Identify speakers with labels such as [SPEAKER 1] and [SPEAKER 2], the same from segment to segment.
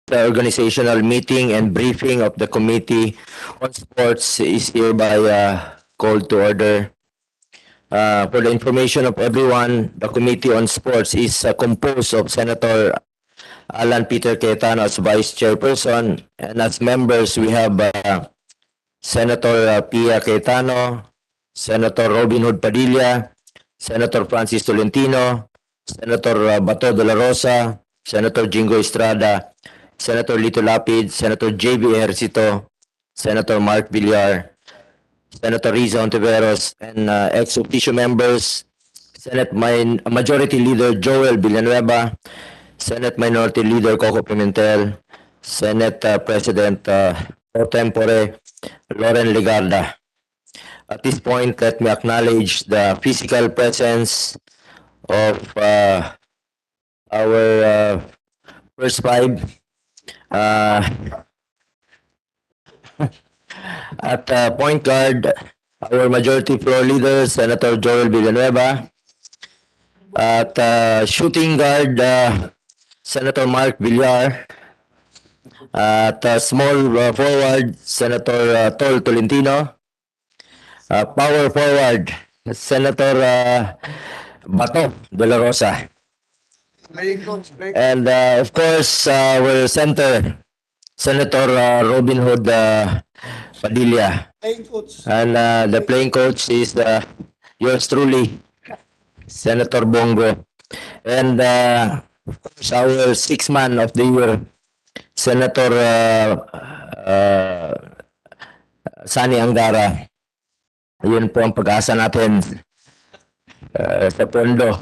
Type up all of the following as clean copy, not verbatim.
[SPEAKER 1] The organizational meeting and briefing of the Committee on Sports is hereby called to order. For the information of everyone, the Committee on Sports is composed of Senator Alan Peter Cayetano as Vice Chairperson, and as members we have Senator Pia Cayetano, Senator Robin Hood Padilla, Senator Francis Tolentino, Senator Bato de la Rosa, Senator Jingo Estrada, Senator Lito Lapid, Senator J.B. Ejercito, Senator Mark Villar, Senator Riza Ontiveros, and ex officio members, Senate Majority Leader Joel Villanueva, Senate Minority Leader Coco Pimentel, Senate President pro tempore Loren Legarda. At this point, let me acknowledge the physical presence of our first five. At point guard, our majority floor leader, Senator Joel Villanueva. At shooting guard, Senator Mark Villar. At small forward, Senator Tol Tolentino. Power forward, Senator Bato de la Rosa. And of course, our center, Senator Robin Hood Padilla. And the playing coach is yours truly, Senator Bongo. And of course, our sixth man of the year, Senator Sani Angara. Yun po ang pag-asa natin sa pondo.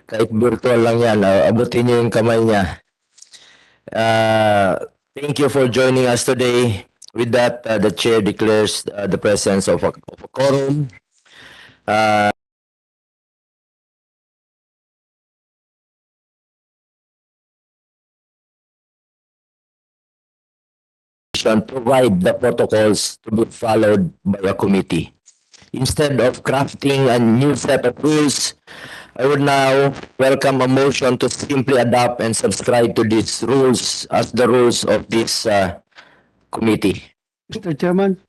[SPEAKER 1] Kahit virtual lang yan, abutin niyo yung kamay niya. Thank you for joining us today. With that, the chair declares the presence of a quorum. Provide the protocols to be followed by a committee. Instead of crafting a new set of rules, I would now welcome a motion to simply adopt and subscribe to these rules as the rules of this committee.
[SPEAKER 2] Mr. Chairman,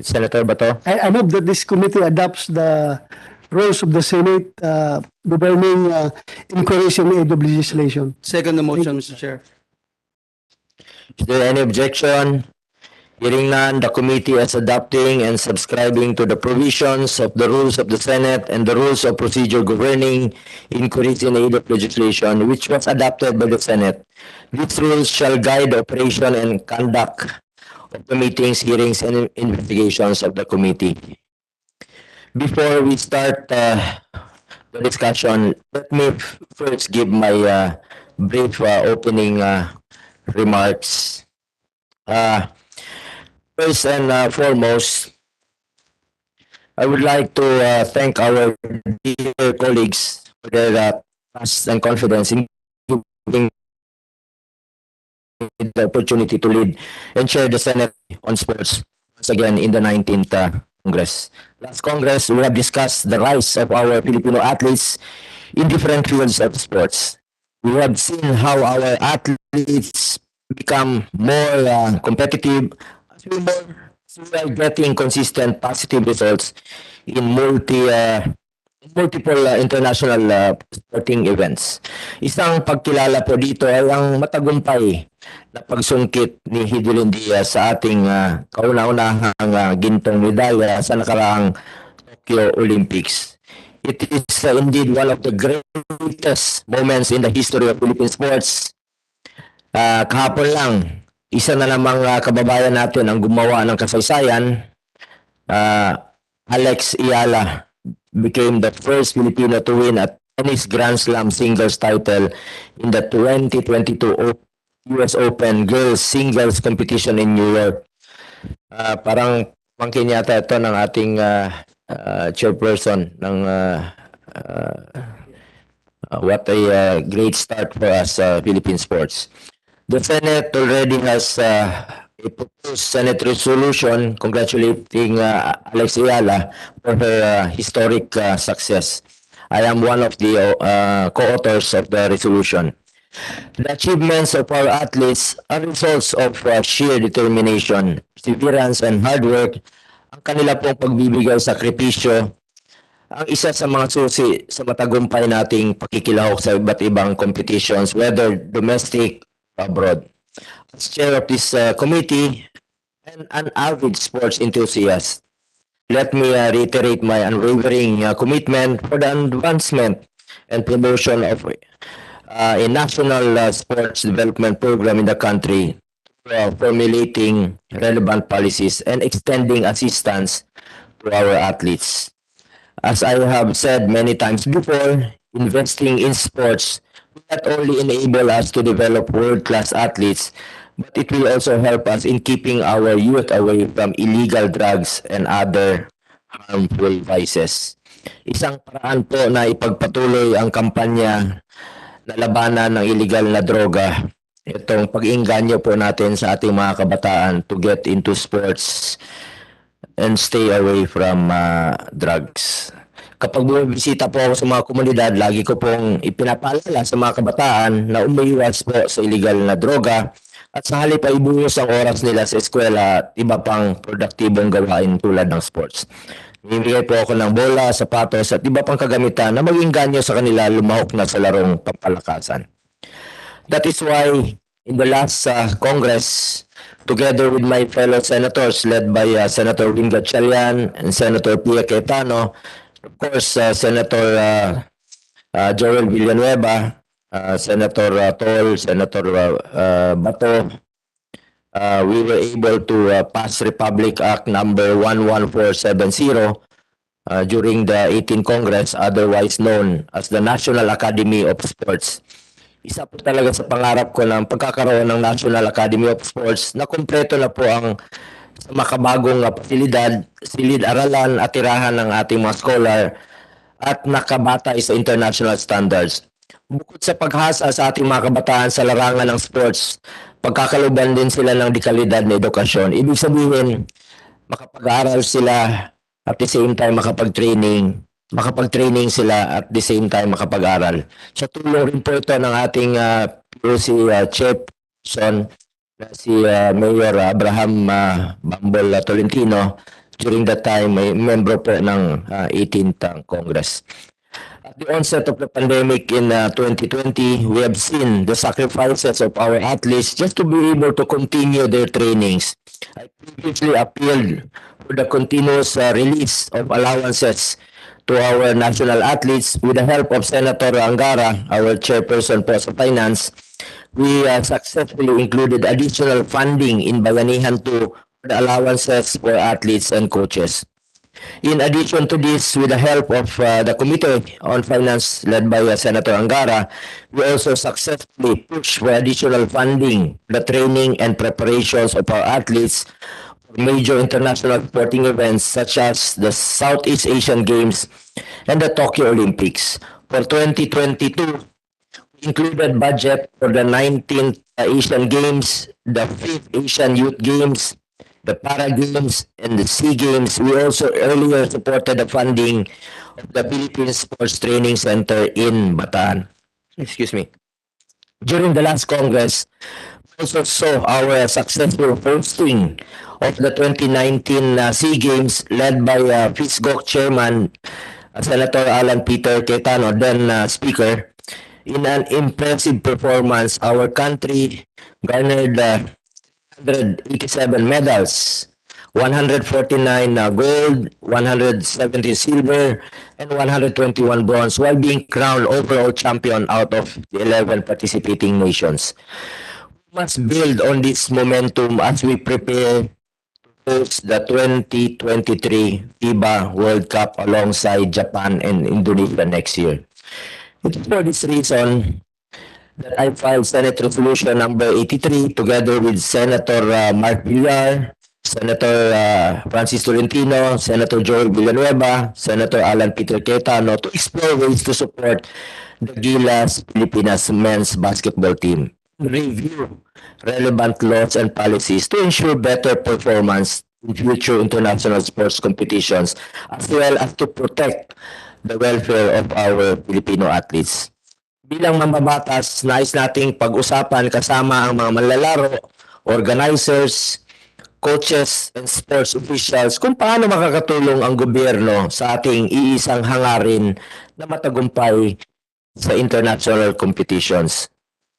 [SPEAKER 1] Senator Bato?
[SPEAKER 2] I move that this committee adopts the rules of the Senate governing inquiries in aid of legislation.
[SPEAKER 3] Second the motion, Mr. Chair.
[SPEAKER 1] Is there any objection? Hearing none, the committee is adopting and subscribing to the provisions of the rules of the Senate and the rules of procedure governing inquiries in aid of legislation, which was adopted by the Senate. These rules shall guide the operation and conduct of the meetings, hearings, and investigations of the committee. Before we start the discussion, let me first give my brief opening remarks. First and foremost, I would like to thank our dear colleagues for their trust and confidence in giving me the opportunity to lead and chair the Senate on Sports once again in the 19th Congress. Last Congress, we have discussed the rise of our Filipino athletes in different fields of sports. We have seen how our athletes become more competitive as we are getting consistent positive results in multiple international sporting events. Isang pagkilala po dito ay ang matagumpay na pagsungkit ni Hidilyn Diaz sa ating kauna-unahang gintong medalya sa nakaraang Tokyo Olympics. It is indeed one of the greatest moments in the history of Philippine sports. Kahapon lang, isa na namang kababayan natin ang gumawa ng kasaysayan. Alex Ayala became the first Filipino to win a tennis Grand Slam singles title in the 2022 US Open Girls Singles Competition in New York. Parang pangkin yata ito ng ating chairperson ng what a great start for us Philippine sports. The Senate already has a proposed Senate resolution congratulating Alex Ayala for her historic success. I am one of the co-authors of the resolution. The achievements of our athletes are results of sheer determination, perseverance, and hard work. Ang kanila pong pagbibigay sakripisyo ang isa sa mga susi sa matagumpay nating pakikilahok sa iba't ibang competitions, whether domestic or abroad. As chair of this committee and an avid sports enthusiast, let me reiterate my unwavering commitment for the advancement and promotion of a national sports development program in the country, formulating relevant policies and extending assistance to our athletes. As I have said many times before, investing in sports will not only enable us to develop world-class athletes, but it will also help us in keeping our youth away from illegal drugs and other harmful vices. Isang paraan po na ipagpatuloy ang kampanya na labanan ng illegal na droga. Itong pag-iinganyo po natin sa ating mga kabataan to get into sports and stay away from drugs. Kapag bumibisita po ako sa mga komunidad, lagi ko pong ipinapaalala sa mga kabataan na umiiwas po sa illegal na droga at sa halip ay ibuhos ang oras nila sa eskwela at iba pang produktibong gawain tulad ng sports. Namimigay po ako ng bola, sapatos at iba pang kagamitan na maging ganyo sa kanila lumahok na sa larong pampalakasan. That is why in the last Congress, together with my fellow senators led by Senator Linkages and Senator Pia Cayetano, of course, Senator Joel Villanueva, Senator Tol, Senator Bato, we were able to pass Republic Act number 11470 during the 18th Congress, otherwise known as the National Academy of Sports. Isa po talaga sa pangarap ko ng pagkakaroon ng National Academy of Sports na kumpleto na po ang makabagong pasilidad, silid-aralan at tirahan ng ating mga scholar at nakabatay sa international standards. Bukod sa paghasa sa ating mga kabataan sa larangan ng sports, pagkakaluban din sila ng dekalidad na edukasyon. Ibig sabihin, makapag-aral sila at the same time makapag-training sila at the same time makapag-aral. Sa tulong rin po ito ng ating POC chairperson na si Mayor Abraham Bambol Tolentino, during that time may member po ng 18th Congress. At the onset of the pandemic in 2020, we have seen the sacrifices of our athletes just to be able to continue their trainings. I previously appealed for the continuous release of allowances to our national athletes. With the help of Senator Angara, our chairperson po sa Finance, we successfully included additional funding in Bayanihan 2 for the allowances for athletes and coaches. In addition to this, with the help of the Committee on Finance led by Senator Angara, we also successfully pushed for additional funding, the training and preparations of our athletes for major international sporting events such as the Southeast Asian Games and the Tokyo Olympics. For 2022, we included budget for the 19th Asian Games, the 5th Asian Youth Games, the Para Games, and the SEA Games. We also earlier supported the funding of the Philippine Sports Training Center in Bataan. Excuse me. During the last Congress, we also saw our successful hosting of the 2019 SEA Games led by FISGOC Chairman Senator Alan Peter Cayetano, then Speaker. In an impressive performance, our country garnered 187 medals, 149 gold, 170 silver, and 121 bronze, while being crowned overall champion out of the 11 participating nations. We must build on this momentum as we prepare to host the 2023 Fiba World Cup alongside Japan and Indonesia next year. It is for this reason that I filed Senate Resolution number 83 together with Senator Mark Villar, Senator Francis Tolentino, Senator Joel Villanueva, Senator Alan Peter Cayetano to explore ways to support the Gilas Pilipinas men's basketball team, review relevant laws and policies to ensure better performance in future international sports competitions, as well as to protect the welfare of our Filipino athletes. Bilang mambabatas, nais nating pag-usapan kasama ang mga manlalaro, organizers, coaches, and sports officials kung paano makakatulong ang gobyerno sa ating iisang hangarin na matagumpay sa international competitions.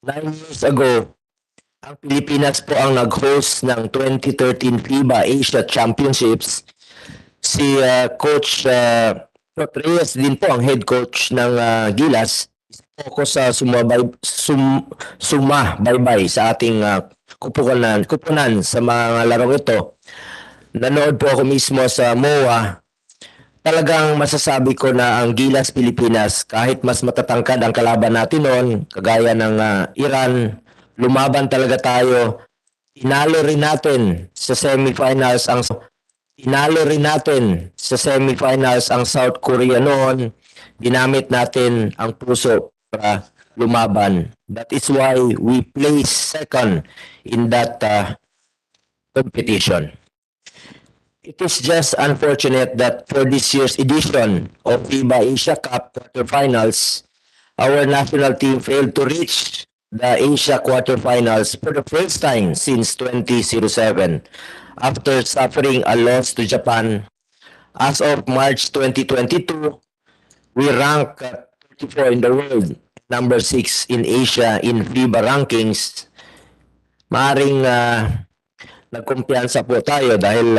[SPEAKER 1] 9 years ago, ang Pilipinas po ang nag-host ng 2013 FIBA Asia Championships. Si Coach Reyes din po ang head coach ng Gilas. Focus sa sumabaybay sa ating kupunan sa mga larong ito. Nanood po ako mismo sa MOA. Talagang masasabi ko na ang Gilas Pilipinas, kahit mas matatangkad ang kalaban natin noon, kagaya ng Iran, lumaban talaga tayo. Tinalo rin natin sa semifinals ang South Korea noon. Ginamit natin ang puso para lumaban. That is why we placed second in that competition. It is just unfortunate that for this year's edition of FIBA Asia Cup quarterfinals, our national team failed to reach the Asia quarterfinals for the first time since 2007 after suffering a loss to Japan. As of March 2022, we rank 34 in the world, number 6 in Asia in FIBA rankings. Maaring nagkumpiyansa po tayo dahil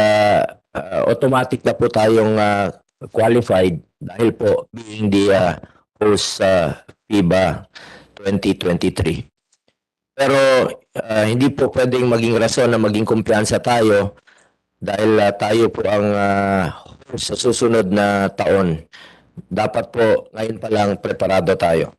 [SPEAKER 1] automatic na po tayong qualified dahil po being the host FIBA 2023. Pero hindi po pwedeng maging rason na maging kumpiyansa tayo dahil tayo po ang host sa susunod na taon. Dapat po ngayon pa lang preparado tayo.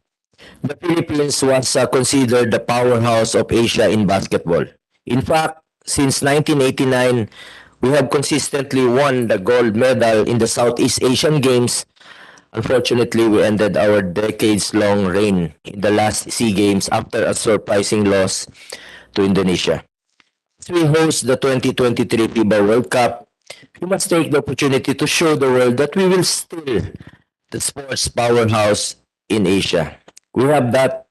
[SPEAKER 1] The Philippines was considered the powerhouse of Asia in basketball. In fact, since 1989, we have consistently won the gold medal in the Southeast Asian Games. Unfortunately, we ended our decades-long reign in the last SEA Games after a surprising loss to Indonesia. As we host the 2023 Fifa World Cup, we must take the opportunity to show the world that we will still the sports powerhouse in Asia. We have that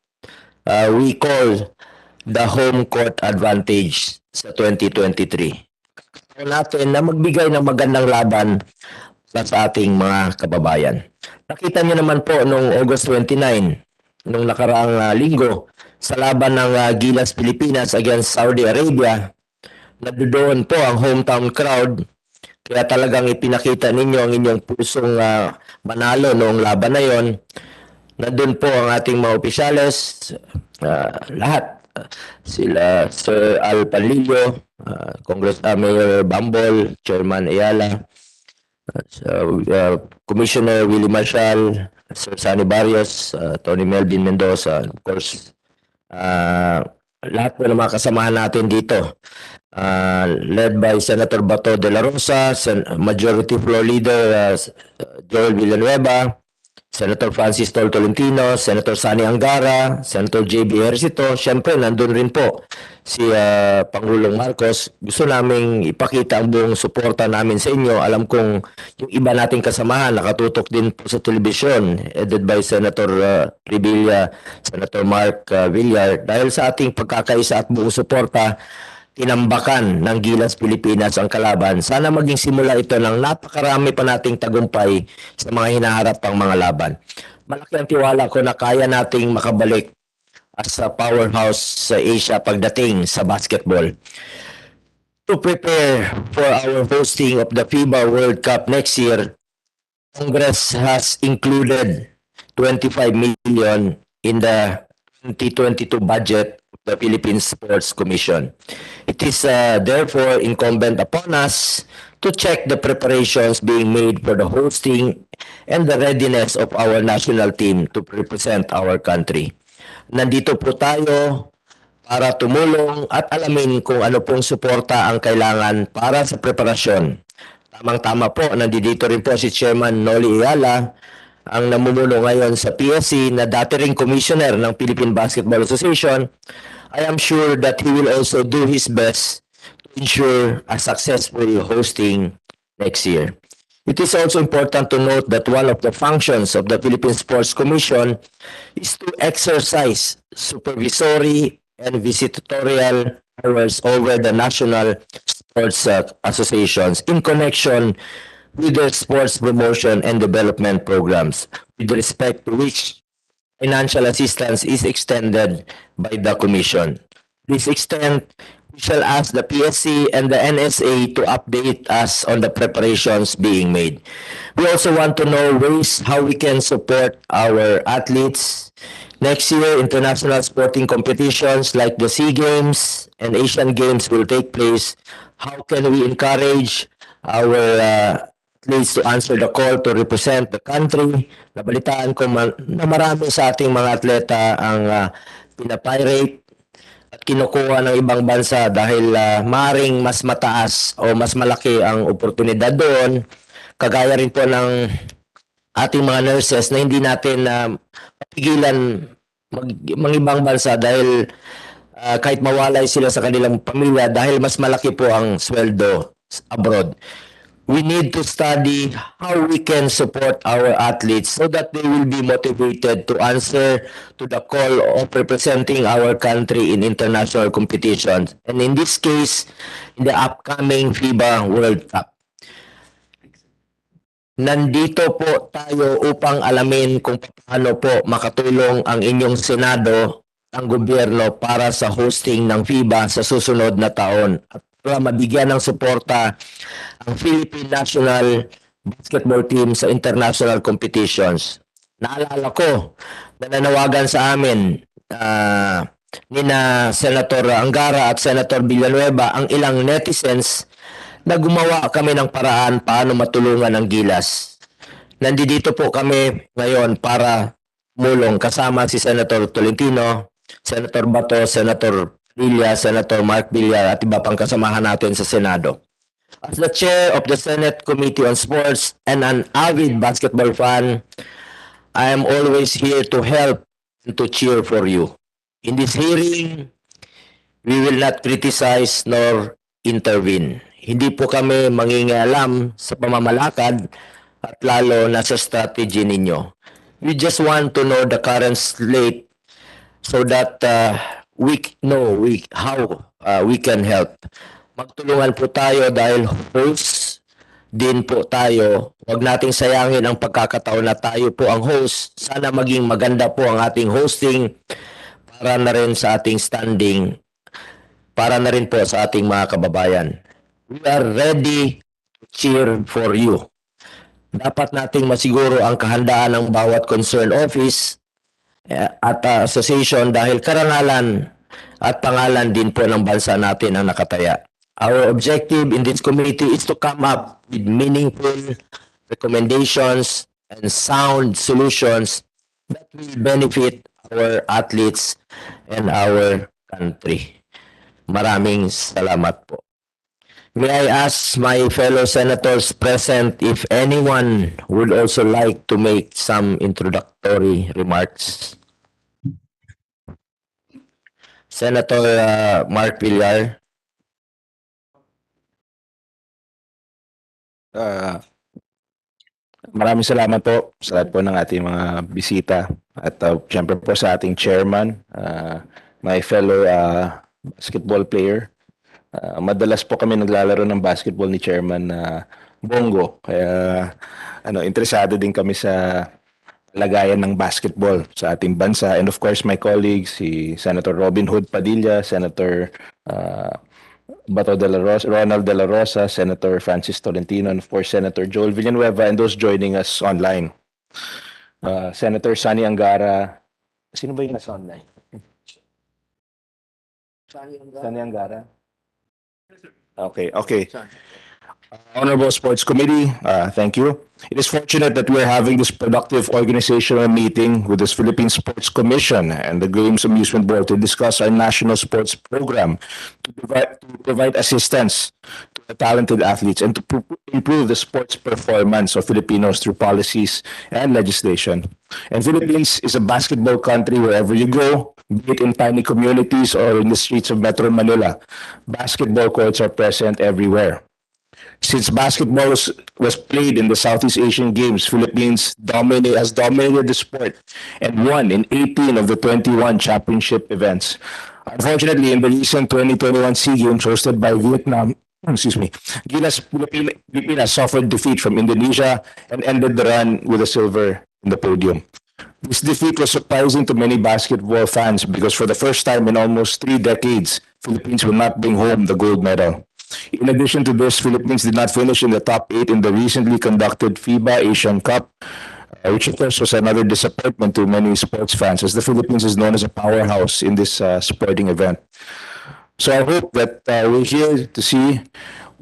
[SPEAKER 1] we call the home court advantage sa 2023. Kaya natin na magbigay ng magandang laban sa ating mga kababayan. Nakita niyo naman po noong August 29, nung nakaraang linggo, sa laban ng Gilas Pilipinas against Saudi Arabia, nandoon po ang hometown crowd. Kaya talagang ipinakita ninyo ang inyong pusong manalo noong laban na yon. Nandun po ang ating mga opisyales, lahat. Sila Sir Al Panlilio, Mayor Bambol, Chairman Ayala, Commissioner Willie Marshall, Sir Sani Barrios, Tony Melvin Mendoza, of course, lahat po ng mga kasamahan natin dito. Led by Senator Bato de la Rosa, Majority Floor Leader Joel Villanueva, Senator Francis Tol Tolentino, Senator Sani Angara, Senator J.B. Ejercito. Siyempre, nandun rin po si Pangulong Marcos. Gusto naming ipakita ang buong suporta namin sa inyo. Alam kong yung iba nating kasamahan nakatutok din po sa telebisyon, headed by Senator Revilla, Senator Mark Villar. Dahil sa ating pagkakaisa at buong suporta, tinambakan ng Gilas Pilipinas ang kalaban. Sana maging simula ito ng napakarami pa nating tagumpay sa mga hinaharap pang mga laban. Malaki ang tiwala ko na kaya nating makabalik as a powerhouse sa Asia pagdating sa basketball. To prepare for our hosting of the FIBA World Cup next year, Congress has included 25 million in the 2022 budget of the Philippine Sports Commission. It is therefore incumbent upon us to check the preparations being made for the hosting and the readiness of our national team to represent our country. Nandito po tayo para tumulong at alamin kung ano pong suporta ang kailangan para sa preparasyon. Tamang-tama po, nandito rin po si Chairman Noli Ayala, ang namumuno ngayon sa PSC na dati ring commissioner ng Philippine Basketball Association. I am sure that he will also do his best to ensure a successful hosting next year. It is also important to note that one of the functions of the Philippine Sports Commission is to exercise supervisory and visitatorial powers over the national sports associations in connection with their sports promotion and development programs, with respect to which financial assistance is extended by the Commission. To this extent, we shall ask the PSC and the NSA to update us on the preparations being made. We also want to know ways how we can support our athletes. Next year, international sporting competitions like the SEA Games and Asian Games will take place. How can we encourage our athletes to answer the call to represent the country? Nabalitaan ko na marami sa ating mga atleta ang pinapirate at kinukuha ng ibang bansa dahil maring mas mataas o mas malaki ang oportunidad doon. Kagaya rin po ng ating mga nurses na hindi natin mapigilan ibang bansa dahil kahit mawalay sila sa kanilang pamilya dahil mas malaki po ang sweldo abroad. We need to study how we can support our athletes so that they will be motivated to answer to the call of representing our country in international competitions. And in this case, in the upcoming Fiba World Cup. Nandito po tayo upang alamin kung paano po makatulong ang inyong Senado, ang gobyerno para sa hosting ng FIBA sa susunod na taon at para mabigyan ng suporta ang Philippine National Basketball Team sa international competitions. Naalala ko na nanawagan sa amin nina Senator Angara at Senator Villanueva ang ilang netizens na gumawa kami ng paraan paano matulungan ang Gilas. Nandito po kami ngayon para mulong kasama si Senator Tolentino, Senator Bato, Senator Villa, Senator Mark Villar at iba pang kasamahan natin sa Senado. As the chair of the Senate Committee on Sports and an avid basketball fan, I am always here to help and to cheer for you. In this hearing, we will not criticize nor intervene. Hindi po kami mangingialam sa pamamalakad at lalo na sa strategy ninyo. We just want to know the current slate so that we know how we can help. Magtulungan po tayo dahil host din po tayo. Huwag nating sayangin ang pagkakataon na tayo po ang host. Sana maging maganda po ang ating hosting para na rin sa ating standing, para na rin po sa ating mga kababayan. We are ready to cheer for you. Dapat nating masiguro ang kahandaan ng bawat concerned office at association dahil karangalan at pangalan din po ng bansa natin ang nakataya. Our objective in this committee is to come up with meaningful recommendations and sound solutions that will benefit our athletes and our country. Maraming salamat po. May I ask my fellow senators present if anyone would also like to make some introductory remarks? Senator Mark Villar.
[SPEAKER 3] Maraming salamat po sa lahat po ng ating mga bisita at syempre po sa ating chairman, my fellow basketball player. Madalas po kami naglalaro ng basketball ni Chairman Bongo. Kaya interesado din kami sa lagayan ng basketball sa ating bansa. And of course, my colleagues, si Senator Robin Hood Padilla, Senator Bato de la Rosa, Ronald de la Rosa, Senator Francis Tolentino, and of course, Senator Joel Villanueva, and those joining us online. Senator Sani Angara. Sino ba yung nasa online? Sani Angara? Okay. Honorable Sports Committee, thank you. It is fortunate that we're having this productive organizational meeting with this Philippine Sports Commission and the Games Amusement Board to discuss our national sports program to provide assistance to the talented athletes and to improve the sports performance of Filipinos through policies and legislation. And Philippines is a basketball country wherever you go, be it in tiny communities or in the streets of Metro Manila. Basketball courts are present everywhere. Since basketball was played in the Southeast Asian Games, Philippines has dominated the sport and won in 18 of the 21 championship events. Unfortunately, in the recent 2021 SEA Games hosted by Vietnam, Gilas Pilipinas suffered defeat from Indonesia and ended the run with a silver in the podium. This defeat was surprising to many basketball fans because for the first time in almost 3 decades, Philippines will not bring home the gold medal. In addition to this, Philippines did not finish in the top 8 in the recently conducted FIBA Asian Cup, which of course was another disappointment to many sports fans, as the Philippines is known as a powerhouse in this sporting event. So I hope that we're here to see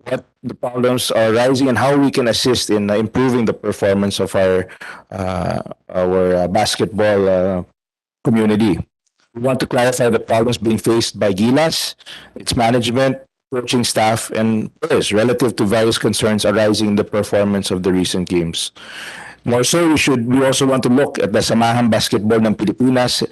[SPEAKER 3] what the problems are rising and how we can assist in improving the performance of our basketball community. We want to clarify the problems being faced by Gilas, its management, coaching staff, and players relative to various concerns arising in the performance of the recent games. More so, we also want to look at the Samahan Basketball ng Pilipinas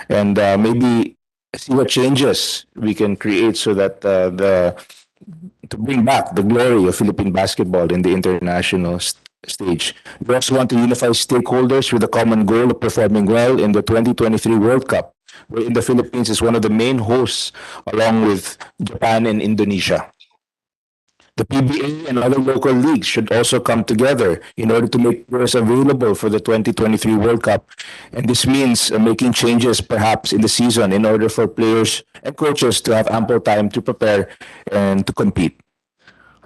[SPEAKER 3] and maybe see what changes we can create so that to bring back the glory of Philippine basketball in the international stage. We also want to unify stakeholders with a common goal of performing well in the 2023 World Cup, wherein the Philippines is one of the main hosts along with Japan and Indonesia. The PBA and other local leagues should also come together in order to make players available for the 2023 World Cup. And this means making changes perhaps in the season in order for players and coaches to have ample time to prepare and to compete.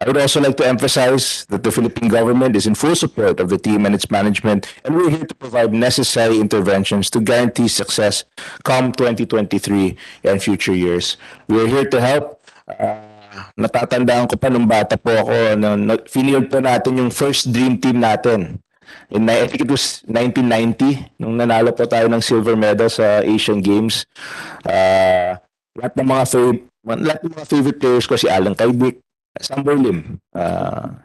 [SPEAKER 3] I would also like to emphasize that the Philippine government is in full support of the team and its management, and we're here to provide necessary interventions to guarantee success come 2023 and future years. We're here to help. Natatandaan ko pa nung bata po ako, finield po natin yung first dream team natin. I think it was 1990, nung nanalo po tayo ng silver medal sa Asian Games. Lahat ng mga favorite players ko, si Alan Kaidik, Sambo Lim,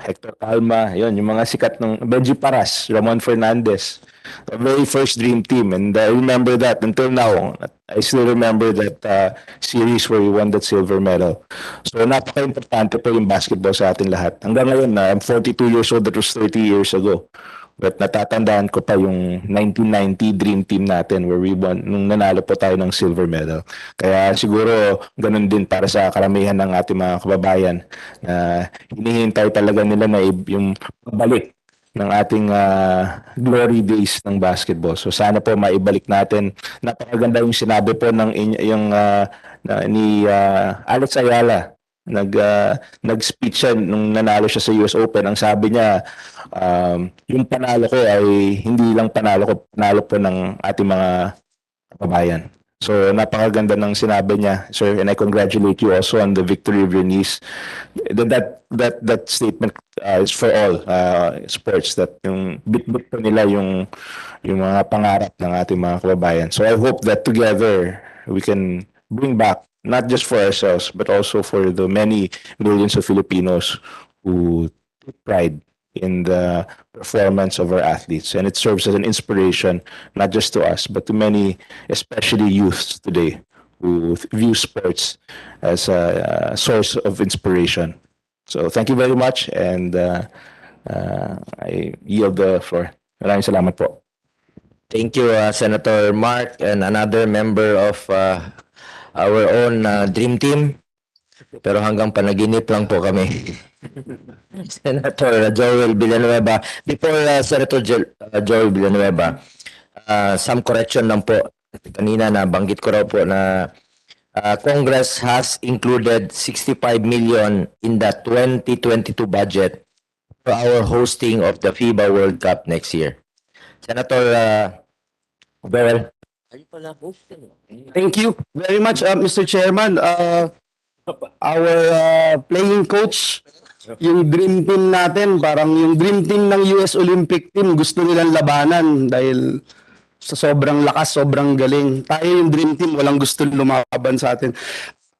[SPEAKER 3] Hector Calma, yun, yung mga sikat ng Benji Paras, Ramon Fernandez, the very first dream team. And I remember that until now. I still remember that series where we won that silver medal. So napaka-importante po yung basketball sa atin lahat. Hanggang ngayon, I'm 42 years old, that was 30 years ago. But natatandaan ko pa yung 1990 dream team natin where we won, nung nanalo po tayo ng silver medal. Kaya siguro ganun din para sa karamihan ng ating mga kababayan na hinihintay talaga nila na yung balik ng ating glory days ng basketball. So sana po maibalik natin. Napakaganda yung sinabi po ni Alex Ayala. Nag-speech siya nung nanalo siya sa US Open. Ang sabi niya, yung panalo ko ay hindi lang panalo po ng ating mga kababayan. So napakaganda ng sinabi niya, sir, and I congratulate you also on the victory of your niece. That statement is for all sports, that yung bit-bit po nila yung mga pangarap ng ating mga kababayan. So I hope that together we can bring back, not just for ourselves, but also for the many millions of Filipinos who take pride in the performance of our athletes. And it serves as an inspiration, not just to us, but to many, especially youths today, who view sports as a source of inspiration. So thank you very much, and I yield the floor. Maraming salamat po.
[SPEAKER 1] Thank you, Senator Mark, and another member of our own dream team. Pero hanggang panaginip lang po kami. Senator Joel Villanueva. Before Senator Joel Villanueva, some correction lang po. Kanina nabanggit ko raw po na Congress has included 65 million in the 2022 budget for our hosting of the Fiba World Cup next year. Senator Beryl.
[SPEAKER 2] Thank you very much, Mr. Chairman. Our playing coach, yung dream team natin, parang yung dream team ng US Olympic team, gusto nilang labanan dahil sa sobrang lakas, sobrang galing. Tayo yung dream team, walang gusto lumaban sa atin.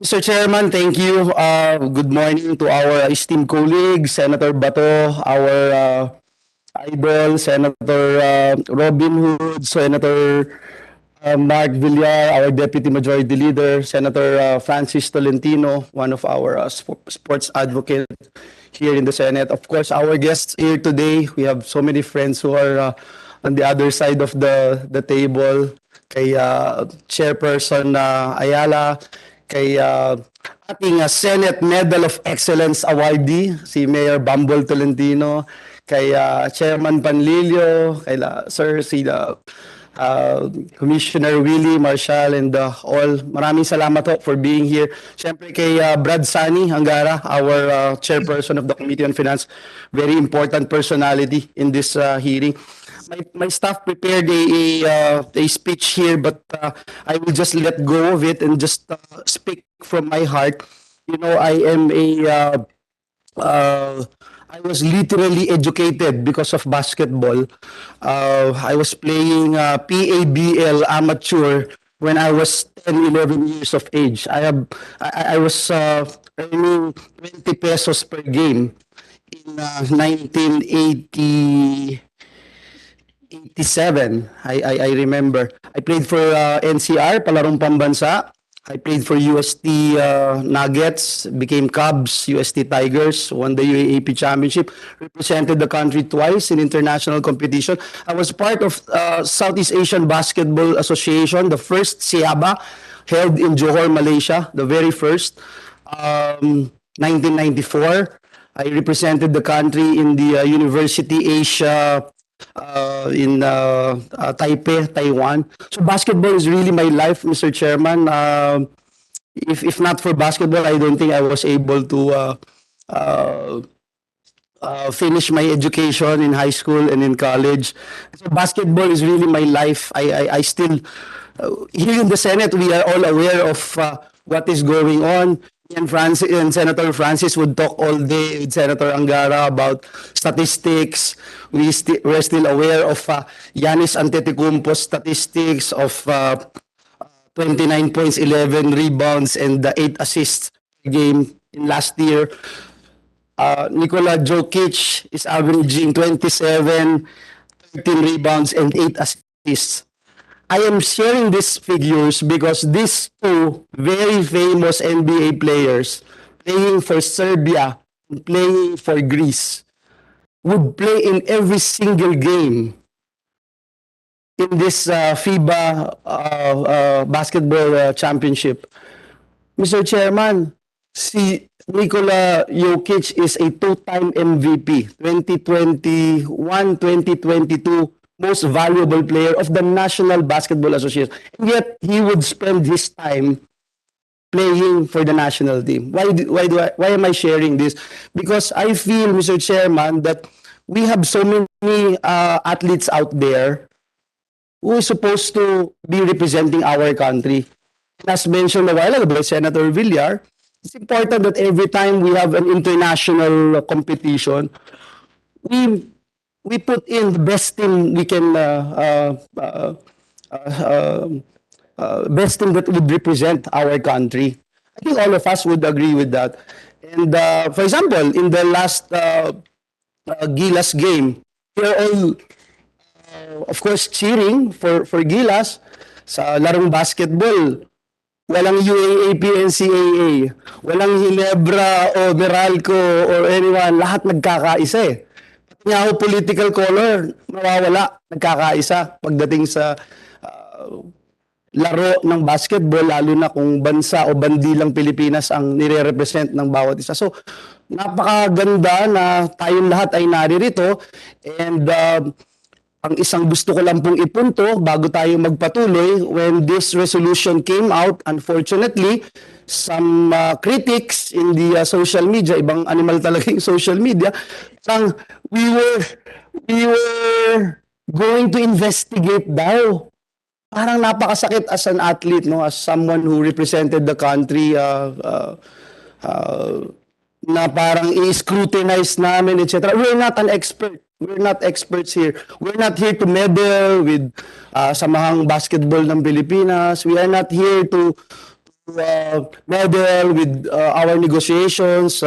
[SPEAKER 2] Mr. Chairman, thank you. Good morning to our esteemed colleague, Senator Bato, our idol, Senator Robin Hood, Senator Mark Villar, our Deputy Majority Leader, Senator Francis Tolentino, one of our sports advocates here in the Senate. Of course, our guests here today, we have so many friends who are on the other side of the table. Kay Chairperson Ayala, kay ating Senate Medal of Excellence awardee, si Mayor Bambol Tolentino, kay Chairman Panlilio, kay Sir, si Commissioner Willie, Marshall, and all. Maraming salamat ho for being here. Siyempre kay Brad Sani Hangara, our chairperson of the Committee on Finance, very important personality in this hearing. My staff prepared a speech here, but I will just let go of it and just speak from my heart. You know, I was literally educated because of basketball. I was playing PABL amateur when I was 10, 11 years of age. I was earning 20 pesos per game in 1987. I remember. I played for NCR, Palarong Pambansa. I played for UST Nuggets, became Cubs, UST Tigers, won the UAAP Championship, represented the country twice in international competition. I was part of Southeast Asian Basketball Association, the first SIABA, held in Johor, Malaysia, the very first, 1994. I represented the country in the University Asia in Taipei, Taiwan. So basketball is really my life, Mr. Chairman. If not for basketball, I don't think I was able to finish my education in high school and in college. So basketball is really my life. I still, here in the Senate, we are all aware of what is going on. And Senator Francis would talk all day with Senator Angara about statistics. We're still aware of Giannis Antetokounmpo's statistics of 29 points, 11 rebounds, and 8 assists per game in last year. Nikola Jokic is averaging 27, 13 rebounds, and 8 assists. I am sharing these figures because these two very famous NBA players playing for Serbia and playing for Greece would play in every single game in this FIBA basketball championship. Mr. Chairman, si Nikola Jokic is a two-time MVP, 2021, 2022, most valuable player of the National Basketball Association. And yet, he would spend his time playing for the national team. Why am I sharing this? Because I feel, Mr. Chairman, that we have so many athletes out there who is supposed to be representing our country. And as mentioned a while ago by Senator Villar, it's important that every time we have an international competition, we put in the best team we can, best team that would represent our country. I think all of us would agree with that. And for example, in the last Gilas game, we are all, of course, cheering for Gilas sa larong basketball. Walang UAAP, NCAA, walang Ginebra o Meralco or anyone, lahat nagkakaisa eh. Nga ho, political color, nawawala, nagkakaisa pagdating sa laro ng basketball, lalo na kung bansa o bandilang Pilipinas ang nire-represent ng bawat isa. So, napakaganda na tayong lahat ay naririto. And ang isang gusto ko lang pong ipunto bago tayo magpatuloy, when this resolution came out, unfortunately, some critics in the social media, ibang animal talaga yung social media, we were going to investigate daw. Parang napakasakit as an athlete, no, as someone who represented the country, na parang i-scrutinize namin, etc. We're not an expert. We're not experts here. We're not here to meddle with samahang basketball ng Pilipinas. We are not here to meddle with our negotiations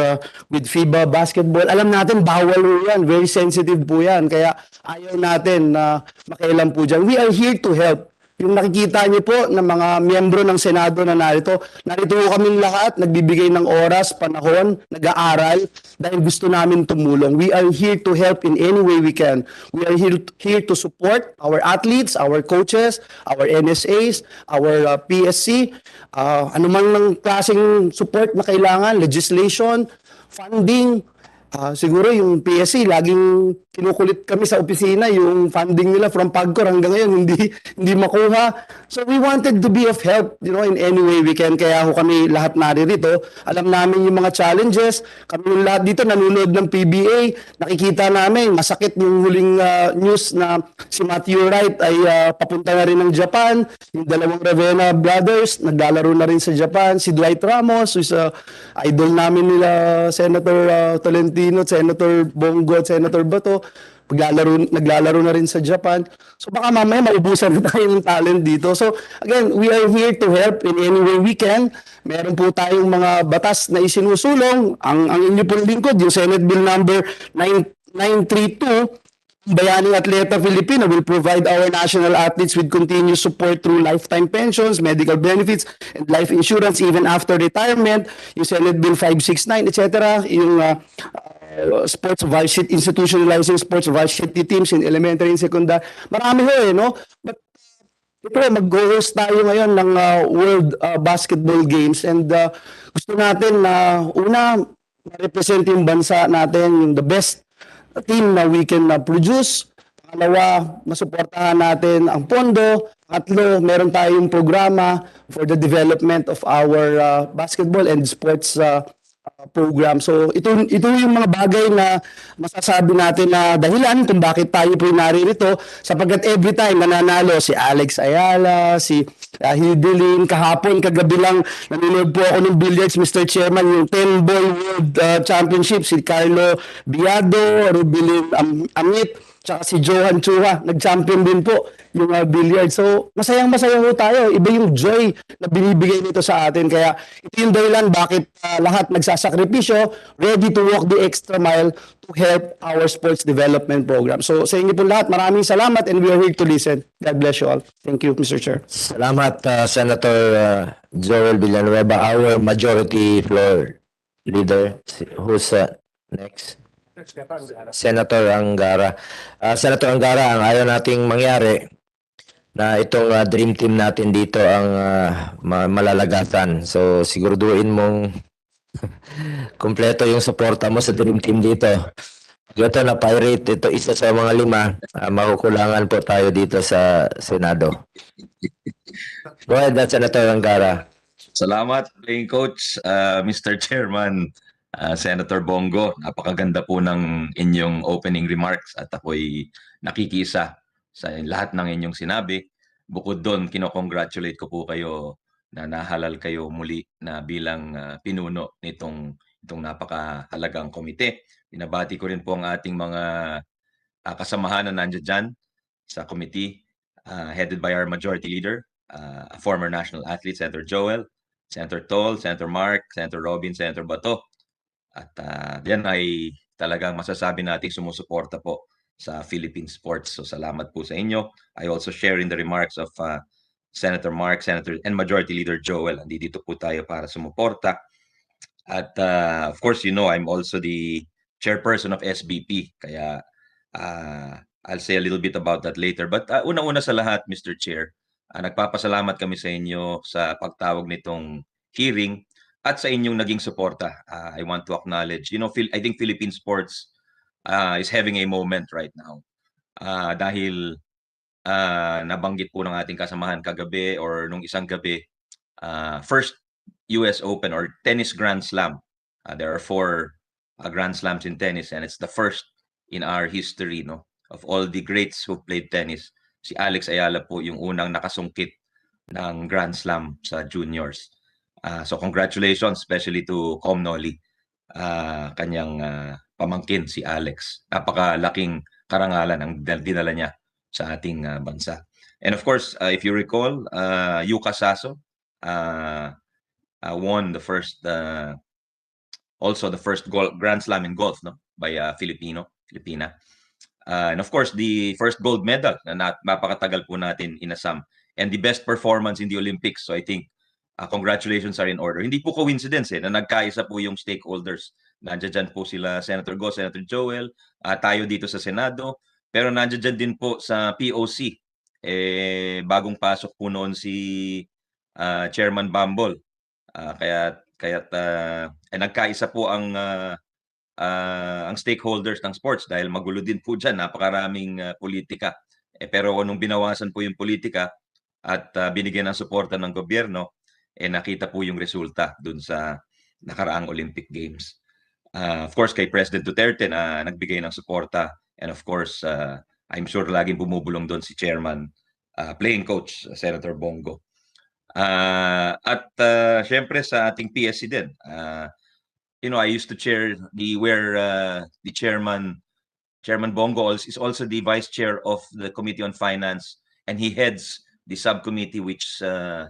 [SPEAKER 2] with FIBA basketball. Alam natin, bawal po yan. Very sensitive po yan. Kaya ayaw natin na makialam po dyan. We are here to help. yung nakikita niyo po ng mga miyembro ng Senado na narito, narito po kaming lahat, nagbibigay ng oras, panahon, nag-aaral, dahil gusto namin tumulong. We are here to help in any way we can. We are here to support our athletes, our coaches, our NSAs, our PSC, anumang ng klaseng support na kailangan, legislation, funding. Siguro yung PSC, laging kinukulit kami sa opisina, yung funding nila from PAGCOR hanggang ngayon, hindi makuha. So we wanted to be of help, in any way we can. Kaya ho kami lahat naririto. Alam namin yung mga challenges. Kami yung lahat dito nanonood ng PBA. Nakikita namin, masakit yung huling news na si Matthew Wright ay papunta na rin ng Japan. Yung dalawang Ravenna brothers, naglalaro na rin sa Japan. Si Dwight Ramos, who's idol namin nila, Senator Tolentino, Senator Bongo at Senator Bato, naglalaro na rin sa Japan. So baka mamaya maubusan na tayo ng talent dito. So again, we are here to help in any way we can. Meron po tayong mga batas na isinusulong. Ang inyo pong lingkod, yung Senate Bill number 932, Bayaning Atleta Filipino will provide our national athletes with continuous support through lifetime pensions, medical benefits, and life insurance even after retirement. Yung Senate Bill 569, etc. Yung sports varsity, institutionalizing sports varsity teams in elementary and secondary. Marami ho no? But ito, mag-host tayo ngayon ng World Basketball Games and gusto natin na una, ma-represent yung bansa natin, yung the best team na we can produce. Pangalawa, masuportahan natin ang pondo. Tatlo, meron tayong programa for the development of our basketball and sports program. So ito yung mga bagay na masasabi natin na dahilan kung bakit tayo po naririto, sapagkat every time nananalo si Alex Ayala, si Hidilin, kahapon, kagabi lang nanonood po ako ng billiards, Mr. Chairman, yung 10-ball World Championship, si Carlo Biado, Rubilin Amit, tsaka si Johan Chua, nag-champion din po yung billiard. So, masayang-masaya ho tayo. Iba yung joy na binibigay nito sa atin. Kaya ito yung dahilan bakit lahat nagsasakripisyo, ready to walk the extra mile to help our sports development program. So, sa inyo po lahat, maraming salamat and we are here to listen. God bless you all. Thank you, Mr. Chair.
[SPEAKER 1] Salamat, Senator Joel Villanueva, our majority floor leader. Who's next? Senator Angara. Senator Angara, ang ayaw nating mangyari na itong dream team natin dito ang malalagatan. So siguraduhin mong kumpleto yung suporta mo sa dream team dito. Ito na pirate, ito isa sa mga 5, makukulangan po tayo dito sa Senado. Go ahead, Senator Angara.
[SPEAKER 4] Salamat, playing coach, Mr. Chairman, Senator Bongo. Napakaganda po ng inyong opening remarks at ako'y nakikisa sa lahat ng inyong sinabi. Bukod doon, kinokongratulate ko po kayo na nahalal kayo muli na bilang pinuno itong napakahalagang komite. Binabati ko rin po ang ating mga kasamahan na nandiyan dyan sa committee, headed by our majority leader, a former national athlete, Senator Joel, Senator Tol, Senator Mark, Senator Robin, Senator Bato. At yan ay talagang masasabi nating sumusuporta po sa Philippine sports. So salamat po sa inyo. I also share in the remarks of Senator Mark, Senator and Majority Leader Joel. Dito po tayo para sumuporta. At of course, I'm also the chairperson of SBP. Kaya I'll say a little bit about that later. But una-una sa lahat, Mr. Chair, nagpapasalamat kami sa inyo sa pagtawag nitong hearing at sa inyong naging suporta. I want to acknowledge, I think Philippine sports is having a moment right now. Dahil nabanggit po ng ating kasamahan kagabi or nung isang gabi, first US Open or Tennis Grand Slam. There are 4 Grand Slams in tennis and it's the first in our history of all the greats who played tennis. Si Alex Ayala po yung unang nakasungkit ng Grand Slam sa juniors. So congratulations especially to Com Noli, kanyang pamangkin si Alex. Napakalaking karangalan ang dinala niya sa ating bansa. And of course, if you recall, Yuka Saso won the first, also the first Grand Slam in golf by Filipina. And of course, the first gold medal na napakatagal po natin inasam. and the best performance in the Olympics. So I think congratulations are in order. Hindi po coincidence na nagkaisa po yung stakeholders. Nandiyan dyan po sila Senator Go, Senator Joel, tayo dito sa Senado, pero nandiyan dyan din po sa POC. Bagong pasok po noon si Chairman Bumble. Nagkaisa po ang stakeholders ng sports dahil magulo din po dyan, napakaraming politika. Pero nung binawasan po yung politika at binigyan ng suporta ng gobyerno, nakita po yung resulta dun sa nakaraang Olympic Games. Of course, kay President Duterte na nagbigay ng suporta, and of course, I'm sure laging bumubulong doon si Chairman, playing coach, Senator Bongo. Syempre sa ating PSC din, I used to chair the Chairman Bongo is also the vice chair of the Committee on Finance, and he heads the subcommittee which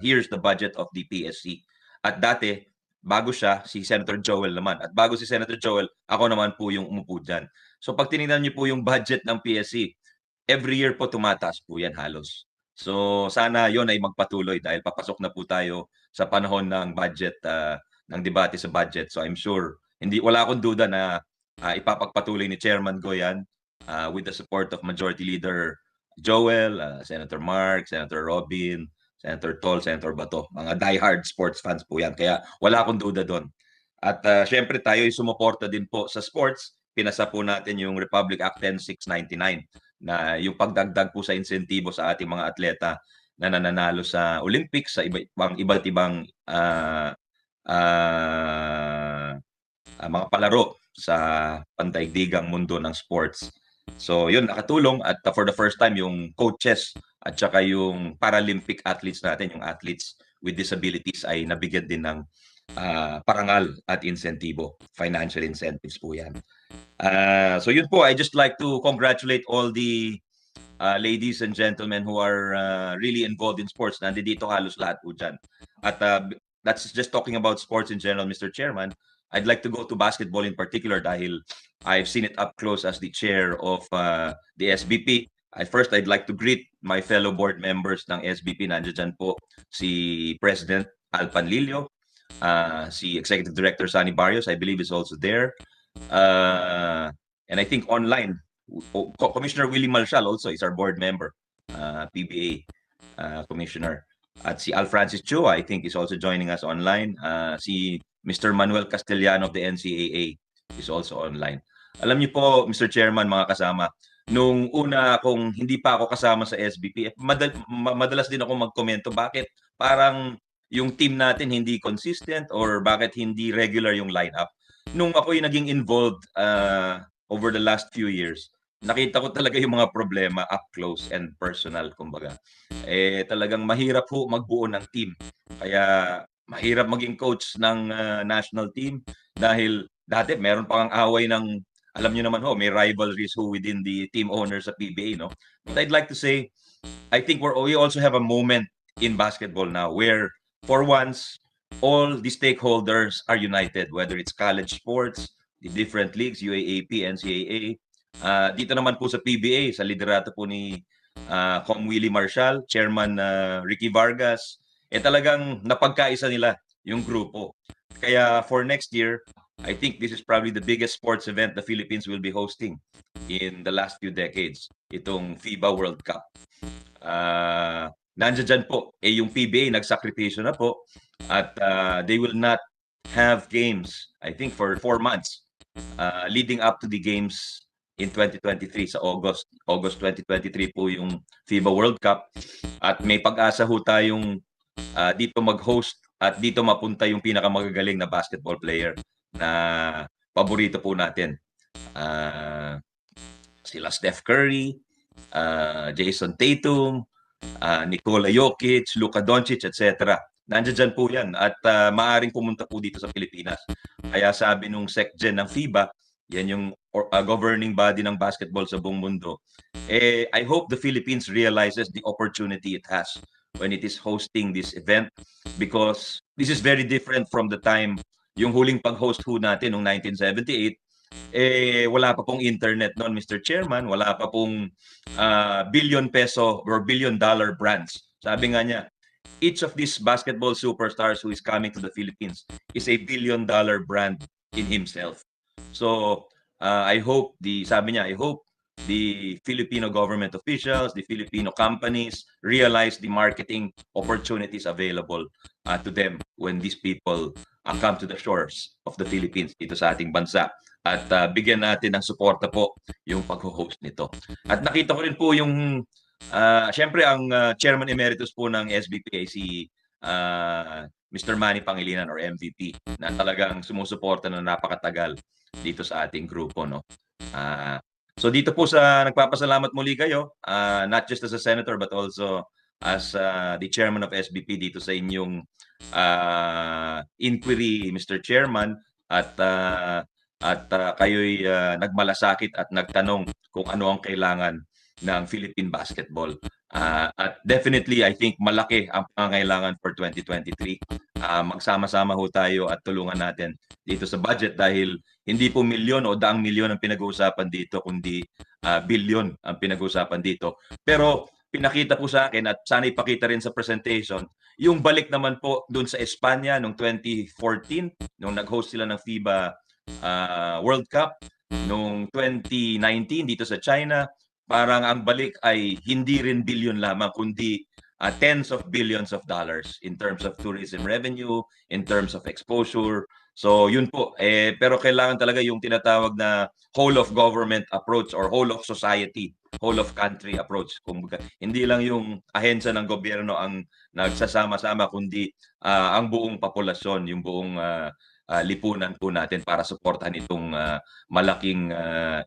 [SPEAKER 4] hears the budget of the PSC. At dati, bago siya, si Senator Joel naman. At bago si Senator Joel, ako naman po yung umupo dyan. So pag tinignan niyo po yung budget ng PSC, every year po tumataas po yan halos. So sana yon ay magpatuloy dahil papasok na po tayo sa panahon ng budget, ng debate sa budget. So I'm sure, wala akong duda na ipapagpatuloy ni Chairman Go yan with the support of Majority Leader Joel, Senator Mark, Senator Robin, Senator Tol, Senator Bato. Mga diehard sports fans po yan. Kaya wala akong duda doon. At syempre tayo ay sumuporta din po sa sports. Pinasa po natin yung Republic Act 10699 na yung pagdagdag po sa insentibo sa ating mga atleta na nananalo sa Olympics, sa iba't ibang mga palaro sa pandaigdigang mundo ng sports. So yun, nakatulong at for the first time yung coaches at saka yung Paralympic athletes natin, yung athletes with disabilities ay nabigyan din ng parangal at insentibo, financial incentives po yan. So yun po, I just like to congratulate all the ladies and gentlemen who are really involved in sports. Nandito halos lahat po dyan. At that's just talking about sports in general, Mr. Chairman. I'd like to go to basketball in particular dahil I've seen it up close as the chair of the SBP. First, I'd like to greet my fellow board members ng SBP. Nandiyan dyan po si President Al Panlilio, si Executive Director Sunny Barrios, I believe is also there. And I think online, Commissioner Willie Malshal also is our board member, PBA Commissioner. At si Al Francis Chua, I think, is also joining us online. Si Mr. Manuel Castellano of the NCAA is also online. Alam niyo po, Mr. Chairman, mga kasama, nung una kung hindi pa ako kasama sa SBP, madalas din ako magkomento bakit parang yung team natin hindi consistent or bakit hindi regular yung lineup. Nung ako'y naging involved over the last few years, nakita ko talaga yung mga problema up close and personal, kumbaga. Talagang mahirap po magbuo ng team. Kaya mahirap maging coach ng national team dahil dati meron pang away ng, alam niyo naman may rivalries within the team owners sa PBA, no? But I'd like to say, I think we also have a moment in basketball now where for once all the stakeholders are united, whether it's college sports, the different leagues, UAAP, NCAA. Dito naman po sa PBA, sa liderato po ni Com Willie Marshall, Chairman Ricky Vargas, talagang napagkaisa nila yung grupo. Kaya for next year, I think this is probably the biggest sports event the Philippines will be hosting in the last few decades, itong Fiba World Cup. Nandiyan dyan po, yung PBA nagsakripisyo na po at they will not have games, I think, for 4 months leading up to the games in 2023 sa August 2023 po yung FIBA World Cup at may pag-asa ho tayong dito mag-host at dito mapunta yung pinakamagagaling na basketball player na paborito po natin. Sila Steph Curry, Jason Tatum, Nikola Jokic, Luka Doncic, etc. Nandiyan dyan po yan at maaaring pumunta po dito sa Pilipinas. Kaya sabi nung SecGen ng FIBA, yan yung governing body ng basketball sa buong mundo. I hope the Philippines realizes the opportunity it has when it is hosting this event because this is very different from the time yung huling pag-host ho natin noong 1978. Wala pa pong internet noon, Mr. Chairman. Wala pa pong billion peso or $1 billion brands Sabi nga niya, each of these basketball superstars who is coming to the Philippines is a billion-dollar brand in himself. So I hope I hope the Filipino government officials, the Filipino companies realize the marketing opportunities available to them when these people come to the shores of the Philippines dito sa ating bansa. At bigyan natin ng suporta po yung pag-host nito. At nakita ko rin po yung siyempre ang Chairman Emeritus po ng SBP ay si Mr. Manny Pangilinan or MVP na talagang sumusuporta na napakatagal dito sa ating grupo, no. So dito po sa nagpapasalamat muli kayo, not just as a senator but also as the chairman of SBP dito sa inyong inquiry, Mr. Chairman, at kayo'y nagmalasakit at nagtanong kung ano ang kailangan ng Philippine basketball. At definitely, I think malaki ang pangangailangan for 2023. Magsama-sama ho tayo at tulungan natin dito sa budget dahil hindi po milyon o daang milyon ang pinag-uusapan dito, kundi bilyon ang pinag-uusapan dito. Pero pinakita po sa akin at sana ipakita rin sa presentation, yung balik naman po dun sa Espanya noong 2014, nung nag-host sila ng Fiba World Cup, noong 2019 dito sa China, parang ang balik ay hindi rin billion lamang, kundi tens of billions of dollars in terms of tourism revenue, in terms of exposure. So yun po, pero kailangan talaga yung tinatawag na whole of government approach or whole of society, whole of country approach. Kumbaga, hindi lang yung ahensya ng gobyerno ang nagsasama-sama, kundi ang buong populasyon, yung buong lipunan po natin para suportahan itong malaking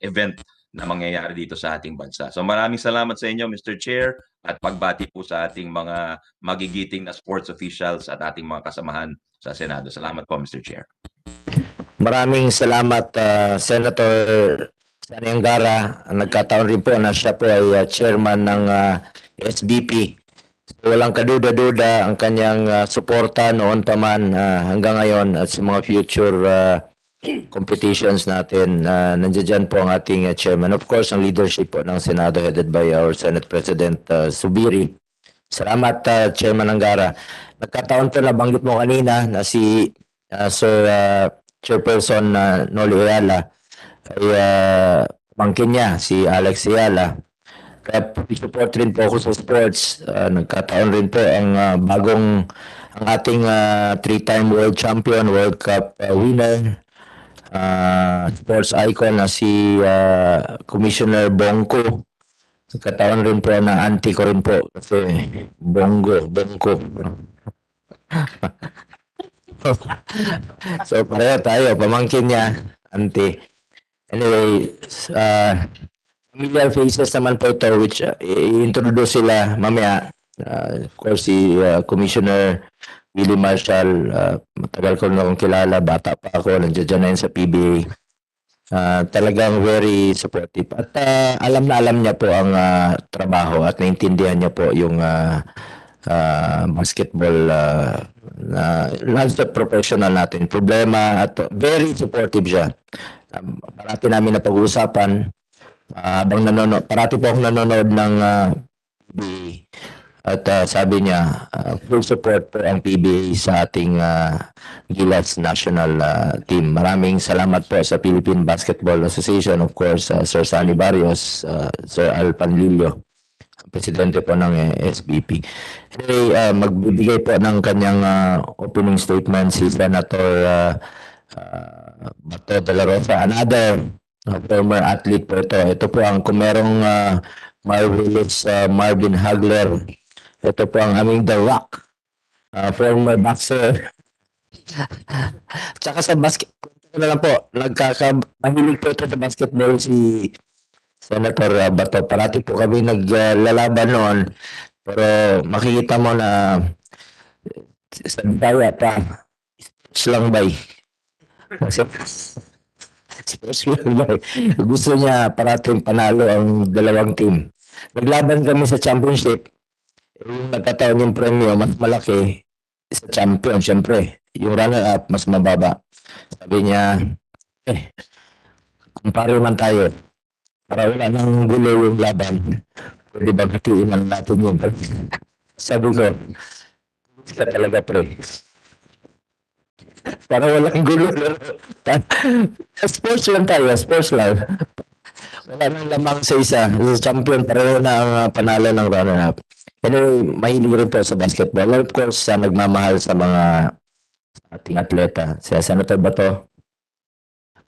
[SPEAKER 4] event na mangyayari dito sa ating bansa. So maraming salamat sa inyo, Mr. Chair, at pagbati po sa ating mga magigiting na sports officials at ating mga kasamahan sa Senado. Salamat po, Mr. Chair.
[SPEAKER 1] Maraming salamat, Senator Sani Angara. Nagkataon rin po na siya po ay chairman ng SBP. So, walang kaduda-duda ang kanyang suporta noon pa man hanggang ngayon at sa mga future competitions natin. Nandiyan po ang ating chairman. Of course, ang leadership po ng Senado headed by our Senate President Subiri. Salamat, Chairman Angara. Nagkataon po na banggit mo kanina na si Sir Chairperson Noli Ayala ay pamangkin niya, si Alex Ayala. Kaya support rin po ako sa sports. Nagkataon rin po ang ang ating three-time world champion, World Cup winner, sports icon na si Commissioner Bongko. Nagkataon rin po na auntie ko rin po kasi Bongko. So pareho tayo, pamangkin niya, auntie. Anyway, familiar faces naman po ito which i-introduce sila mamaya. Of course, si Commissioner Willie Marshall, matagal ko na akong kilala, bata pa ako, nandiyan na yun sa PBA. Talagang very supportive. At alam na alam niya po ang trabaho at naintindihan niya po yung basketball na professional natin. Problema at very supportive siya. Parati namin na pag-uusapan habang nanonood. Parati po akong nanonood ng PBA. At sabi niya, full support po ang PBA sa ating Gilas national team. Maraming salamat po sa Philippine Basketball Association, of course, Sir Sani Barrios, Sir Al Panlilio, presidente po ng SBP. Anyway, magbibigay po ng kanyang opening statement si Senator Bato de la Rosa, another former athlete po ito. Ito po ang kumerong marvelous Marvin Hagler. Ito po ang aming The Rock, former boxer. Tsaka sa basketball na lang po, mahilig po ito sa basketball si Senator Bato. Parati po kami naglalaban noon. Pero makikita mo na sa daya pa, sports lang ba? Sports lang ba? Gusto niya parating panalo ang dalawang team. Naglaban kami sa championship. Yung nagkataon yung premyo, mas malaki sa champion, syempre. Yung runner-up, mas mababa. Sabi niya, kumpare man tayo. Para wala nang gulo yung laban. Pwede ba hatiin lang natin yun? Sabi ko, isa talaga pre. Para walang gulo. Sports lang tayo, sports lang. Wala nang lamang sa isa. Sa champion, pareho na ang panalo ng runner-up. Anyway, mahilig rin po sa basketball. And of course, nagmamahal sa mga ating atleta. Si Senator Bato.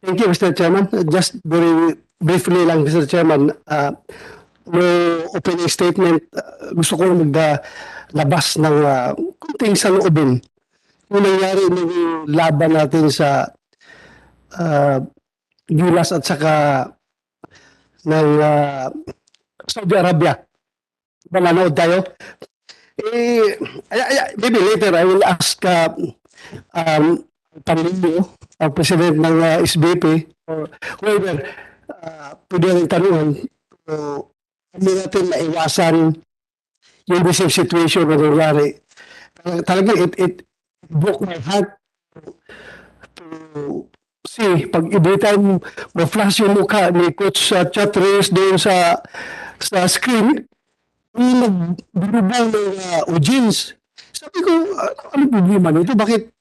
[SPEAKER 2] Thank you, Mr. Chairman. Just very briefly lang, Mr. Chairman. No opening statement. Gusto ko maglabas ng kunting saloobin. Yung nangyari ng laban natin sa Gilas at saka ng Saudi Arabia. Mananood tayo. Maybe later I will ask Panlilio, ang president ng SBP, or whoever, pwede rin tanungan, hindi natin maiwasan yung the same situation na nangyari. Talagang it broke my heart to see, pag every time ma-flash yung mukha ni Coach Chatres doon sa screen, yung nagburubaw ng audience. Sabi ko, ano problema nito? Bakit?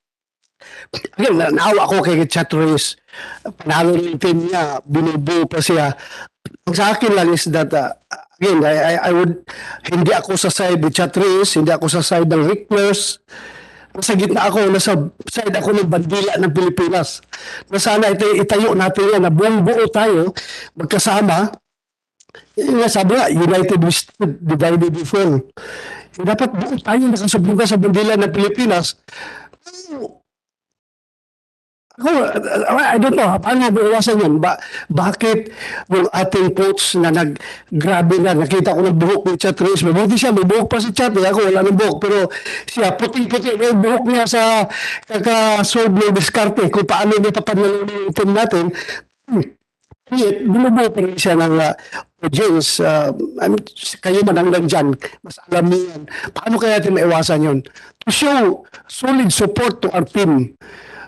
[SPEAKER 2] Again, naawa ako kay Chatres. Panalo rin yung team niya, binubuo pa siya. Ang sa akin lang is that, again, I would, hindi ako sa side ni Chatres, hindi ako sa side ng Ricklers. Nasa gitna ako, nasa side ako ng bandila ng Pilipinas. Na sana itayo natin yan, na buong buo tayo, magkasama. Yung sabi nga, United we stood, divided we fall. Dapat buo tayo nakasabunga sa bandila ng Pilipinas. Ako, I don't know, paano maiwasan yun? Bakit yung ating coach na grabe na, nakita ko ng buhok ni Chatres, mabuti siya, may buhok pa si Chat, ako wala ng buhok, pero siya, puting-puti, may buhok niya sa kaka-solve ng diskarte, kung paano niya papanalo ng team natin, binubuo pa rin siya ng audience. Kayo man ang nandyan, mas alam niyo yan. Paano kaya natin maiwasan yun? To show solid support to our team.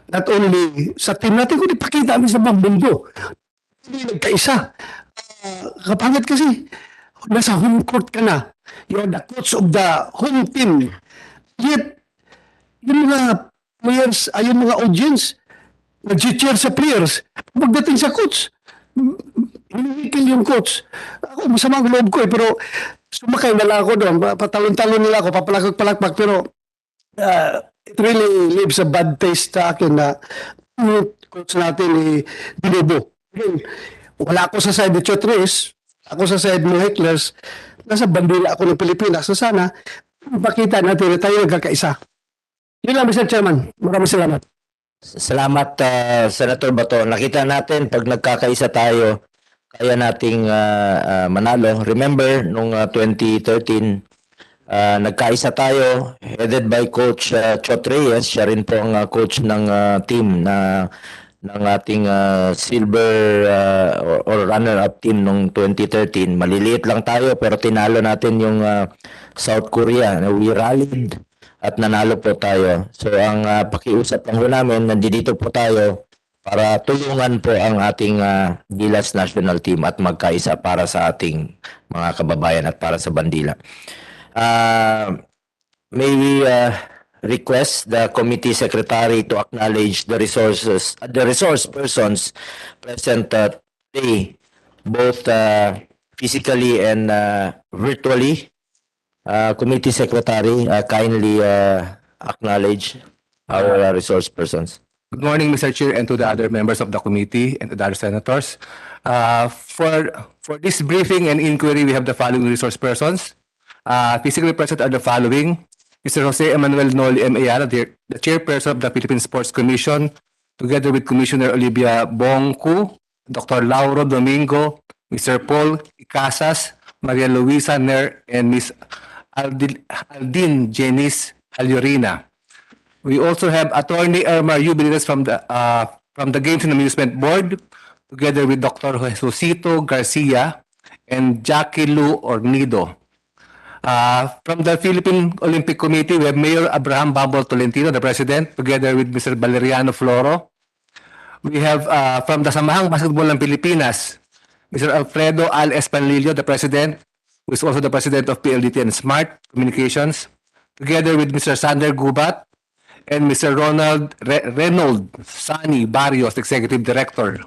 [SPEAKER 2] Not only sa team natin, kundi pakita namin sa mga mundo. Hindi nagkaisa. Kapangit kasi, nasa home court ka na. You're the coach of the home team. Yet, yung mga players, yung mga audience, nag-cheer sa players. Pagdating sa coach, hinihikil yung coach. Ako, masama ang loob ko pero sumakay na lang ako doon. Patalon-talon nila ako, papalakpak-palakpak, pero it really leaves a bad taste sa akin na coach natin binubo. Wala ako sa side ni Chotres, ako sa side ng Hecklers, nasa bandila ako ng Pilipinas. So sana, pakita natin na tayo nagkakaisa. Yun lang, Mr. Chairman. Maraming salamat.
[SPEAKER 1] Salamat, Senator Bato. Nakita natin pag nagkakaisa tayo, kaya nating manalo. Remember, nung 2013, nagkaisa tayo, headed by Coach Chot Reyes. Siya rin po ang coach ng team ng ating silver or runner-up team nung 2013. Maliliit lang tayo pero tinalo natin yung South Korea. We rallied at nanalo po tayo. So ang pakiusap lang po namin, nandito po tayo para tulungan po ang ating Gilas national team at magkaisa para sa ating mga kababayan at para sa bandila. May we request the committee secretary to acknowledge the resource persons present today, both physically and virtually. Committee secretary, kindly acknowledge our resource persons.
[SPEAKER 5] Good morning, Mr. Chair, and to the other members of the committee and to the other senators. For this briefing and inquiry, we have the following resource persons. Physically present are the following: Mr. Jose Emmanuel Noli M. Ayala, the chairperson of the Philippine Sports Commission, together with Commissioner Olivia Bongku, Dr. Lauro Domingo, Mr. Paul Icasas, Maria Luisa Ner, and Ms. Aldin Jenice Alyorina. We also have Attorney Irma Jubilees from the Games and Amusement Board, together with Dr. Jesusito Garcia and Jackie Lu Ornido. From the Philippine Olympic Committee, we have Mayor Abraham Bambol Tolentino, the President, together with Mr. Valeriano Floro. We have from the Samahang Basketball ng Pilipinas, Mr. Alfredo Al Espanlillo, the President, who is also the President of PLDT and Smart Communications. together with Mr. Sander Gubat and Mr. Reynold Sani Barrios, Executive Director.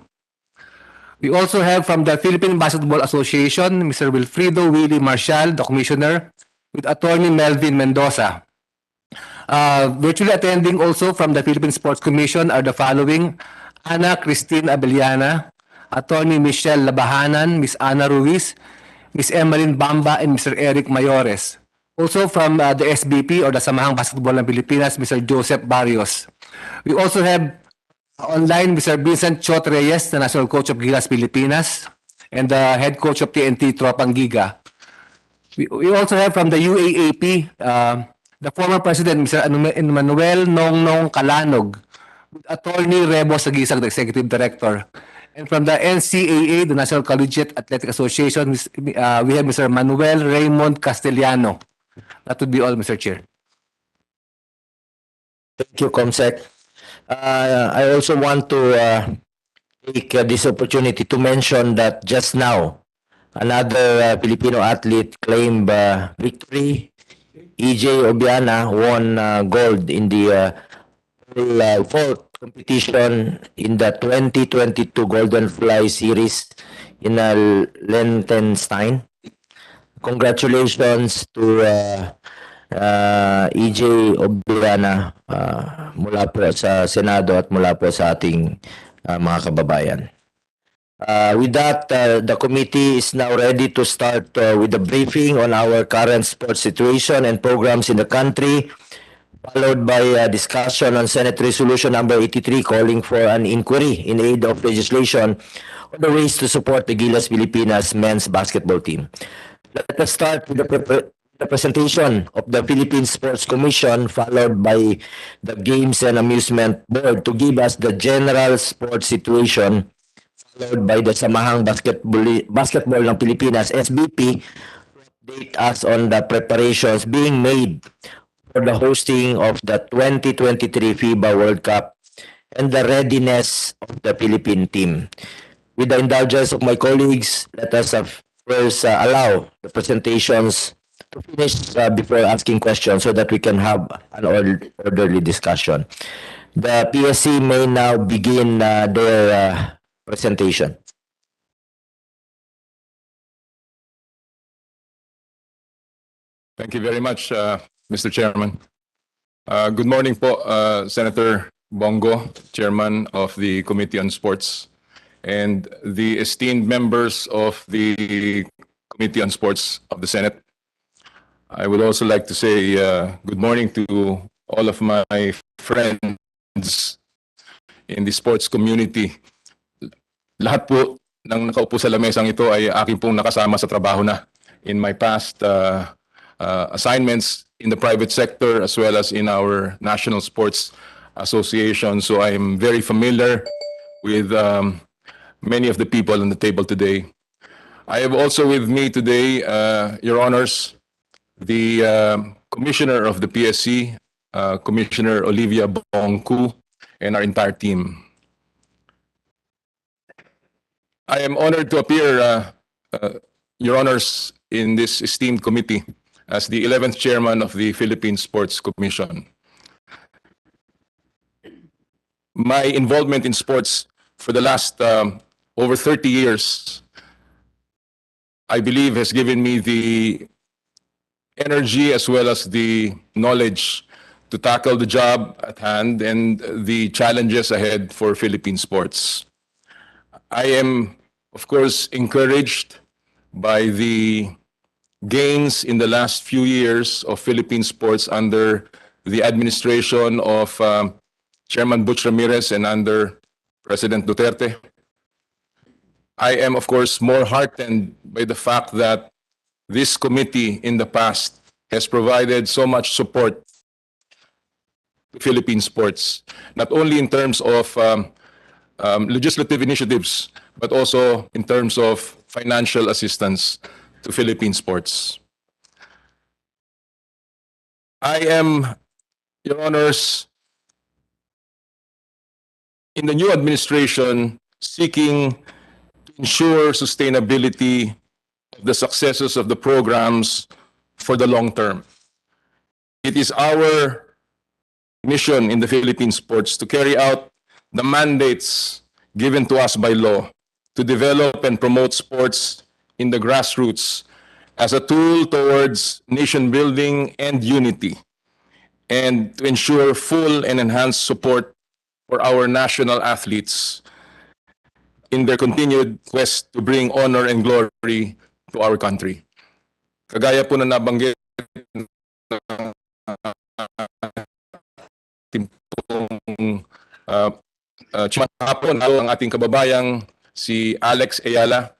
[SPEAKER 5] We also have from the Philippine Basketball Association, Mr. Wilfrido Willie Marshall, the Commissioner, with Attorney Melvin Mendoza. Virtually attending also from the Philippine Sports Commission are the following: Ana Christine Abellana, Attorney Michelle Labahanan, Ms. Ana Ruiz, Ms. Emmeline Bamba, and Mr. Eric Mayores. Also from the SBP or the Samahang Basketball ng Pilipinas, Mr. Joseph Barrios. We also have online Mr. Vincent Chot Reyes, the National Coach of Gilas Pilipinas, and the Head Coach of TNT Tropang Giga. We also have from the UAAP, the former President, Mr. Manuel Nongnong Kalanog, with Attorney Rebo Sagisag, the Executive Director. And from the NCAA, the National Collegiate Athletic Association, we have Mr. Manuel Raymond Castellano. That would be all, Mr. Chair.
[SPEAKER 1] Thank you, Comsec. I also want to take this opportunity to mention that just now, another Filipino athlete claimed victory. EJ Obiana won gold in the fourth competition in the 2022 Golden Fly Series in Liechtenstein. Congratulations to EJ Obiana mula po sa Senado at mula po sa ating mga kababayan. With that, the committee is now ready to start with the briefing on our current sports situation and programs in the country, followed by a discussion on Senate Resolution number 83 calling for an inquiry in aid of legislation on the ways to support the Gilas Pilipinas men's basketball team. Let us start with the presentation of the Philippine Sports Commission, followed by the Games and Amusement Board to give us the general sports situation, followed by the Samahang Basketball ng Pilipinas, SBP, to update us on the preparations being made for the hosting of the 2023 Fiba World Cup and the readiness of the Philippine team. With the indulgence of my colleagues, let us first allow the presentations to finish before asking questions so that we can have an orderly discussion. The PSC may now begin their presentation.
[SPEAKER 6] Thank you very much, Mr. Chairman. Good morning po, Senator Bongo, Chairman of the Committee on Sports, and the esteemed members of the Committee on Sports of the Senate. I would also like to say good morning to all of my friends in the sports community. Lahat po ng nakaupo sa lamesang ito ay aking pong nakasama sa trabaho na in my past assignments in the private sector as well as in our national sports association. So I am very familiar with many of the people on the table today. I have also with me today, Your Honors, the Commissioner of the PSC, Commissioner Olivia Bongku, and our entire team. I am honored to appear, Your Honors, in this esteemed committee as the 11th Chairman of the Philippine Sports Commission. My involvement in sports for the last over 30 years, I believe, has given me the energy as well as the knowledge to tackle the job at hand and the challenges ahead for Philippine sports. I am, of course, encouraged by the gains in the last few years of Philippine sports under the administration of Chairman Butch Ramirez and under President Duterte. I am, of course, more heartened by the fact that this committee in the past has provided so much support to Philippine sports, not only in terms of legislative initiatives, but also in terms of financial assistance to Philippine sports. I am, Your Honors, in the new administration, seeking to ensure sustainability of the successes of the programs for the long term. it is our mission in the Philippine sports to carry out the mandates given to us by law to develop and promote sports in the grassroots as a tool towards nation building and unity, and to ensure full and enhanced support for our national athletes in their continued quest to bring honor and glory to our country. Kagaya po na nabanggit ng hapon ang ating kababayang si Alex Ayala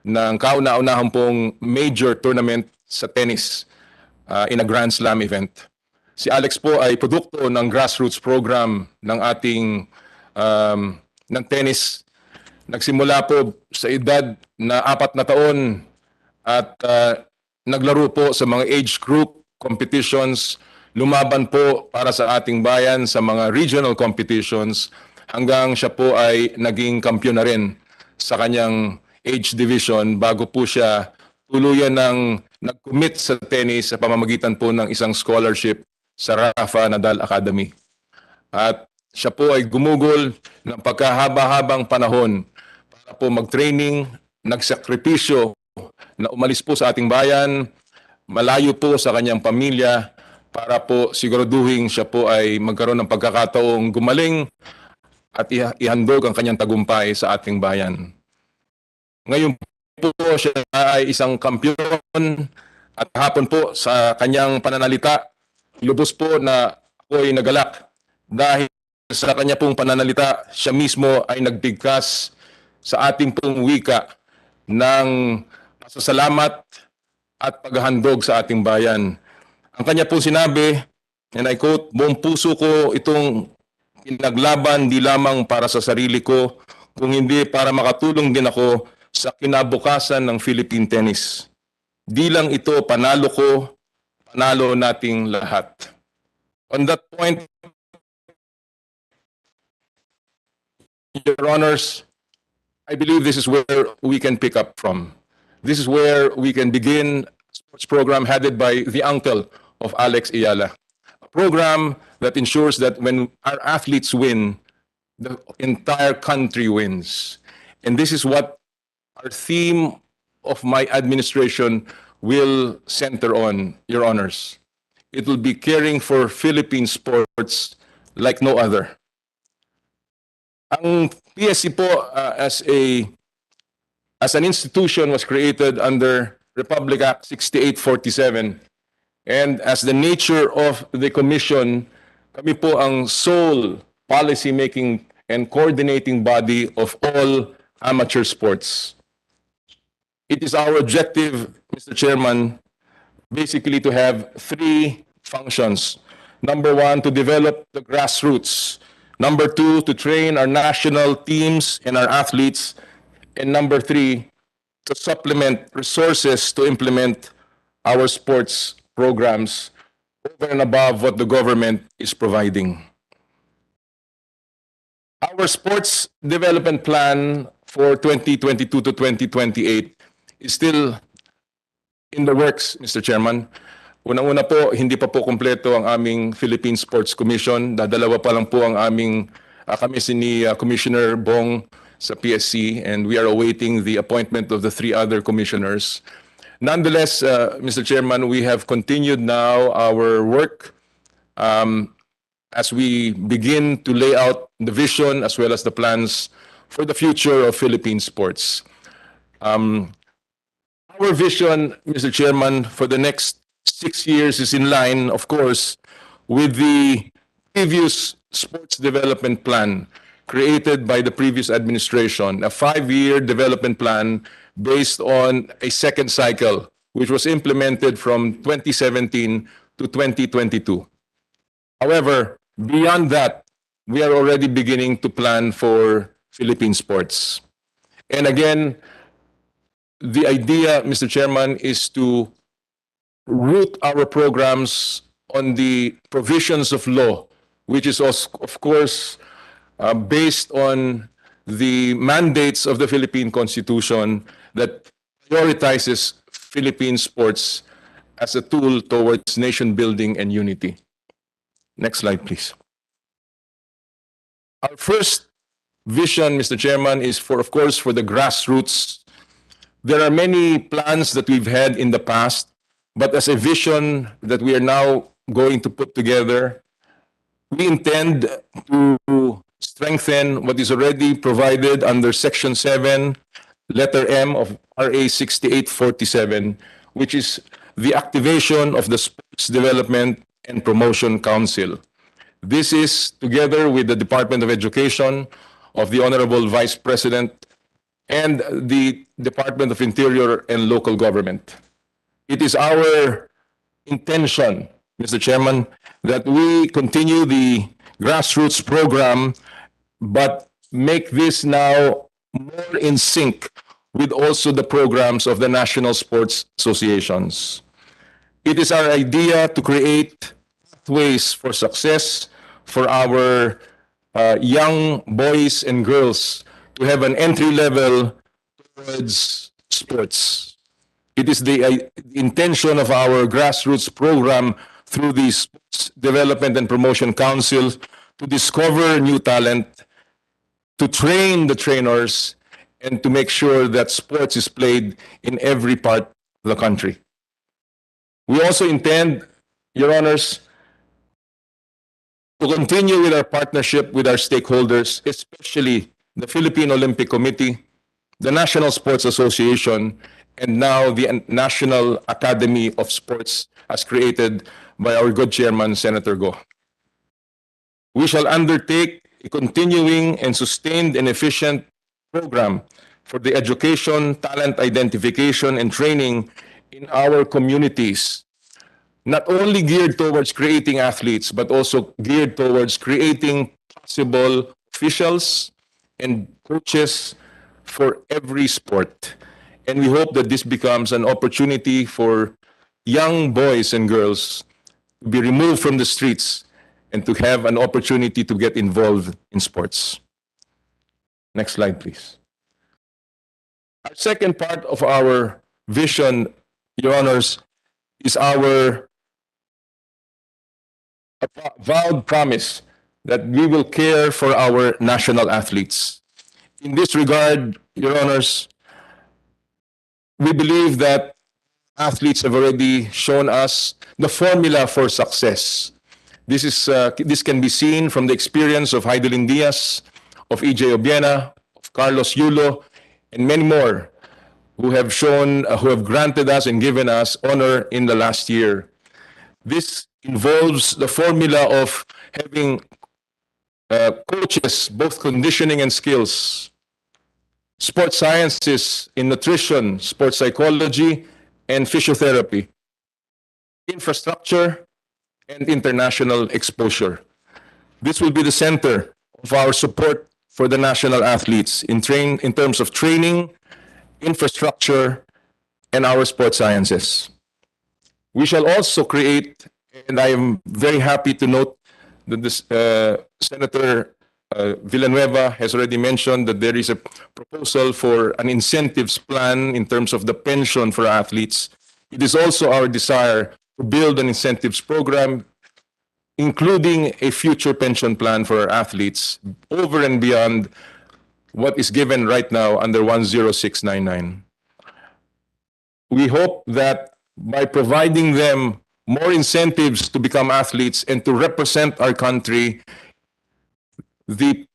[SPEAKER 6] ng kauna-unahan pong major tournament sa tennis in a Grand Slam event. Si Alex po ay produkto ng grassroots program ng ating ng tennis. Nagsimula po sa edad na 4 na taon at naglaro po sa mga age group competitions, lumaban po para sa ating bayan sa mga regional competitions hanggang siya po ay naging kampiyon na rin sa kanyang age division bago po siya tuluyan ng nag-commit sa tennis sa pamamagitan po ng isang scholarship sa Rafa Nadal Academy. At siya po ay gumugol ng pagkahaba-habang panahon para po mag-training, nagsakripisyo na umalis po sa ating bayan, malayo po sa kanyang pamilya para po siguraduhin siya po ay magkaroon ng pagkakataong gumaling at ihandog ang kanyang tagumpay sa ating bayan. Ngayon po siya ay isang kampiyon at hapon po sa kanyang pananalita, lubos po na ako ay nagalak dahil sa kanya pong pananalita, siya mismo ay nagbigkas sa ating pong wika ng pasasalamat at paghahandog sa ating bayan. Ang kanya pong sinabi, and I quote, "Buong puso ko itong pinaglaban di lamang para sa sarili ko, kung hindi para makatulong din ako sa kinabukasan ng Philippine tennis. Di lang ito panalo ko, panalo nating lahat." On that point, Your Honors, I believe this is where we can pick up from. This is where we can begin a sports program headed by the uncle of Alex Ayala. A program that ensures that when our athletes win, the entire country wins. And this is what our theme of my administration will center on, Your Honors. It will be caring for Philippine sports like no other. Ang PSC po as an institution was created under Republic Act 6847, and as the nature of the commission, kami po ang sole policy making and coordinating body of all amateur sports. It is our objective, Mr. Chairman, basically to have 3 functions. Number 1, to develop the grassroots. Number 2, to train our national teams and our athletes. And number 3, to supplement resources to implement our sports programs over and above what the government is providing. Our sports development plan for 2022 to 2028 is still in the works, Mr. Chairman. Unang-una po, hindi pa po kumpleto ang aming Philippine Sports Commission. Dadalawa pa lang po ang aming kami ni Commissioner Bong sa PSC, and we are awaiting the appointment of the 3 other commissioners. Nonetheless, Mr. Chairman, we have continued now our work as we begin to lay out the vision as well as the plans for the future of Philippine sports. Our vision, Mr. Chairman, for the next 6 years is in line, of course, with the previous sports development plan created by the previous administration, a 5-year development plan based on a second cycle, which was implemented from 2017 to 2022. However, beyond that, we are already beginning to plan for Philippine sports. And again, the idea, Mr. Chairman, is to root our programs on the provisions of law, which is of course based on the mandates of the Philippine Constitution that prioritizes Philippine sports as a tool towards nation building and unity. Next slide, please. Our first vision, Mr. Chairman, is of course, for the grassroots. There are many plans that we've had in the past, but as a vision that we are now going to put together, we intend to strengthen what is already provided under Section 7, letter M of RA 6847, which is the activation of the Sports Development and Promotion Council. This is together with the Department of Education of the Honorable Vice President and the Department of Interior and Local Government. It is our intention, Mr. Chairman, that we continue the grassroots program, but make this now more in sync with also the programs of the national sports associations. It is our idea to create pathways for success for our young boys and girls to have an entry level towards sports. It is the intention of our grassroots program through the Sports Development and Promotion Council to discover new talent, to train the trainers, and to make sure that sports is played in every part of the country. We also intend, Your Honors, to continue with our partnership with our stakeholders, especially the Philippine Olympic Committee, the National Sports Association, and now the National Academy of Sports as created by our good chairman, Senator Go. We shall undertake a continuing and sustained and efficient program for the education, talent identification, and training in our communities, not only geared towards creating athletes, but also geared towards creating possible officials and coaches for every sport. And we hope that this becomes an opportunity for young boys and girls to be removed from the streets and to have an opportunity to get involved in sports. Next slide, please. Our second part of our vision, Your Honors, is our vowed promise that we will care for our national athletes. In this regard, Your Honors, we believe that athletes have already shown us the formula for success. This can be seen from the experience of Heidelin Diaz, of EJ Obiena, of Carlos Yulo, and many more who have granted us and given us honor in the last year. This involves the formula of having coaches, both conditioning and skills, sports sciences in nutrition, sports psychology, and physiotherapy, infrastructure, and international exposure. This will be the center of our support for the national athletes in terms of training, infrastructure, and our sports sciences. We shall also create, and I am very happy to note that this, Senator Villanueva has already mentioned that there is a proposal for an incentives plan in terms of the pension for athletes. It is also our desire to build an incentives program, including a future pension plan for our athletes over and beyond what is given right now under 10699. We hope that by providing them more incentives to become athletes and to represent our country, the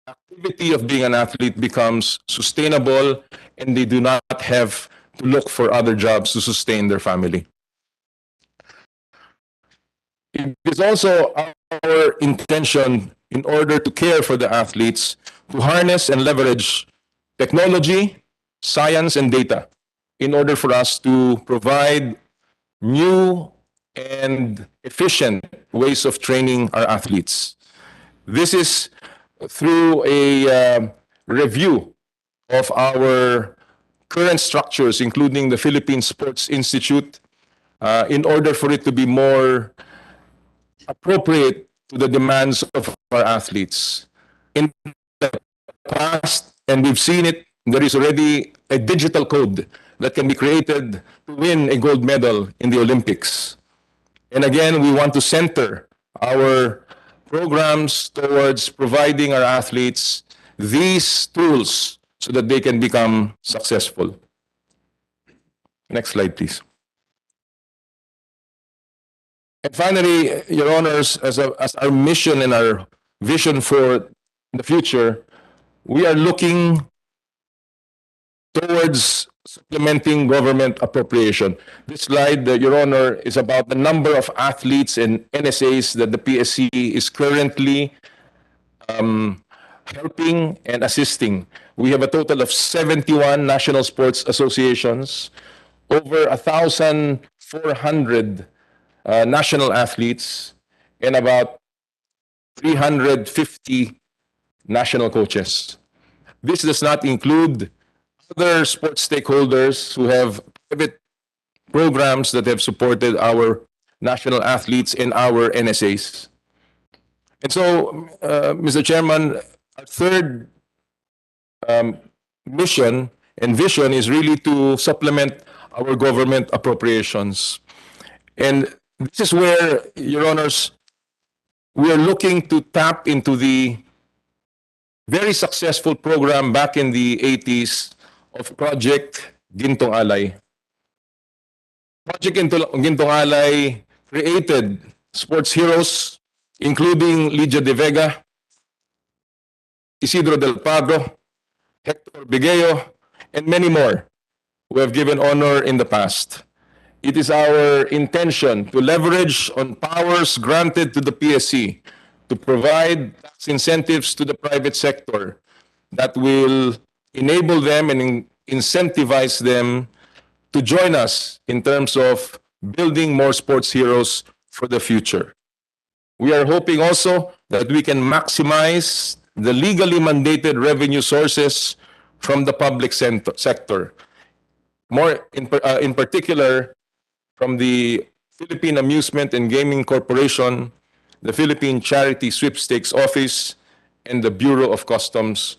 [SPEAKER 6] activity of being an athlete becomes sustainable and they do not have to look for other jobs to sustain their family. It is also our intention, in order to care for the athletes, to harness and leverage technology, science, and data in order for us to provide new and efficient ways of training our athletes. This is through a review of our current structures, including the Philippine Sports Institute, in order for it to be more appropriate to the demands of our athletes. In the past, and we've seen it, there is already a digital code that can be created to win a gold medal in the Olympics. And again, we want to center our programs towards providing our athletes these tools so that they can become successful. Next slide, please. And finally, Your Honors, as our mission and our vision for the future, we are looking towards supplementing government appropriation. This slide, Your Honor, is about the number of athletes and NSAs that the PSC is currently helping and assisting. We have a total of 71 national sports associations, over 1,400 national athletes, and about 350 national coaches. This does not include other sports stakeholders who have private programs that have supported our national athletes and our NSAs. And so, Mr. Chairman, our third mission and vision is really to supplement our government appropriations. And this is where, Your Honors, we are looking to tap into the very successful program back in the 80s of Project Gintong Alay. Project Gintong Alay created sports heroes, including Lydia De Vega, Isidro Del Pagro, Hector Bigueo, and many more who have given honor in the past. It is our intention to leverage on powers granted to the PSC to provide tax incentives to the private sector that will enable them and incentivize them to join us in terms of building more sports heroes for the future. We are hoping also that we can maximize the legally mandated revenue sources from the public sector. More in particular, from the Philippine Amusement and Gaming Corporation, the Philippine Charity Sweepstakes Office, and the Bureau of Customs,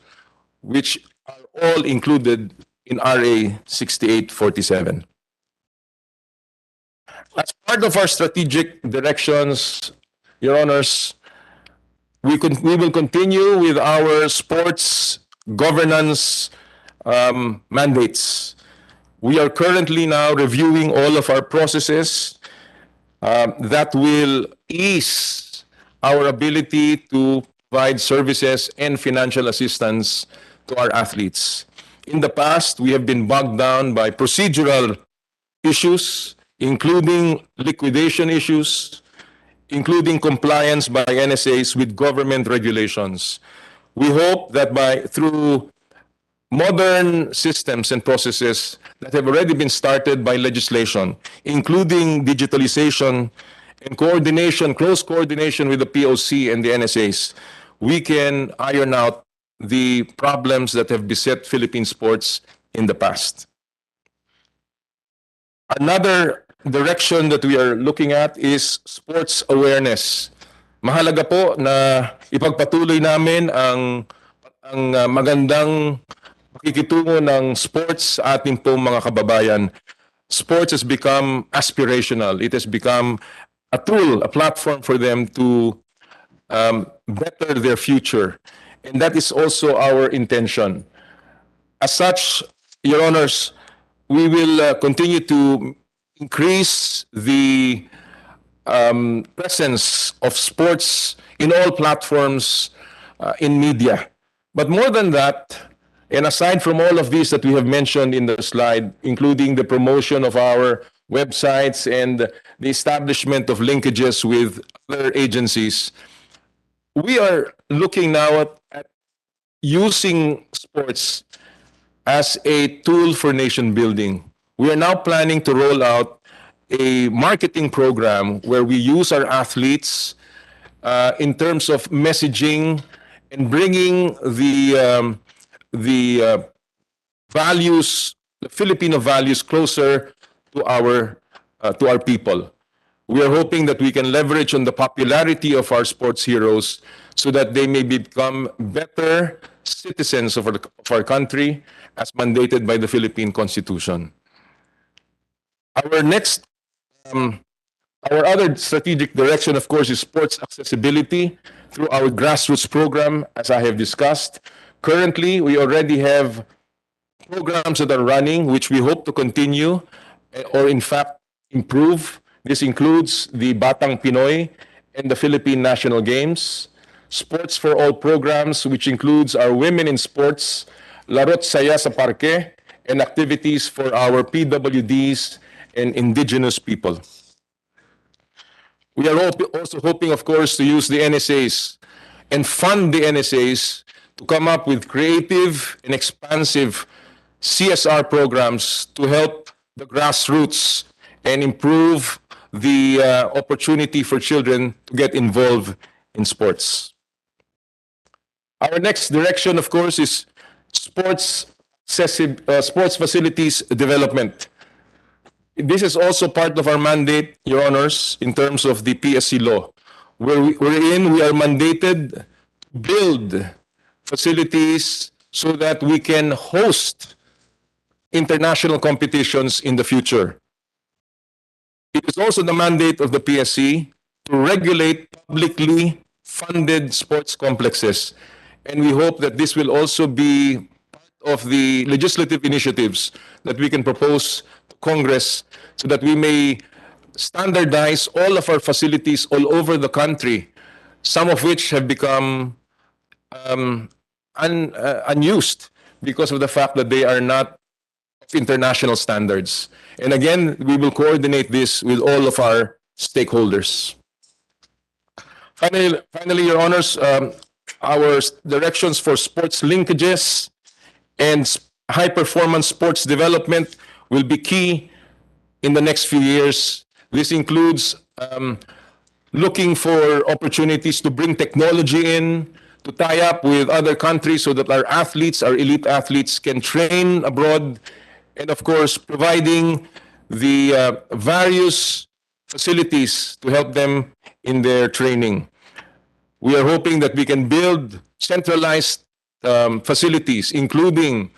[SPEAKER 6] which are all included in RA 6847. As part of our strategic directions, Your Honors, we will continue with our sports governance mandates. We are currently now reviewing all of our processes that will ease our ability to provide services and financial assistance to our athletes. In the past, we have been bogged down by procedural issues, including liquidation issues, including compliance by NSAs with government regulations. We hope that through modern systems and processes that have already been started by legislation, including digitalization and coordination, close coordination with the POC and the NSAs, we can iron out the problems that have beset Philippine sports in the past. Another direction that we are looking at is sports awareness. Mahalaga po na ipagpatuloy namin ang magandang pakikitungo ng sports sa ating pong mga kababayan. Sports has become aspirational. It has become a tool, a platform for them to better their future. And that is also our intention. As such, Your Honors, we will continue to increase the presence of sports in all platforms in media. But more than that, and aside from all of these that we have mentioned in the slide, including the promotion of our websites and the establishment of linkages with other agencies, we are looking now at using sports as a tool for nation building. We are now planning to roll out a marketing program where we use our athletes in terms of messaging and bringing the values, the Filipino values, closer to our people. We are hoping that we can leverage on the popularity of our sports heroes so that they may become better citizens of our country as mandated by the Philippine Constitution. Our next, um, our other strategic direction, of course, is sports accessibility through our grassroots program, as I have discussed. Currently, we already have programs that are running, which we hope to continue or in fact improve. This includes the Batang Pinoy and the Philippine National Games, Sports for All programs, which includes our Women in Sports, Larot Saya sa Parke, and activities for our PWDs and indigenous people. We are also hoping, of course, to use the NSAs and fund the NSAs to come up with creative and expansive CSR programs to help the grassroots and improve the opportunity for children to get involved in sports. Our next direction, of course, is sports facilities development. This is also part of our mandate, Your Honors, in terms of the PSC law, wherein we are mandated to build facilities so that we can host international competitions in the future. It is also the mandate of the PSC to regulate publicly funded sports complexes. And we hope that this will also be part of the legislative initiatives that we can propose to Congress so that we may standardize all of our facilities all over the country, some of which have become unused because of the fact that they are not of international standards. And again, we will coordinate this with all of our stakeholders. Finally, Your Honors, our directions for sports linkages and high-performance sports development will be key in the next few years. This includes looking for opportunities to bring technology in, to tie up with other countries so that our athletes, our elite athletes, can train abroad, and of course, providing the various facilities to help them in their training. We are hoping that we can build centralized facilities, including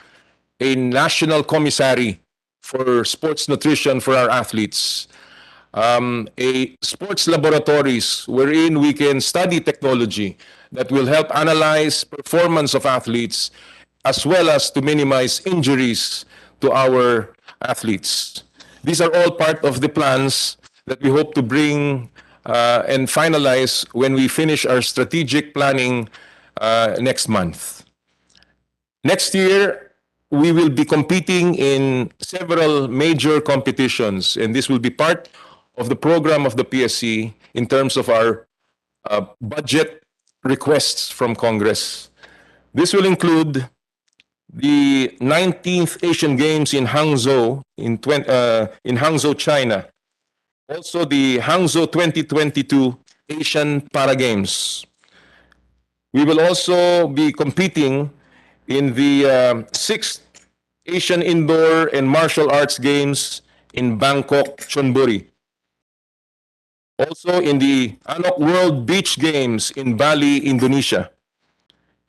[SPEAKER 6] a national commissary for sports nutrition for our athletes, a sports laboratories wherein we can study technology that will help analyze performance of athletes as well as to minimize injuries to our athletes. These are all part of the plans that we hope to bring and finalize when we finish our strategic planning next month. Next year, we will be competing in several major competitions, and this will be part of the program of the PSC in terms of our budget requests from Congress. This will include the 19th Asian Games in Hangzhou, in Hangzhou, China. Also, the Hangzhou 2022 Asian Para Games. We will also be competing in the 6th Asian Indoor and Martial Arts Games in Bangkok, Chonburi. Also in the Anok World Beach Games in Bali, Indonesia.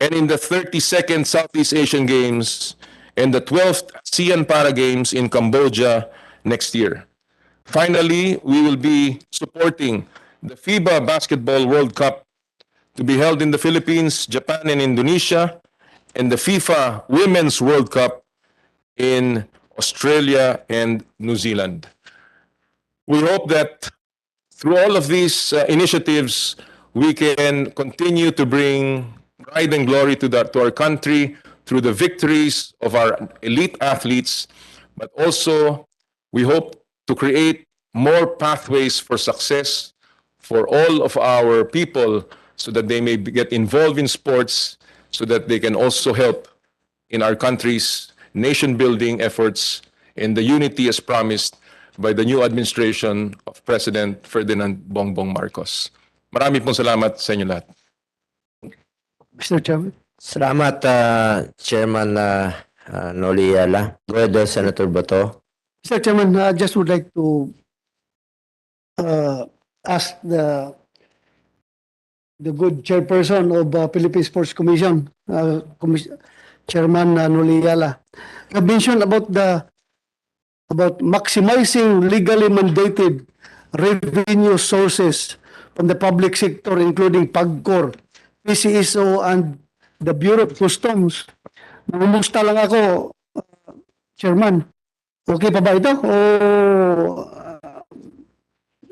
[SPEAKER 6] And in the 32nd Southeast Asian Games and the 12th ASEAN Para Games in Cambodia next year. Finally, we will be supporting the Fiba Basketball World Cup to be held in the Philippines, Japan, and Indonesia, and the FIFA Women's World Cup in Australia and New Zealand. We hope that through all of these initiatives, we can continue to bring pride and glory to our country through the victories of our elite athletes, but also we hope to create more pathways for success for all of our people so that they may get involved in sports, so that they can also help in our country's nation-building efforts and the unity as promised by the new administration of President Ferdinand Bongbong Marcos. Marami pong salamat sa inyo lahat.
[SPEAKER 2] Mr. Chairman.
[SPEAKER 1] Salamat, Chairman Noliala. Go ahead, Senator Bato.
[SPEAKER 2] Mr. Chairman, I just would like to ask the good chairperson of Philippine Sports Commission, Chairman Noliala. You mentioned about the about maximizing legally mandated revenue sources from the public sector, including PAGCOR, PCSO, and the Bureau of Customs. Nangumusta lang ako, Chairman. Okay pa ba ito? O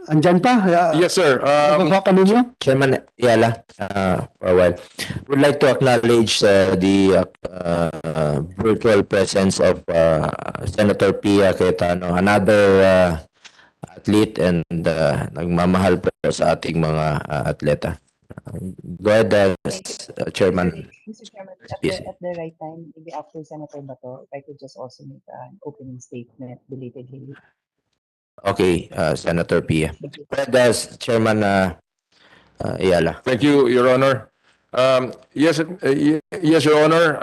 [SPEAKER 2] andyan pa?
[SPEAKER 6] Yes, sir.
[SPEAKER 2] Baka ninyo?
[SPEAKER 1] Chairman Yala, for a while. Would like to acknowledge the virtual presence of Senator Pia Cayetano, another athlete and nagmamahal po sa ating mga atleta. Go ahead, Chairman.
[SPEAKER 7] Mr. Chairman,
[SPEAKER 1] Yes.
[SPEAKER 7] at the right time, maybe after Senator Bato, if I could just also make an opening statement belatedly.
[SPEAKER 1] Okay, Senator Pia. Go ahead, Chairman Ayala.
[SPEAKER 6] Thank you, Your Honor. Yes, yes, Your Honor.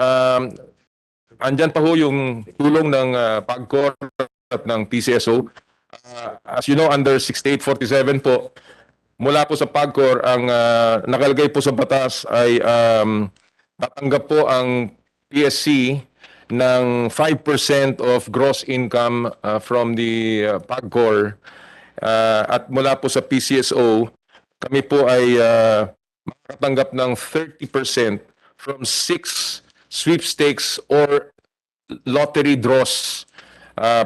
[SPEAKER 6] Andyan pa ho yung tulong ng PAGCOR at ng PCSO. As you know, under 6847 po, mula po sa PAGCOR, ang nakalagay po sa batas ay tatanggap po ang PSC ng 5% of gross income from the PAGCOR. At mula po sa PCSO, kami po ay makatanggap ng 30% from 6 sweepstakes or lottery draws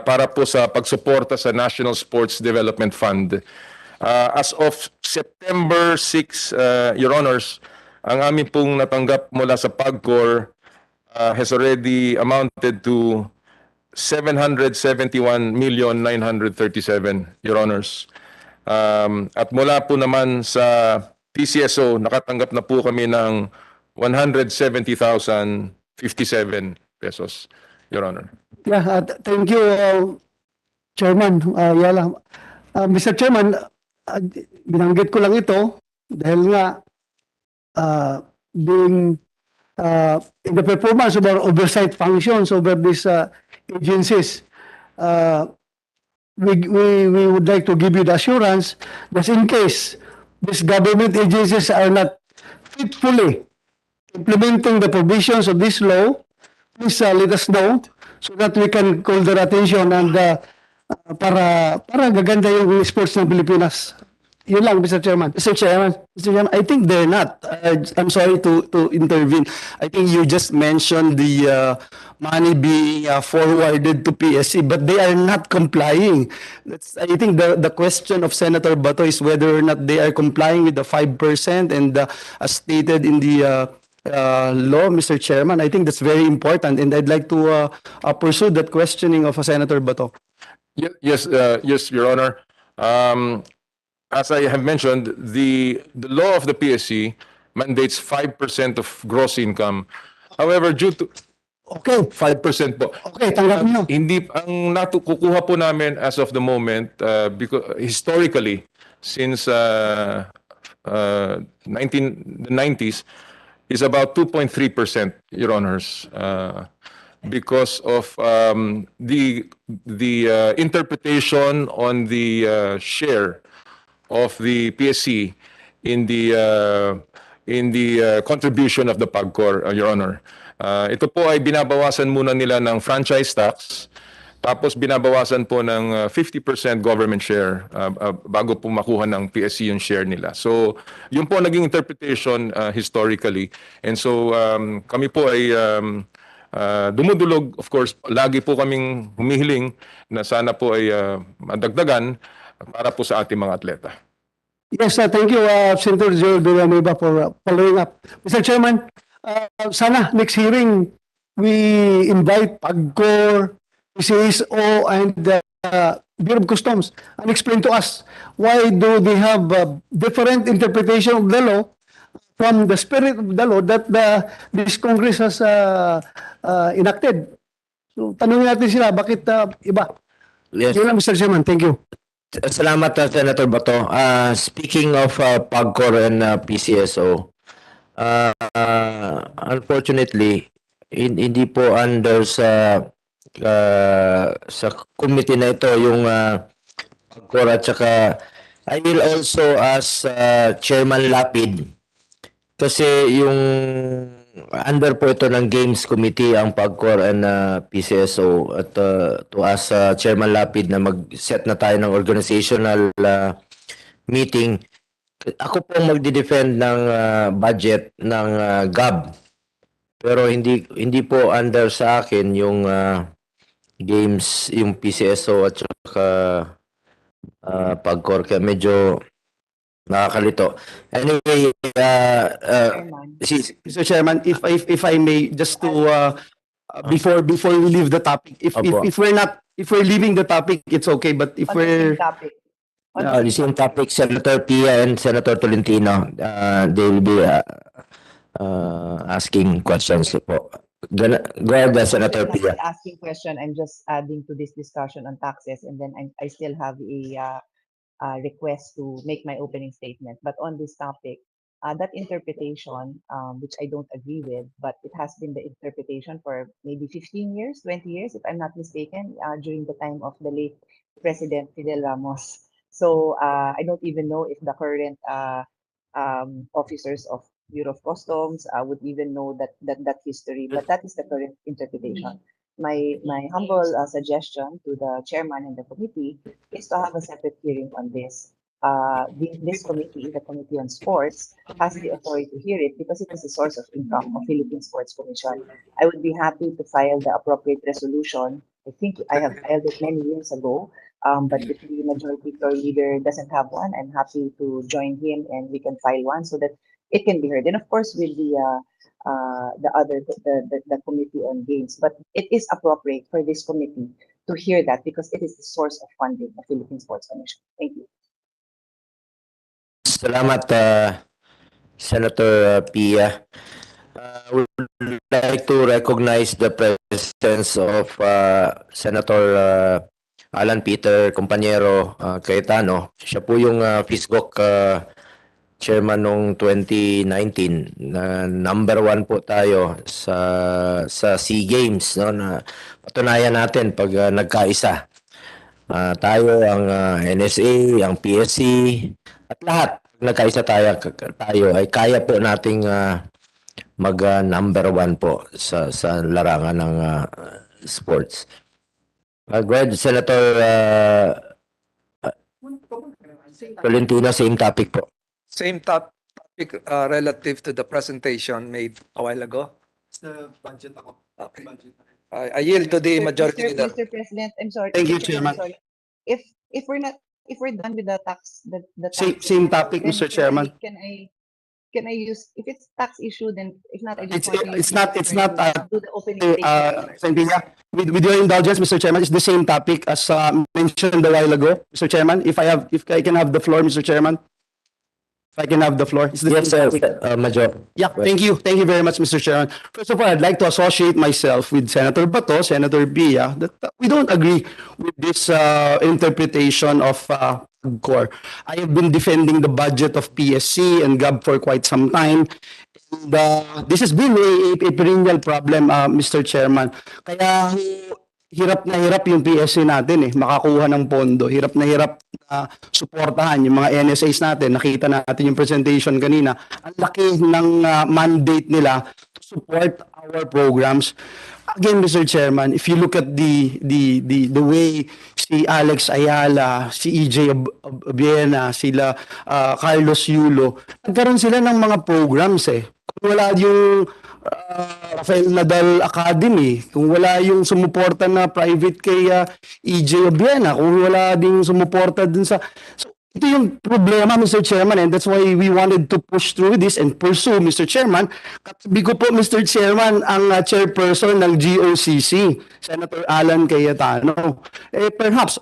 [SPEAKER 6] para po sa pagsuporta sa National Sports Development Fund. As of September 6, Your Honors, ang amin pong natanggap mula sa PAGCOR has already amounted to 771,937,000, Your Honors. At mula po naman sa PCSO, nakatanggap na po kami ng 170,057 pesos, Your Honor.
[SPEAKER 2] Yeah, thank you, Chairman Yala. Mr. Chairman, binanggit ko lang ito dahil nga being in the performance of our oversight functions over these agencies, we would like to give you the assurance that in case these government agencies are not faithfully implementing the provisions of this law, please let us know so that we can call their attention and para gaganda yung sports ng Pilipinas. Yun lang, Mr. Chairman.
[SPEAKER 8] Mr. Chairman, I think they're not. I'm sorry to intervene. I think you just mentioned the money being forwarded to PSC, but they are not complying. I think the question of Senator Bato is whether or not they are complying with the 5% and as stated in the law, Mr. Chairman. I think that's very important, and I'd like to pursue that questioning of Senator Bato.
[SPEAKER 6] Yes, yes, Your Honor. As I have mentioned, the law of the PSC mandates 5% of gross income. However, due to
[SPEAKER 2] Okay,
[SPEAKER 6] 5% po.
[SPEAKER 2] okay, tanggap nyo.
[SPEAKER 6] Hindi ang kukuha po namin as of the moment because historically since 1990s is about 2.3%, Your Honors. Because of the interpretation on the share of the PSC in the contribution of the PAGCOR, Your Honor. Ito po ay binabawasan muna nila ng franchise tax, tapos binabawasan po ng 50% government share bago po makuha ng PSC yung share nila. So, yun po naging interpretation historically. And so, kami po ay dumudulog, of course, lagi po kaming humihiling na sana po ay madagdagan para po sa ating mga atleta.
[SPEAKER 2] Yes, thank you, Senator Joel Villanueva, for following up. Mr. Chairman, sana next hearing we invite PAGCOR, PCSO, and Bureau of Customs and explain to us why do they have different interpretation of the law from the spirit of the law that this Congress has enacted. So, tanungin natin sila, bakit iba?
[SPEAKER 1] Yes.
[SPEAKER 2] Yun lang, Mr. Chairman. Thank you.
[SPEAKER 1] Salamat, Senator Bato. Speaking of PAGCOR and PCSO, unfortunately, hindi po under sa committee na ito yung PAGCOR at saka I will also ask Chairman Lapid kasi yung under po ito ng Games Committee ang PAGCOR and PCSO at to ask Chairman Lapid na mag-set na tayo ng organizational meeting. Ako po magdi-defend ng budget ng GAB. Pero hindi po under sa akin yung games, yung PCSO at saka PAGCOR, kaya medyo nakakalito. Anyway,
[SPEAKER 7] Chairman.
[SPEAKER 2] Mr. Chairman, if I may, just to before we leave the topic,
[SPEAKER 1] Opo.
[SPEAKER 2] if we're leaving the topic, it's okay. But if
[SPEAKER 7] On the same
[SPEAKER 2] we're
[SPEAKER 7] topic. On
[SPEAKER 1] the same topic, Senator Pia and Senator Tolentino, they will be asking questions po. Go ahead, Senator
[SPEAKER 7] I'm
[SPEAKER 1] Pia.
[SPEAKER 7] not asking question. I'm just adding to this discussion on taxes, and then I still have a request to make my opening statement. But on this topic, that interpretation, which I don't agree with, but it has been the interpretation for maybe 15 years, 20 years, if I'm not mistaken, during the time of the late President Fidel Ramos. So I don't even know if the current officers of Bureau of Customs would even know that history, but that is the current interpretation. My humble suggestion to the chairman and the committee is to have a separate hearing on this. This committee, the Committee on Sports, has the authority to hear it because it is a source of income of Philippine Sports Commission. I would be happy to file the appropriate resolution. I think I have filed it many years ago. But if the majority floor leader doesn't have one, I'm happy to join him and we can file one so that it can be heard. And of course, with the committee on games, but it is appropriate for this committee to hear that because it is the source of funding of Philippine Sports Commission. Thank you.
[SPEAKER 1] Salamat, Senator Pia. We would like to recognize the presence of Senator Alan Peter Compañero Cayetano. Siya po yung FISGOC chairman noong 2019. Number 1 po tayo sa SEA Games, no, na patunayan natin pag nagkaisa. Tayo ang NSA, ang PSC, at lahat nagkaisa tayo ay kaya po nating mag number 1 po sa larangan ng sports. Go ahead, Senator Tolentino, same topic po.
[SPEAKER 9] Same topic relative to the presentation made a while ago. Okay. I yield to the majority leader.
[SPEAKER 7] Mr. President, I'm sorry.
[SPEAKER 2] Thank you,
[SPEAKER 7] Mr. President,
[SPEAKER 2] Chairman.
[SPEAKER 7] I'm sorry. If we're done with the tax, the
[SPEAKER 2] Same topic,
[SPEAKER 7] then
[SPEAKER 2] Mr. Chairman.
[SPEAKER 7] Can I use, if it's tax issue, then if not, I just
[SPEAKER 2] It's-
[SPEAKER 7] want to
[SPEAKER 2] it's
[SPEAKER 7] use
[SPEAKER 2] not-
[SPEAKER 7] my
[SPEAKER 2] it's not,
[SPEAKER 7] turn to do the opening statement.
[SPEAKER 2] Sandila, with your indulgence, Mr. Chairman, it's the same topic as mentioned a while ago, Mr. Chairman. If I can have the floor, Mr. Chairman. If I can have the floor. It's the
[SPEAKER 1] Yes,
[SPEAKER 2] same
[SPEAKER 1] sir.
[SPEAKER 2] topic.
[SPEAKER 1] Major.
[SPEAKER 2] Yeah, thank you. Thank you very much, Mr. Chairman. First of all, I'd like to associate myself with Senator Bato, Senator Bia, that we don't agree with this interpretation of core. I have been defending the budget of PSC and GAB for quite some time. And, this has been a perennial problem, Mr. Chairman. Kaya hirap na hirap yung PSC natin makakuha ng pondo. Hirap na hirap na suportahan yung mga NSAs natin. Nakita natin yung presentation kanina. Ang laki ng mandate nila to support our programs. Again, Mr. Chairman, if you look at the way si Alex Ayala, si EJ Abiena, sila Carlos Yulo, nagkaroon sila ng mga programs Kung wala yung Rafael Nadal Academy, kung wala yung sumuporta na private kay EJ Abiena, kung wala ding sumuporta dun sa... So, ito yung problema, Mr. Chairman, and that's why we wanted to push through this and pursue, Mr. Chairman. Katabi ko po, Mr. Chairman, ang chairperson ng GOCC, Senator Alan Cayetano. Perhaps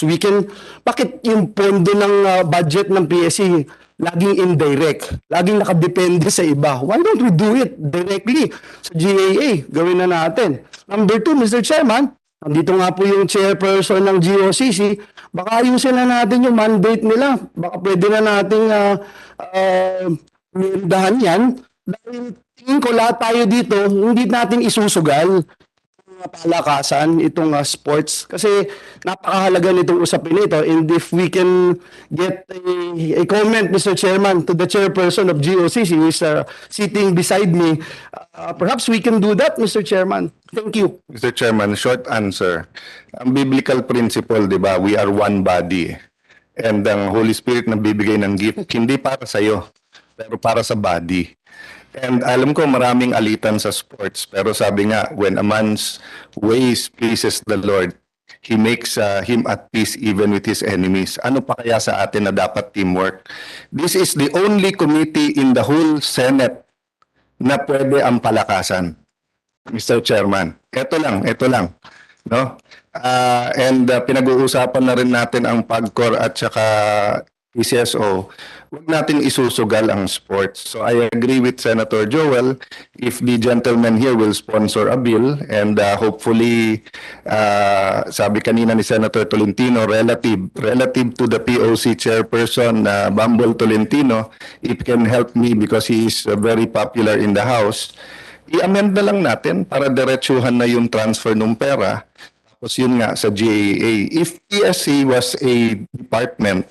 [SPEAKER 2] we can... Bakit yung pondo ng budget ng PSC laging indirect, laging nakadepende sa iba? Why don't we do it directly sa GAA? Gawin na natin. Number 2, Mr. Chairman, nandito nga po yung chairperson ng GOCC, baka ayusin na natin yung mandate nila. Baka pwede na nating dahan yan. Dahil tingin ko lahat tayo dito, hindi natin isusugal
[SPEAKER 8] palakasan, itong sports. Kasi napakahalaga nitong usapin nito. And if we can get a comment, Mr. Chairman, to the chairperson of GOCC who is sitting beside me, perhaps we can do that, Mr. Chairman. Thank you.
[SPEAKER 10] Mr. Chairman, short answer. Ang biblical principle, di ba, we are one body. And ang Holy Spirit na bibigay ng gift, hindi para sa iyo, pero para sa body. And alam ko maraming alitan sa sports, pero sabi nga, when a man's ways pleases the Lord, He makes him at peace even with his enemies. Ano pa kaya sa atin na dapat teamwork? This is the only committee in the whole Senate na pwede ang palakasan. Mr. Chairman, ito lang, no? Pinag-uusapan na rin natin ang PAGCOR at saka PCSO. Huwag natin isusugal ang sports. So I agree with Senator Joel if the gentleman here will sponsor a bill and hopefully sabi kanina ni Senator Tolentino relative to the POC chairperson Bambol Tolentino, it can help me because he is very popular in the House. I-amend na lang natin para diretsuhan na yung transfer ng pera. Tapos yun nga sa GAA. If PSC was a department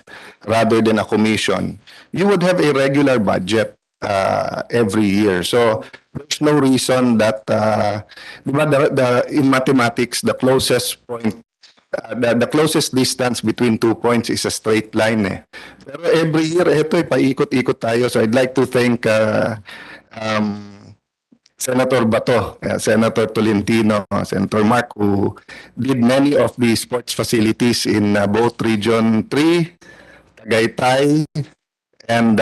[SPEAKER 10] rather than a commission, you would have a regular budget every year. So there's no reason that diba, in mathematics the closest point the closest distance between 2 points is a straight line eh. Pero every year ito paikot-ikot tayo. So I'd like to thank Senator Bato, Senator Tolentino, Senator Mark, who did many of the sports facilities in both Region 3, Tagaytay, and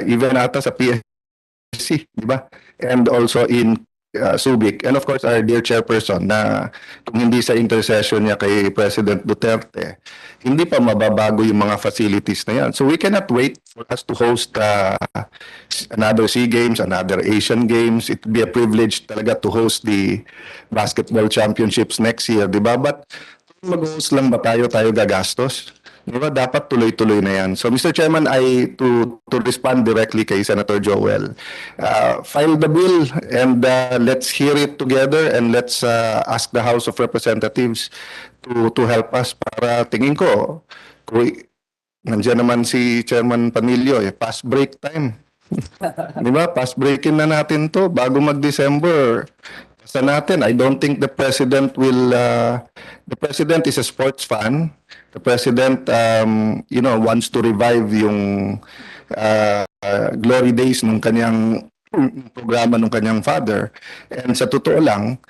[SPEAKER 10] even ata sa PSC, di ba? And also in Subic. And of course, our dear chairperson na kung hindi sa intercession niya kay President Duterte, hindi pa mababago yung mga facilities na yan. So we cannot wait for us to host another SEA Games, another Asian Games. It would be a privilege talaga to host the basketball championships next year, di ba? But mag-host lang ba tayo gagastos? Di ba? Dapat tuloy-tuloy na yan. So Mr. Chairman, to respond directly kay Senator Joel, file the bill and let's hear it together and let's ask the House of Representatives to help us para tingin ko, nandiyan naman si Chairman Panilio, past break time. Di ba? Past breakin na natin to bago mag-December. Basta natin, I don't think the President will, the President is a sports fan. The President, wants to revive yung glory days nung kanyang programa nung kanyang father. And sa totoo lang,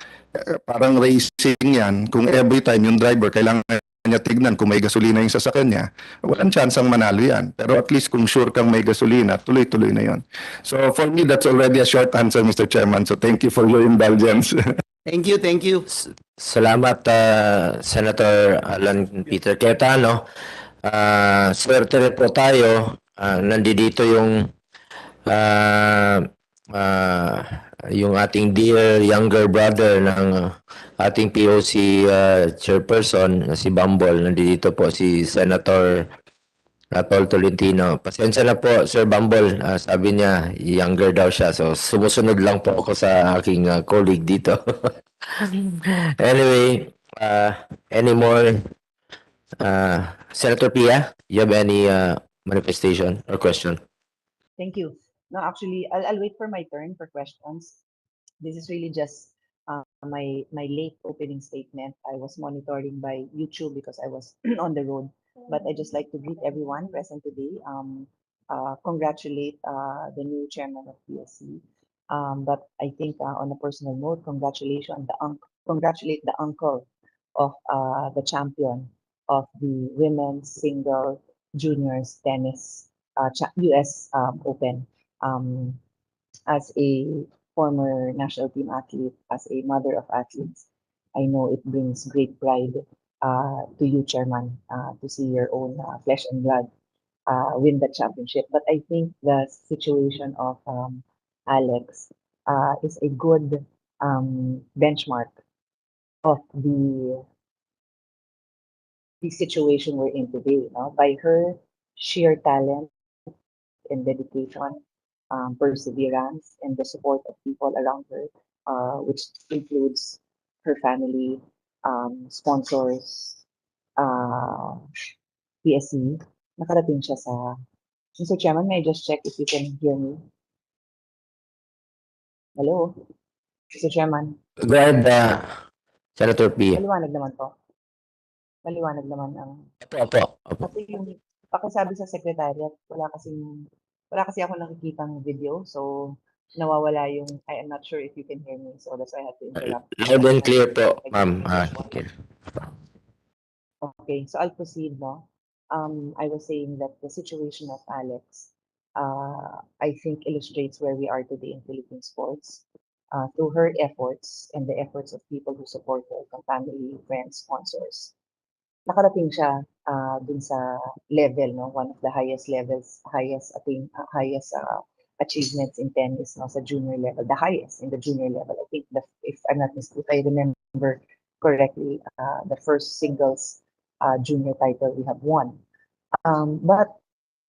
[SPEAKER 10] parang racing yan. Kung every time yung driver kailangan niya tignan kung may gasolina yung sasakyan niya, walang chance ang manalo yan. Pero at least kung sure kang may gasolina, tuloy-tuloy na yon. So for me, that's already a short answer, Mr. Chairman. So thank you for your indulgence.
[SPEAKER 8] Thank you, thank you.
[SPEAKER 1] Salamat, Senator Alan Peter Cayetano. Swerte rin po tayo. Nandito yung ating dear younger brother ng ating POC chairperson, si Bambol. Nandito po si Senator Tol Tolentino. Pasensya na po, Sir Bambol. Sabi niya, younger daw siya. So, sumusunod lang po ako sa aking colleague dito. Anyway, any more? Senator Pia, you have any manifestation or question?
[SPEAKER 7] Thank you. No, actually, I'll wait for my turn for questions. This is really just my late opening statement. I was monitoring by YouTube because I was on the road. But I just like to greet everyone present today. Congratulate the new chairman of PSC. But I think on a personal note, congratulate the uncle of the champion of the women's single juniors tennis US Open. As a former national team athlete, as a mother of athletes, I know it brings great pride to you, Chairman, to see your own flesh and blood win the championship. But I think the situation of Alex is a good benchmark of the situation we're in today. By her sheer talent and dedication, perseverance, and the support of people around her, which includes her family, sponsors, uh, PSC, nakarating siya sa... Mr. Chairman, may I just check if you can hear me? Hello? Mr. Chairman,
[SPEAKER 1] Go ahead, Senator P.
[SPEAKER 7] maliwanag naman po. Maliwanag naman ang...
[SPEAKER 1] Opo.
[SPEAKER 7] Kasi yung pakisabi sa secretariat, wala kasi ako nakikitang video, so nawawala yung... I am not sure if you can hear me, so that's why I had to interrupt.
[SPEAKER 1] Loud and clear po, ma'am. Okay.
[SPEAKER 7] Okay, so I'll proceed, no? I was saying that the situation of Alex, I think illustrates where we are today in Philippine sports. Through her efforts and the efforts of people who support her, from family, friends, sponsors, nakarating siya dun sa level, no? One of the highest levels, highest achievements in tennis, no? Sa junior level, the highest in the junior level. I think if I'm not mistaken, if I remember correctly, the first singles junior title we have won. But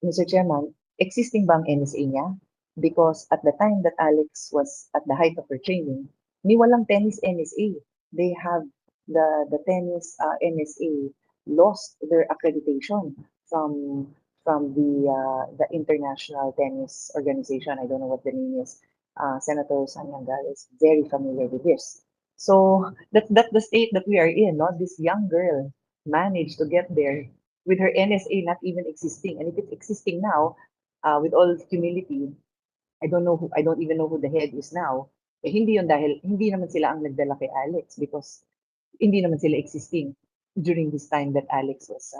[SPEAKER 7] Mr. Chairman, existing ba ang NSA niya? Because at the time that Alex was at the height of her training, ni walang tennis NSA. They have the tennis NSA lost their accreditation from the International Tennis Organization. I don't know what the name is. Senator Sanyanggal is very familiar with this. So that's the state that we are in, no? This young girl managed to get there with her NSA not even existing. And if it's existing now, with all humility, I don't even know who the head is now. Eh, hindi yun dahil hindi naman sila ang nagdala kay Alex because hindi naman sila existing during this time that Alex was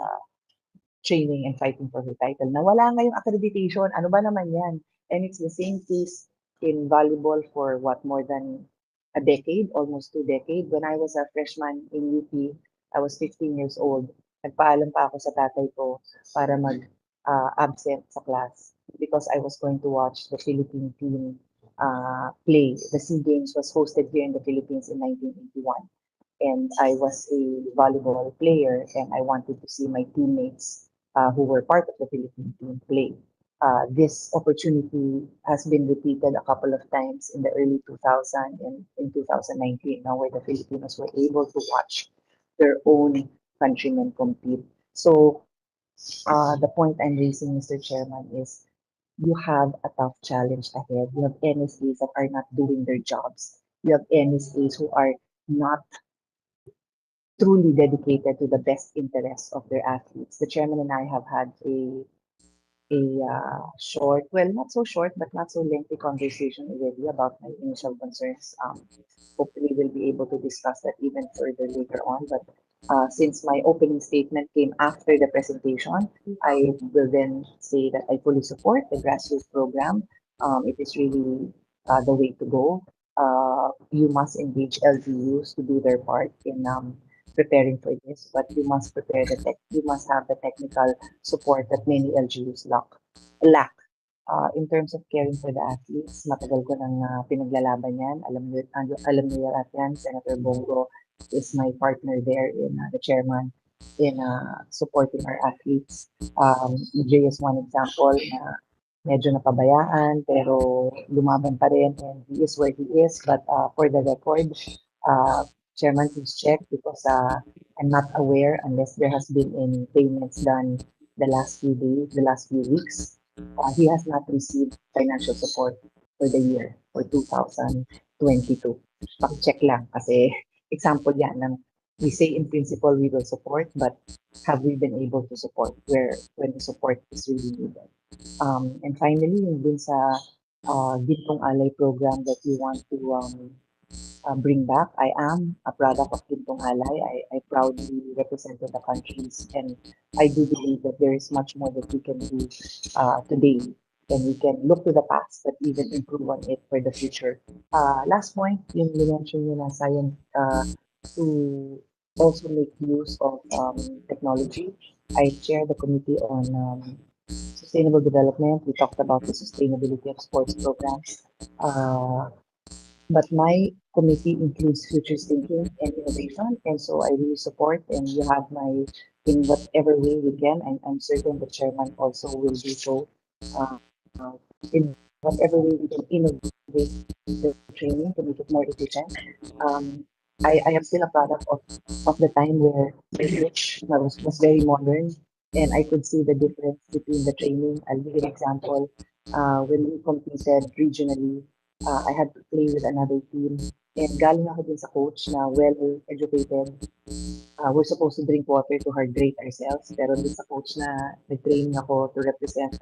[SPEAKER 7] training and fighting for her title. Nawala nga yung accreditation. Ano ba naman yan? And it's the same case in volleyball for what, more than a decade, almost 2 decades. When I was a freshman in UP, I was 15 years old. Nagpaalam pa ako sa tatay ko para absent sa class because I was going to watch the Philippine team play. The SEA Games was hosted here in the Philippines in 1981. And I was a volleyball player and I wanted to see my teammates who were part of the Philippine team play. This opportunity has been repeated a couple of times in the early 2000 and in 2019, now where the Filipinos were able to watch their own countrymen compete. So the point I'm raising, Mr. Chairman, is you have a tough challenge ahead. You have NSAs that are not doing their jobs. You have NSAs who are not truly dedicated to the best interests of their athletes. The chairman and I have had a short, well, not so short, but not so lengthy conversation already about my initial concerns. Hopefully, we'll be able to discuss that even further later on. But since my opening statement came after the presentation, I will then say that I fully support the grassroots program. It is really the way to go. You must engage LGUs to do their part in preparing for this, but you must prepare you must have the technical support that many LGUs lack. In terms of caring for the athletes, matagal ko nang pinaglalaban yan. Alam niyo lahat yan. Senator Bongo is my partner there in the chairman in supporting our athletes. EJ is one example na medyo napabayaan pero lumaban pa rin and he is where he is. But for the record, Chairman, please check because I'm not aware unless there has been any payments done the last few days, the last few weeks. He has not received financial support for the year for 2022. Check lang kasi example yan ng we say in principle we will support but have we been able to support when the support is really needed. And finally, yung dun sa Gintong Alay program that we want to bring back. I am a product of Gintong Alay. I proudly represented the countries and I do believe that there is much more that we can do today and we can look to the past but even improve on it for the future. Last point, yung mention nyo na science to also make use of technology. I chair the committee on sustainable development. We talked about the sustainability of sports programs. But my committee includes futures thinking and innovation, and so I really support. And you have my in whatever way we can. I'm certain the chairman also will do so. In whatever way we can innovate the training to make it more efficient. I am still a product of the time where my coach was very modern, and I could see the difference between the training. I'll give you an example. When we competed regionally, I had to play with another team, and galing ako din sa coach na well-educated. We're supposed to drink water to hydrate ourselves, pero dun sa coach na nag-training ako to represent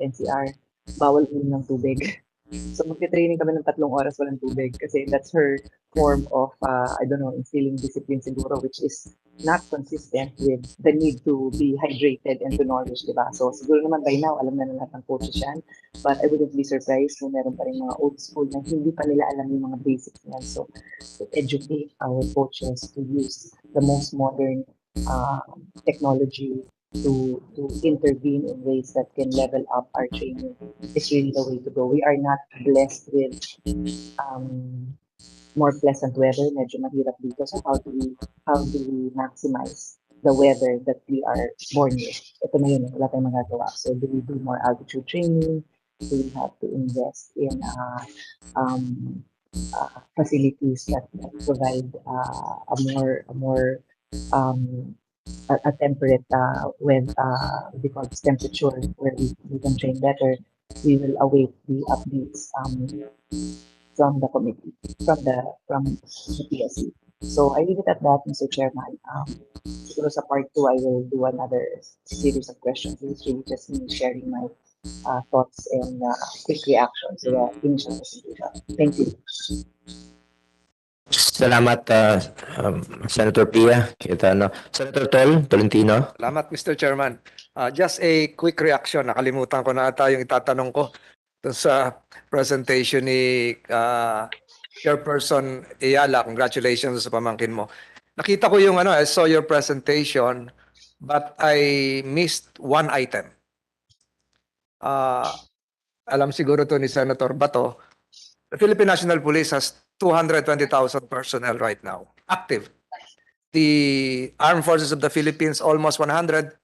[SPEAKER 7] NCR, bawal uminom ng tubig. So magte-training kami ng 3 oras walang tubig kasi that's her form of, I don't know, instilling discipline siguro, which is not consistent with the need to be hydrated and to nourish, di ba? So siguro naman by now, alam na lahat ng coaches yan. But I wouldn't be surprised kung meron pa rin mga old school na hindi pa nila alam yung mga basics niyan. So to educate our coaches to use the most modern technology to intervene in ways that can level up our training is really the way to go. We are not blessed with more pleasant weather. Medyo mahirap dito. So how do we maximize the weather that we are born with? Ito na yun, wala tayong magagawa. So do we do more altitude training? Do we have to invest in facilities that provide a more a temperate with what we call this temperature where we can train better. We will await the updates from the committee, from the PSC. So I leave it at that, Mr. Chairman. Siguro sa part 2, I will do another series of questions. It's really just me sharing my thoughts and quick reactions to the initial presentation. Thank you.
[SPEAKER 1] Salamat, Senator Pia. Senator Tolentino.
[SPEAKER 9] Salamat, Mr. Chairman. Just a quick reaction. Nakalimutan ko na ata yung itatanong ko dun sa presentation ni Chairperson Ayala. Congratulations sa pamangkin mo. Nakita ko yung I saw your presentation, but I missed one item. Alam siguro to ni Senator Bato. The Philippine National Police has 220,000 personnel right now, active. The Armed Forces of the Philippines, almost 150,000.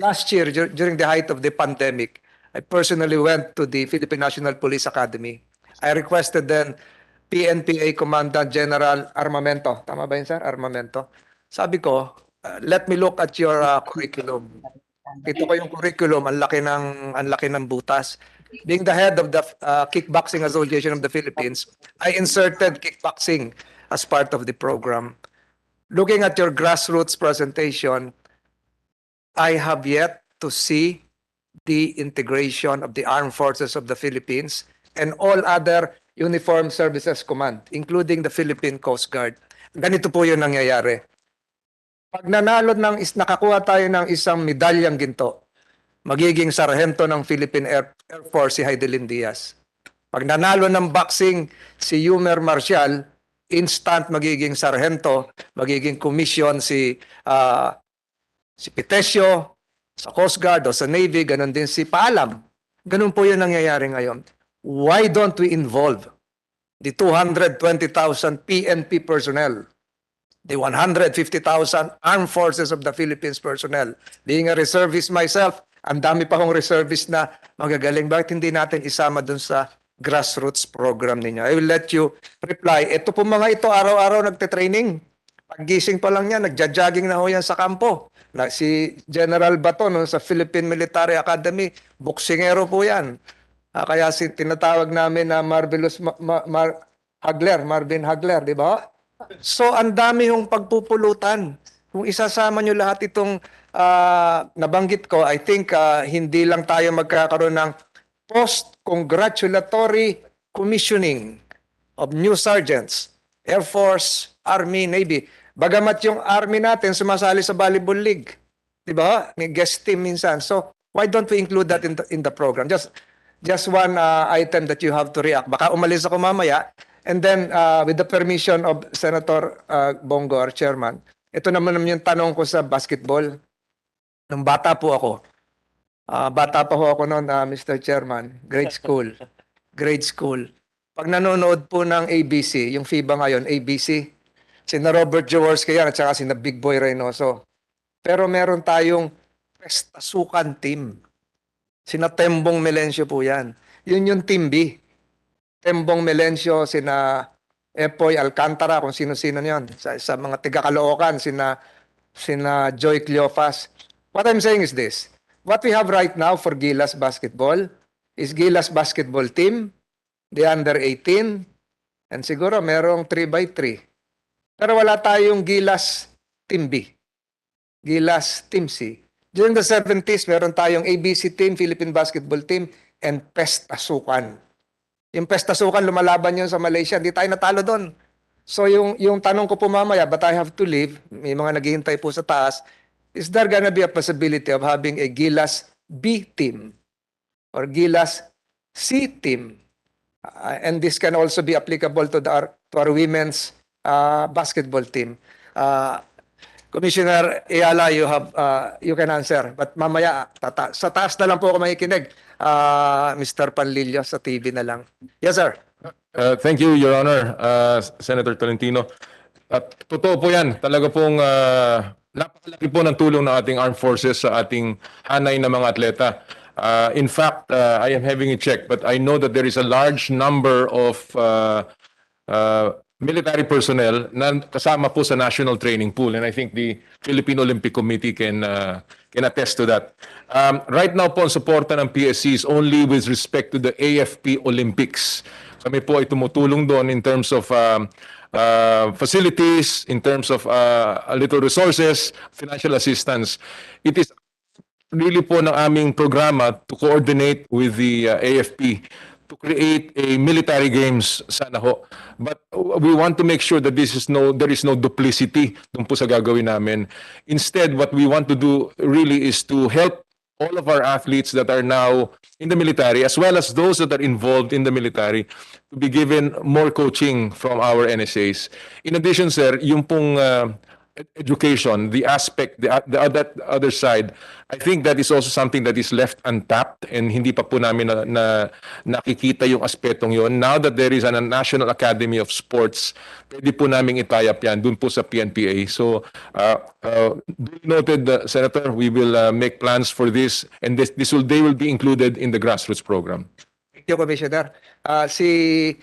[SPEAKER 9] Last year, during the height of the pandemic, I personally went to the Philippine National Police Academy. I requested then PNPA Commandant General Armamento. Tama ba yun, sir? Armamento. Sabi ko, let me look at your curriculum. Ito ko yung curriculum, ang laki ng butas. Being the head of the Kickboxing Association of the Philippines, I inserted kickboxing as part of the program. Looking at your grassroots presentation, I have yet to see the integration of the Armed Forces of the Philippines and all other Uniformed Services Command, including the Philippine Coast Guard. Ganito po yung nangyayari. Pag nakakuha tayo ng isang medalyang ginto, magiging sarhento ng Philippine Air Force si Heidelin Diaz. Pag nanalo ng boxing si Yumer Marcial, instant magiging sarhento, magiging commission si Pitesio, sa Coast Guard o sa Navy, ganun din si Paalam. Ganun po yung nangyayari ngayon. Why don't we involve the 220,000 PNP personnel, the 150,000 Armed Forces of the Philippines personnel? Being a reservist myself, ang dami pa kong reservist na magagaling. Bakit hindi natin isama dun sa grassroots program ninyo? I will let you reply. Ito po mga ito, araw-araw nagte-training. Paggising pa lang yan, nagja-jogging na ho yan sa kampo. Si General Bato sa Philippine Military Academy, boksingero po yan. Kaya tinatawag namin na Marvelous Marvin Hagler, di ba? So ang dami yung pagpupulutan. Kung isasama nyo lahat itong nabanggit ko, I think hindi lang tayo magkakaroon ng post-congratulatory commissioning of new sergeants, Air Force, Army, Navy. Bagamat yung Army natin sumasali sa Volleyball League. Di ba? May guest team minsan. So why don't we include that in the program? Just one item that you have to react. Baka umalis ako mamaya. And then, with the permission of Senator Bongo, our chairman, ito naman yung tanong ko sa basketball. Nung bata po ako, bata pa ho ako noon, Mr. Chairman, grade school. Grade school. Pag nanonood po ng ABC, yung Fiba ngayon, ABC, sina Robert Jaworski yan at saka sina Big Boy Reynoso. Pero meron tayong pestasukan team. Sina Tembong Melencio po yan. Yun yung Team B. Tembong Melencio, sina Epoy Alcantara, kung sino-sino yon. Sa mga tiga-Caloocan, sina Joy Cleopas. What I'm saying is this. What we have right now for Gilas basketball is Gilas basketball team, the under 18, and siguro merong 3x3. Pero wala tayong Gilas Team B, Gilas Team C. During the 70s, meron tayong ABC team, Philippine basketball team, and Pestasukan. Yung Pestasukan, lumalaban yun sa Malaysia. Hindi tayo natalo doon. So yung tanong ko po mamaya, but I have to leave, may mga naghihintay po sa taas, is there gonna be a possibility of having a Gilas B team or Gilas C team? And this can also be applicable to our women's basketball team. Commissioner Ayala, you can answer. But mamaya, sa taas na lang po ako makikinig. Mr. Panlilio, sa TV na lang. Yes, sir.
[SPEAKER 6] Thank you, Your Honor, Senator Tolentino. At totoo po yan. Talaga pong napakalaki po ng tulong ng ating armed forces sa ating hanay na mga atleta. In fact, I am having a check, but I know that there is a large number of military personnel na kasama po sa national training pool, and I think the Philippine Olympic Committee can attest to that. Right now po ang suporta ng PSC is only with respect to the AFP Olympics. Kami po ay tumutulong doon in terms of facilities, in terms of a little resources, financial assistance. It is really po ng aming programa to coordinate with the AFP to create a military games sana ho. But we want to make sure that there is no duplicity dun po sa gagawin namin. Instead, what we want to do really is to help all of our athletes that are now in the military, as well as those that are involved in the military, to be given more coaching from our NSAs. In addition, sir, yung pong education, the aspect, the other side, I think that is also something that is left untapped and hindi pa po namin nakikita yung aspetong yon. Now that there is a National Academy of Sports, pwede po namin itayap yan dun po sa PNPA. So, duly noted, Senator, we will make plans for this, and they will be included in the grassroots program.
[SPEAKER 9] Thank you, Commissioner. Si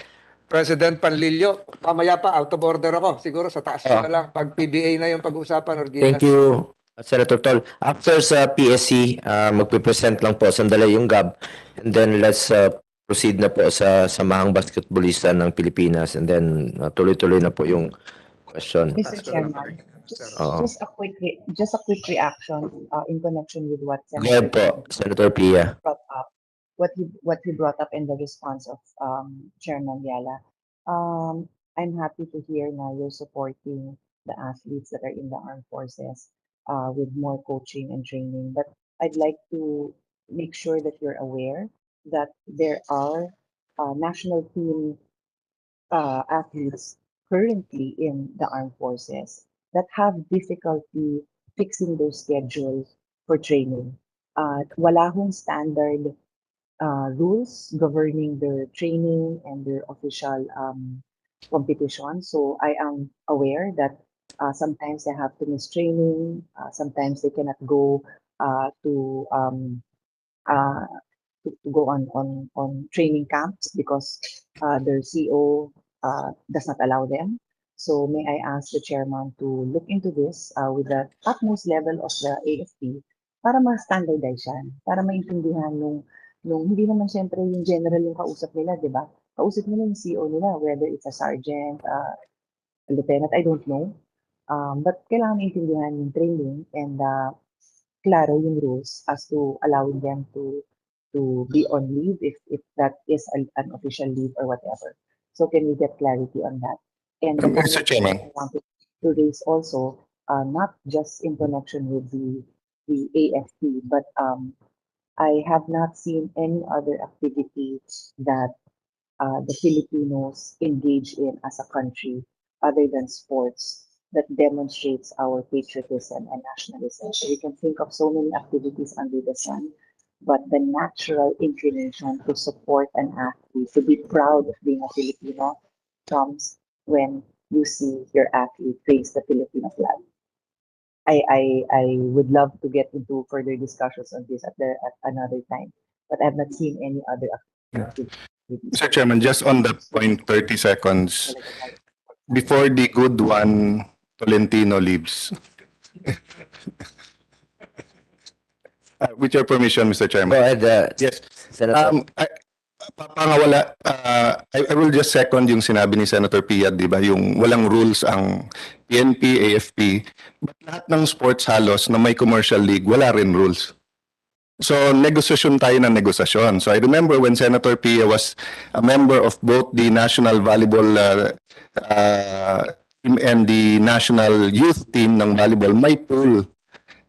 [SPEAKER 9] President Panlilio, mamaya pa, out of order ako. Siguro sa taas na lang. Pag PBA na yung pag-usapan or Gilas.
[SPEAKER 1] Thank you, Senator Tol. After sa PSC, magpipresent lang po sandali yung GAB, and then let's proceed na po sa samahang basketballista ng Pilipinas, and then tuloy-tuloy na po yung question.
[SPEAKER 7] Mr. Chairman, just a quick reaction in connection with what
[SPEAKER 1] Go ahead po, Senator Pia.
[SPEAKER 7] brought up, what he brought up in the response of Chairman Yala. I'm happy to hear now you're supporting the athletes that are in the armed forces with more coaching and training. But I'd like to make sure that you're aware that there are national team athletes currently in the armed forces that have difficulty fixing their schedule for training. Wala hong standard rules governing their training and their official competition. So I am aware that sometimes they have to miss training. Sometimes they cannot go to go on training camps because their CO does not allow them. So may I ask the chairman to look into this with the utmost level of the AFP para ma-standardize yan, para maintindihan nung hindi naman siyempre yung general yung kausap nila, di ba? Kausap nila yung CO nila, whether it's a sergeant, a lieutenant, I don't know. But kailangan maintindihan yung training and klaro yung rules as to allowing them to be on leave if that is an official leave or whatever. So can we get clarity on that? And the
[SPEAKER 10] Mr. Chairman.
[SPEAKER 7] I wanted to raise also, not just in connection with the AFP, but I have not seen any other activity that the Filipinos engage in as a country other than sports that demonstrates our patriotism and nationalism. So we can think of so many activities under the sun, but the natural inclination to support an athlete, to be proud of being a Filipino, comes when you see your athlete raise the Filipino flag. I would love to get into further discussions on this at another time, but I've not seen any other activity.
[SPEAKER 10] Mr. Chairman, just on that point, 30 seconds. Before the good one, Tolentino leaves. With your permission, Mr.
[SPEAKER 1] Go
[SPEAKER 10] Chairman.
[SPEAKER 1] ahead,
[SPEAKER 10] Yes.
[SPEAKER 1] Senator.
[SPEAKER 10] Pangawala, I will just second yung sinabi ni Senator Pia, di ba? Yung walang rules ang PNP, AFP. But lahat ng sports halos na may commercial league, wala rin rules. So, negosasyon tayo ng negosasyon. So, I remember when Senator Pia was a member of both the National Volleyball team and the National Youth team ng volleyball, may pool.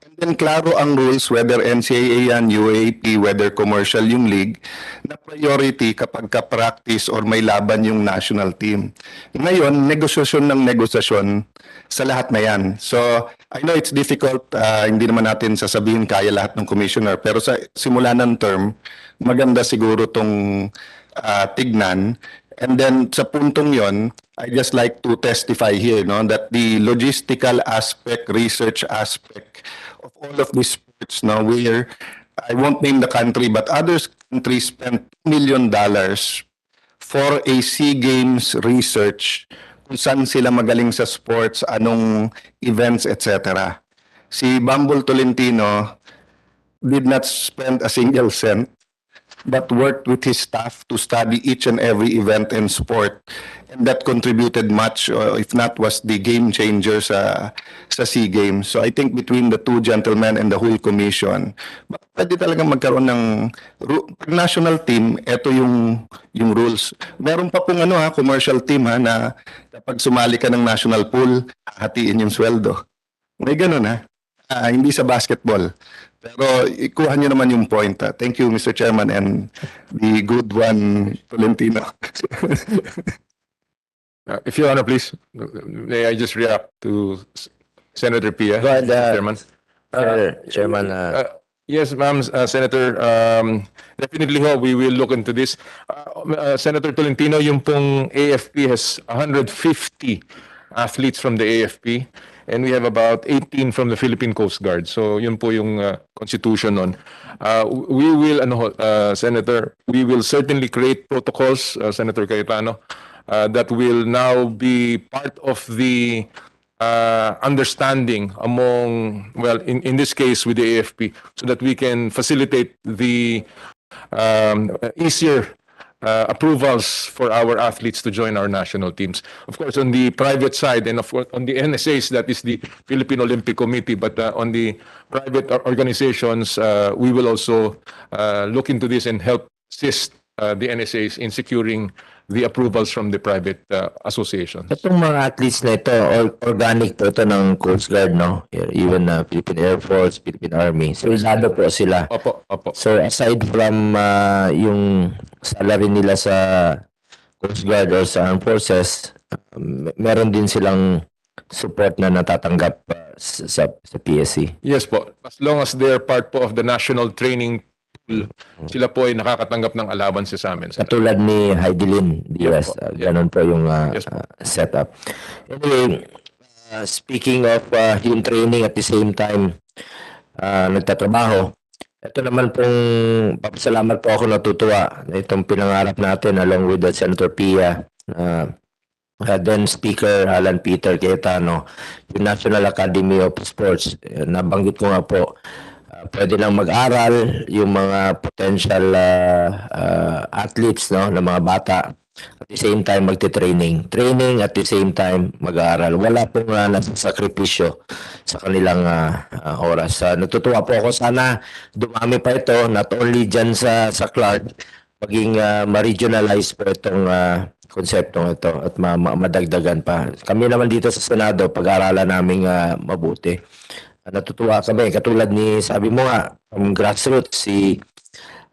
[SPEAKER 10] And then klaro ang rules, whether NCAA yan, UAP, whether commercial yung league, na priority kapag ka-practice or may laban yung national team. Ngayon, negosasyon ng negosasyon sa lahat na yan. So, I know it's difficult, hindi naman natin sasabihin kaya lahat ng commissioner, pero sa simula ng term, maganda siguro tong tignan. And then sa puntong yon, I just like to testify here, no, that the logistical aspect, research aspect of all of these sports, no, where I won't name the country, but other countries spent $2 million for a SEA Games research kung saan sila magaling sa sports, anong events, etc. Si Bumble Tolentino did not spend a single cent but worked with his staff to study each and every event and sport. And that contributed much, if not was the game changer sa SEA Games. So I think between the two gentlemen and the whole commission, pwede talaga magkaroon ng national team, ito yung rules. Meron pa pong commercial team na kapag sumali ka ng national pool, hatiin yung sweldo. May ganun hindi sa basketball. Pero ikuha niyo naman yung point. Thank you, Mr. Chairman, and the good one, Tolentino.
[SPEAKER 6] If you honor, please, may I just react to Senator Pia?
[SPEAKER 1] Go ahead,
[SPEAKER 6] Chairman.
[SPEAKER 1] Chairman.
[SPEAKER 6] Yes, ma'am, Senator, definitely we will look into this. Senator Tolentino, yung pong AFP has 150 athletes from the AFP. And we have about 18 from the Philippine Coast Guard. So yun po yung constitution nun. We will, Senator, we will certainly create protocols, Senator Cayetano, that will now be part of the understanding among, well, in this case with the AFP, so that we can facilitate the easier approvals for our athletes to join our national teams. Of course, on the private side and of course on the NSAs, that is the Philippine Olympic Committee, but on the private organizations, we will also look into this and help assist the NSAs in securing the approvals from the private associations.
[SPEAKER 1] Itong mga athletes na ito, organic po ito ng Coast Guard, no? Even Philippine Air Force, Philippine Army. Soldado po sila.
[SPEAKER 6] Opo.
[SPEAKER 1] So aside from yung salary nila sa Coast Guard or sa Armed Forces, meron din silang support na natatanggap sa PSC.
[SPEAKER 6] Yes po. As long as they're part po of the national training pool, sila po ay nakakatanggap ng allowance sa amin.
[SPEAKER 1] Katulad ni Heidelin Diaz. Ganon po yung
[SPEAKER 6] Yes po.
[SPEAKER 1] setup. Anyway, speaking of yung training at the same time nagtatrabaho, ito naman pong papasalamat po ako, natutuwa na itong pinangarap natin along with Senator Pia, then Speaker Alan Peter Cayetano, yung National Academy of Sports. Nabanggit ko nga po, pwede lang mag-aral yung mga potential athletes, no, na mga bata. At the same time magte-training. Training at the same time mag-aaral. Wala pong nasasakripisyo sa kanilang oras. Natutuwa po ako, sana dumami pa ito, not only dyan sa Clark, maging ma-regionalize po itong konseptong ito at madagdagan pa. Kami naman dito sa Senado, pag-aaralan namin mabuti. Natutuwa kami, katulad ni, sabi mo nga, grassroots, si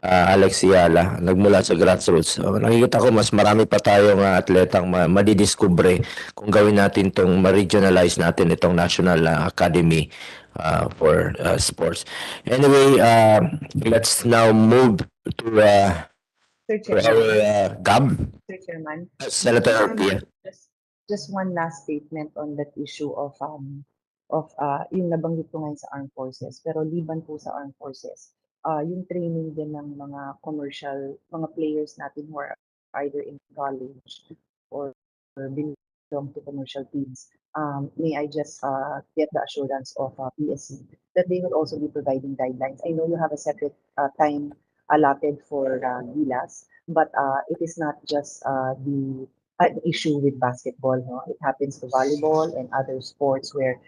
[SPEAKER 1] Alex Yala, nagmula sa grassroots. Nakikita ko, mas marami pa tayong atletang madidiscover kung gawin natin itong ma-regionalize natin itong National Academy for Sports. Anyway, let's now move to
[SPEAKER 7] Sir
[SPEAKER 1] our GAB,
[SPEAKER 7] Sir Chairman.
[SPEAKER 1] Senator Pia.
[SPEAKER 7] Just one last statement on that issue of yung nabanggit ko ngayon sa armed forces, pero liban po sa armed forces, yung training din ng mga commercial, mga players natin who are either in college or belong to commercial teams, may I just get the assurance of PSC that they will also be providing guidelines. I know you have a separate time allotted for Gilas, but it is not just the an issue with basketball. No? It happens to volleyball and other sports where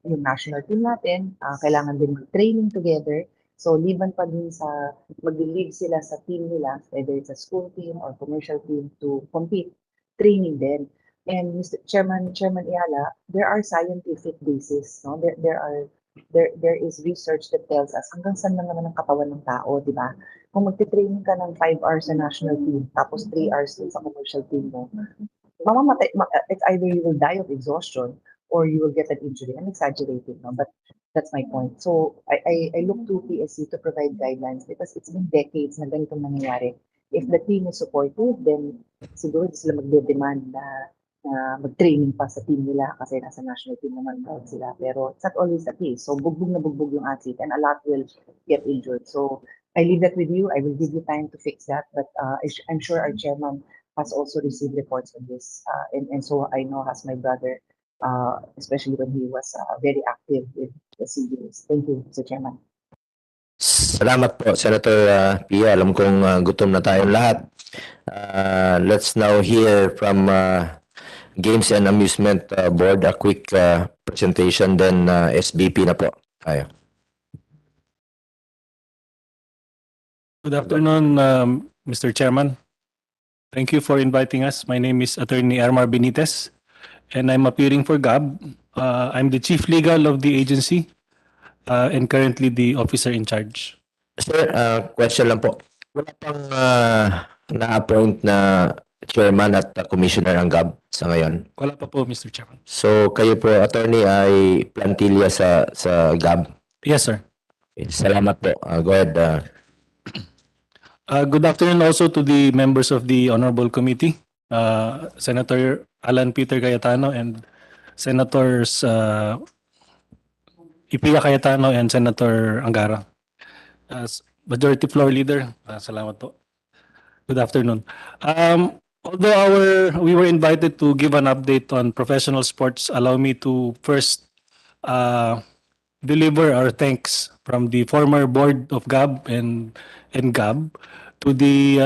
[SPEAKER 7] yung national team natin, kailangan din mag-training together. So, liban pa din sa mag-leave sila sa team nila, whether it's a school team or commercial team to compete, training din. And Mr. Chairman Iala, there are scientific basis, no? There is research that tells us hanggang saan lang naman ang katawan ng tao, di ba? Kung magte-training ka ng 5 hours sa national team, tapos 3 hours din sa commercial team mo, it's either you will die of exhaustion or you will get an injury. I'm exaggerating, no? But that's my point. So I look to PSC to provide guidelines because it's been decades na ganitong nangyayari. If the team is supportive, then siguro hindi sila magde-demand na mag-training pa sa team nila kasi nasa national team naman proud sila. Pero it's not always the case. So bugbog na bugbog yung athlete and a lot will get injured. So I leave that with you. I will give you time to fix that. But I'm sure our chairman has also received reports on this. And so I know has my brother, especially when he was very active with the CBS. Thank you, Mr. Chairman.
[SPEAKER 1] Salamat po, Senator Pia. Alam kong gutom na tayong lahat. Let's now hear from Games and Amusement Board, a quick presentation, then SBP na po tayo.
[SPEAKER 11] Good afternoon, Mr. Chairman. Thank you for inviting us. My name is Attorney Armar Benitez, and I'm appearing for GAB. I'm the Chief Legal of the agency and currently the officer in charge.
[SPEAKER 1] Sir, question lang po. Wala pang na-appoint na chairman at commissioner ang GAB sa ngayon.
[SPEAKER 11] Wala pa po, Mr. Chairman.
[SPEAKER 1] So kayo po, attorney, ay plantilla sa GAB.
[SPEAKER 11] Yes, sir.
[SPEAKER 1] Okay, salamat po. Go ahead.
[SPEAKER 11] Good afternoon also to the members of the Honorable Committee, Senator Alan Peter Cayetano and Senators Ipia Cayetano and Senator Angara. As Majority Floor Leader, salamat po. Good afternoon. Although we were invited to give an update on professional sports, allow me to first deliver our thanks from the former board of GAB and GAB to the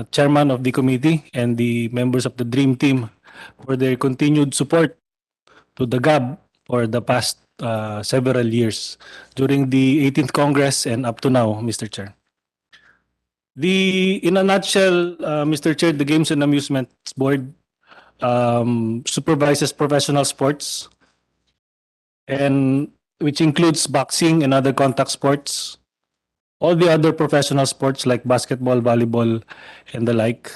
[SPEAKER 11] chairman of the committee and the members of the Dream Team for their continued support to the GAB for the past several years during the 18th Congress and up to now, Mr. Chair. In a nutshell, Mr. Chair, the Games and Amusements Board supervises professional sports, and which includes boxing and other contact sports, all the other professional sports like basketball, volleyball, and the like.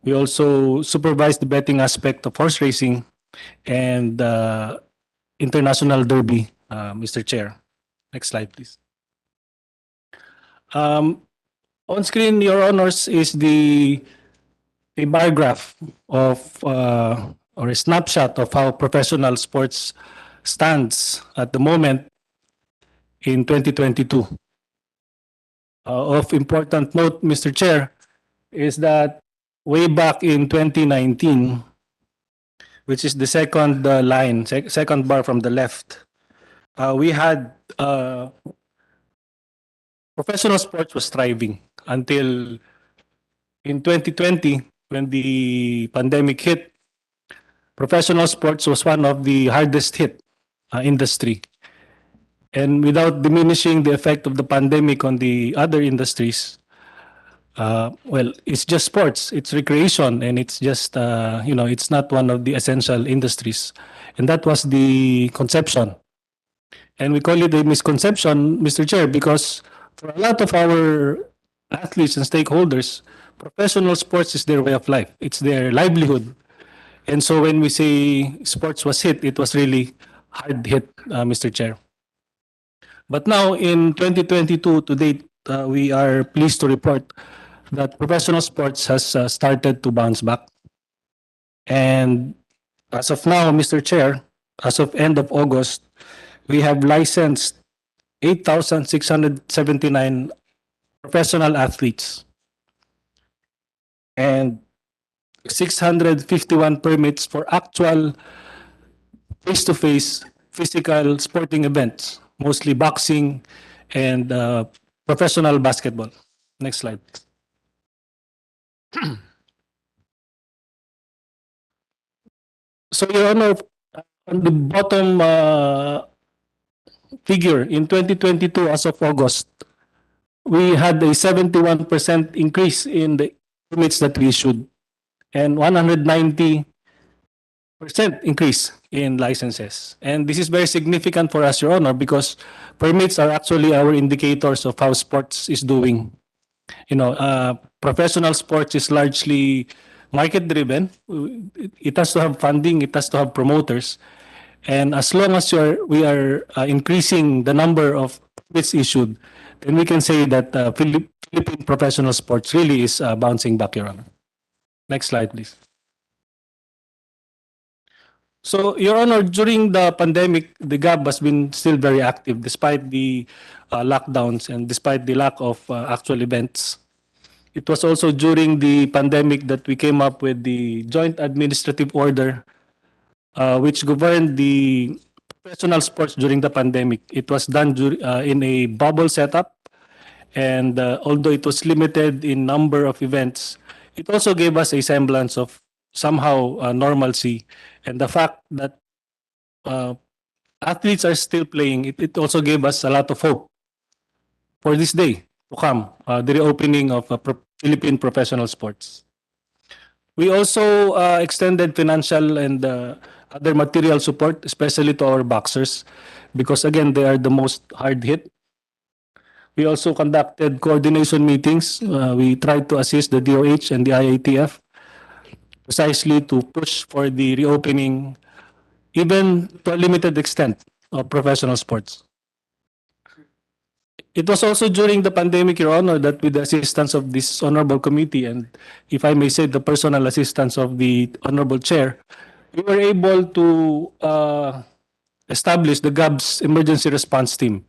[SPEAKER 11] We also supervise the betting aspect of horse racing and international derby, Mr. Chair. Next slide, please. On screen, Your Honors, is a bar graph of or a snapshot of how professional sports stands at the moment in 2022. Of important note, Mr. Chair, is that way back in 2019, which is the second line, second bar from the left, we had professional sports was thriving until in 2020, when the pandemic hit. Professional sports was one of the hardest hit industry. And without diminishing the effect of the pandemic on the other industries, well, it's just sports, it's recreation, and it's just, it's not one of the essential industries. And that was the conception. And we call it a misconception, Mr. Chair, because for a lot of our athletes and stakeholders, professional sports is their way of life. It's their livelihood. And so when we say sports was hit, it was really hard hit, Mr. Chair. But now in 2022 to date, we are pleased to report that professional sports has started to bounce back. And as of now, Mr. Chair, as of end of August, we have licensed 8,679 professional athletes. and 651 permits for actual face-to-face physical sporting events, mostly boxing and professional basketball. Next slide, please. So, Your Honor, on the bottom figure, in 2022, as of August, we had a 71% increase in the permits that we issued and 190% increase in licenses. And this is very significant for us, Your Honor, because permits are actually our indicators of how sports is doing. Professional sports is largely market driven. It has to have funding, it has to have promoters. And as long as we are increasing the number of permits issued, then we can say that Philippine professional sports really is bouncing back, Your Honor. Next slide, please. So, Your Honor, during the pandemic, the GAB has been still very active despite the lockdowns and despite the lack of actual events. It was also during the pandemic that we came up with the Joint Administrative Order, which governed the professional sports during the pandemic. It was done in a bubble setup, and although it was limited in number of events, it also gave us a semblance of somehow normalcy. And the fact that athletes are still playing, it also gave us a lot of hope for this day to come, the reopening of Philippine professional sports. We also extended financial and other material support, especially to our boxers, because again, they are the most hard hit. We also conducted coordination meetings. We tried to assist the DOH and the IATF precisely to push for the reopening, even to a limited extent, of professional sports. It was also during the pandemic, Your Honor, that with the assistance of this honorable committee and, if I may say, the personal assistance of the honorable chair, we were able to establish the GAB's emergency response team.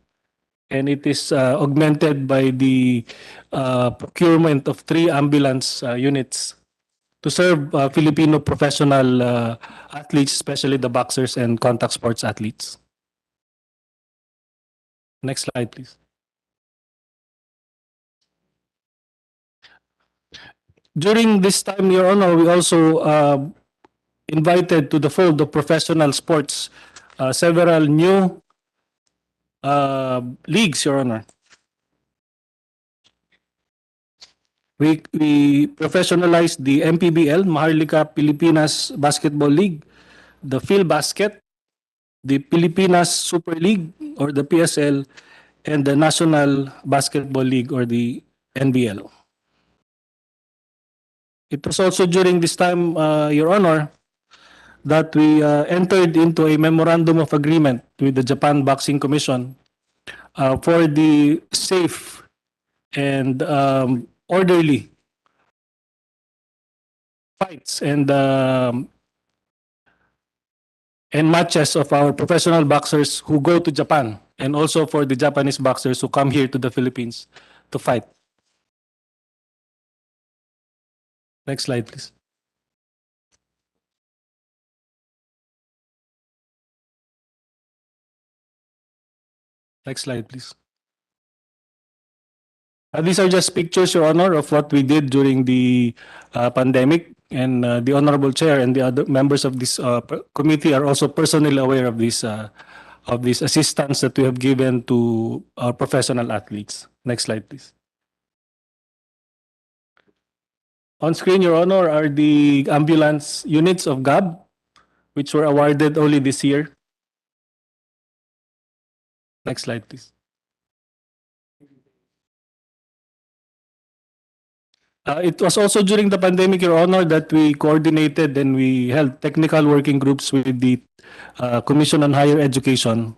[SPEAKER 11] And it is augmented by the procurement of 3 ambulance units to serve Filipino professional athletes, especially the boxers and contact sports athletes. Next slide, please. During this time, Your Honor, we also invited to the fold of professional sports several new leagues, Your Honor. We professionalized the MPBL, Maharlika Pilipinas Basketball League, the PhilBasket, the Pilipinas Super League or the PSL, and the National Basketball League or the NBL. It was also during this time, Your Honor, that we entered into a memorandum of agreement with the Japan Boxing Commission for the safe and orderly fights and matches of our professional boxers who go to Japan, and also for the Japanese boxers who come here to the Philippines to fight. Next slide, please. Next slide, please. These are just pictures, Your Honor, of what we did during the pandemic, and the Honorable Chair and the other members of this committee are also personally aware of this assistance that we have given to our professional athletes. Next slide, please. On screen, Your Honor, are the ambulance units of GAB, which were awarded only this year. Next slide, please. It was also during the pandemic, Your Honor, that we coordinated and we held technical working groups with the Commission on Higher Education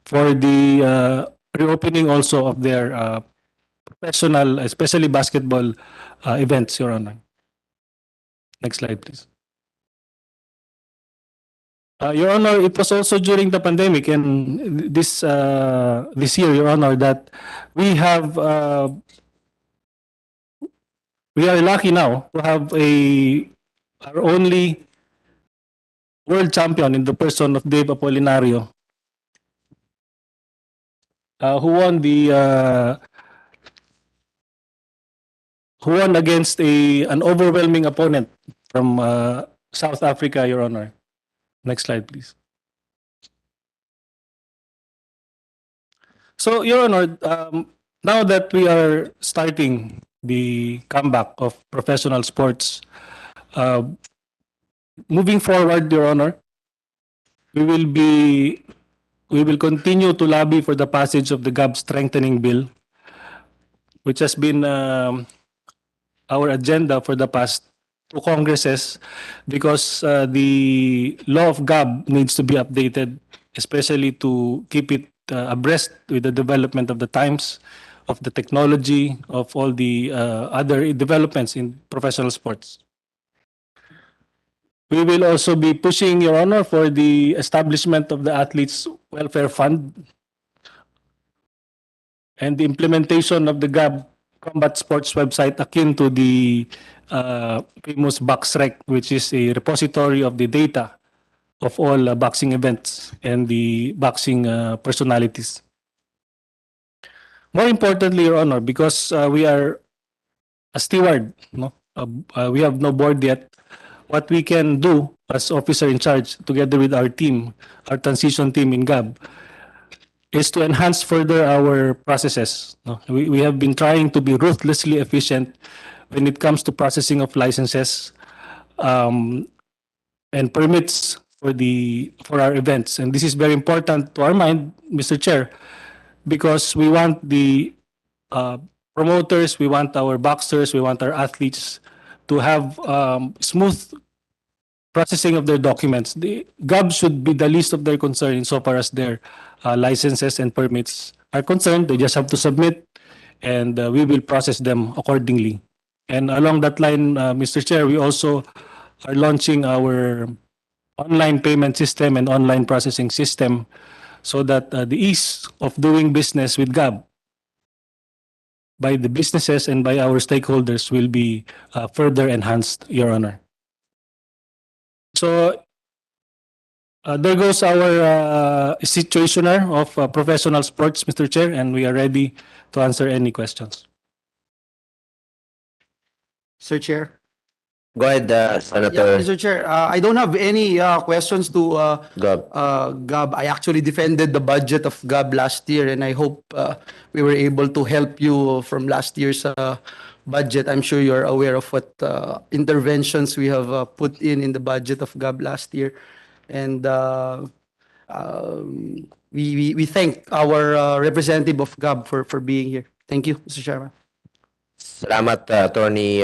[SPEAKER 11] for the reopening also of their professional, especially basketball events, Your Honor. Next slide, please. Your Honor, it was also during the pandemic and this year, Your Honor, that we have we are lucky now to have our only world champion in the person of Dave Apolinario, who won against an overwhelming opponent from South Africa, Your Honor. Next slide, please. So, Your Honor, now that we are starting the comeback of professional sports, uh, moving forward, Your Honor, we will continue to lobby for the passage of the GAB strengthening bill, which has been our agenda for the past two Congresses, because the law of GAB needs to be updated, especially to keep it abreast with the development of the times, of the technology, of all the other developments in professional sports. We will also be pushing, Your Honor, for the establishment of the Athletes Welfare Fund and the implementation of the GAB Combat Sports website akin to the famous BoxRec, which is a repository of the data of all boxing events and the boxing personalities. More importantly, Your Honor, because we are a steward, no? We have no board yet. What we can do as officer in charge, together with our team, our transition team in GAB, is to enhance further our processes. No? We have been trying to be ruthlessly efficient when it comes to processing of licenses and permits for our events. And this is very important to our mind, Mr. Chair, because we want the promoters, we want our boxers, we want our athletes to have smooth processing of their documents. The GAB should be the least of their concern insofar as their licenses and permits are concerned. They just have to submit, and we will process them accordingly. And along that line, Mr. Chair, we also are launching our online payment system and online processing system so that the ease of doing business with GAB by the businesses and by our stakeholders will be further enhanced, Your Honor. So there goes our situationer of professional sports, Mr. Chair, and we are ready to answer any questions.
[SPEAKER 2] Sir Chair.
[SPEAKER 1] Go ahead,
[SPEAKER 2] Yeah,
[SPEAKER 1] Senator
[SPEAKER 2] Mr. Chair, I don't have any questions to
[SPEAKER 1] Gob.
[SPEAKER 2] GAB. I actually defended the budget of GAB last year, and I hope we were able to help you from last year's budget. I'm sure you're aware of what interventions we have put in the budget of GAB last year. And we thank our representative of GAB for being here. Thank you, Mr. Chairman.
[SPEAKER 1] Salamat, Attorney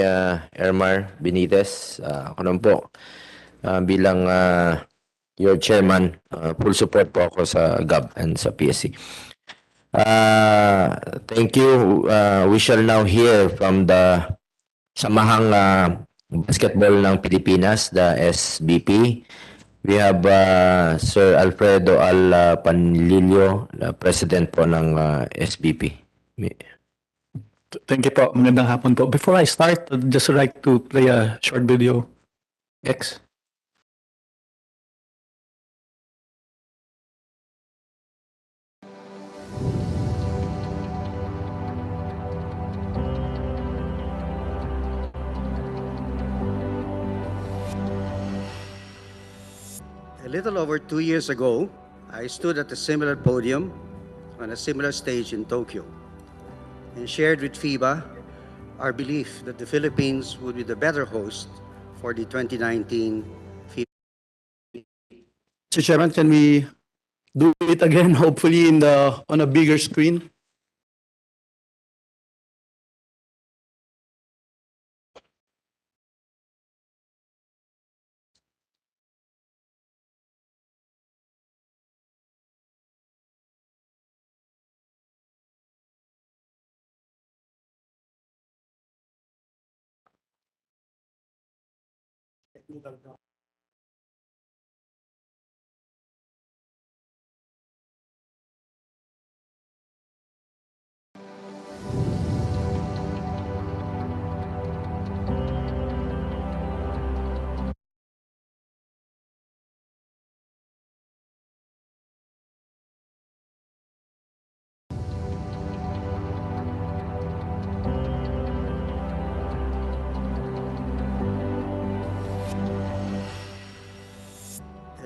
[SPEAKER 1] Ermar Benitez. Ako naman po, bilang your chairman, full support po ako sa GAB and sa PSC. Thank you. We shall now hear from the Samahang Basketball ng Pilipinas, the SBP. We have Sir Alfredo Al Panlilio, President po ng SBP.
[SPEAKER 11] Thank you po. Magandang hapon po. Before I start, I'd just like to play a short video. X.
[SPEAKER 12] A little over 2 years ago, I stood at a similar podium on a similar stage in Tokyo and shared with Fiba our belief that the Philippines would be the better host for the 2019 FIBA.
[SPEAKER 2] Mr. Chairman, can we do it again, hopefully on a bigger screen?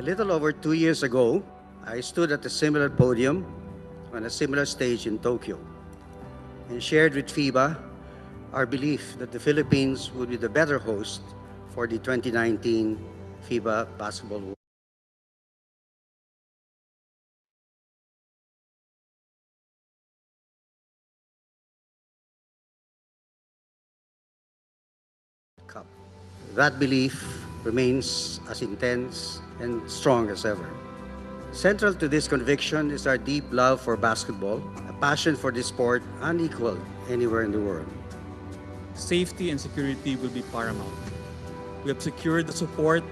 [SPEAKER 12] little over 2 years ago, I stood at a similar podium on a similar stage in Tokyo and shared with FIBA our belief that the Philippines would be the better host for the 2019 FIBA Basketball World Cup. That belief remains as intense and strong as ever. Central to this conviction is our deep love for basketball, a passion for this sport unequaled anywhere in the world.
[SPEAKER 13] Safety and security will be paramount. We have secured the support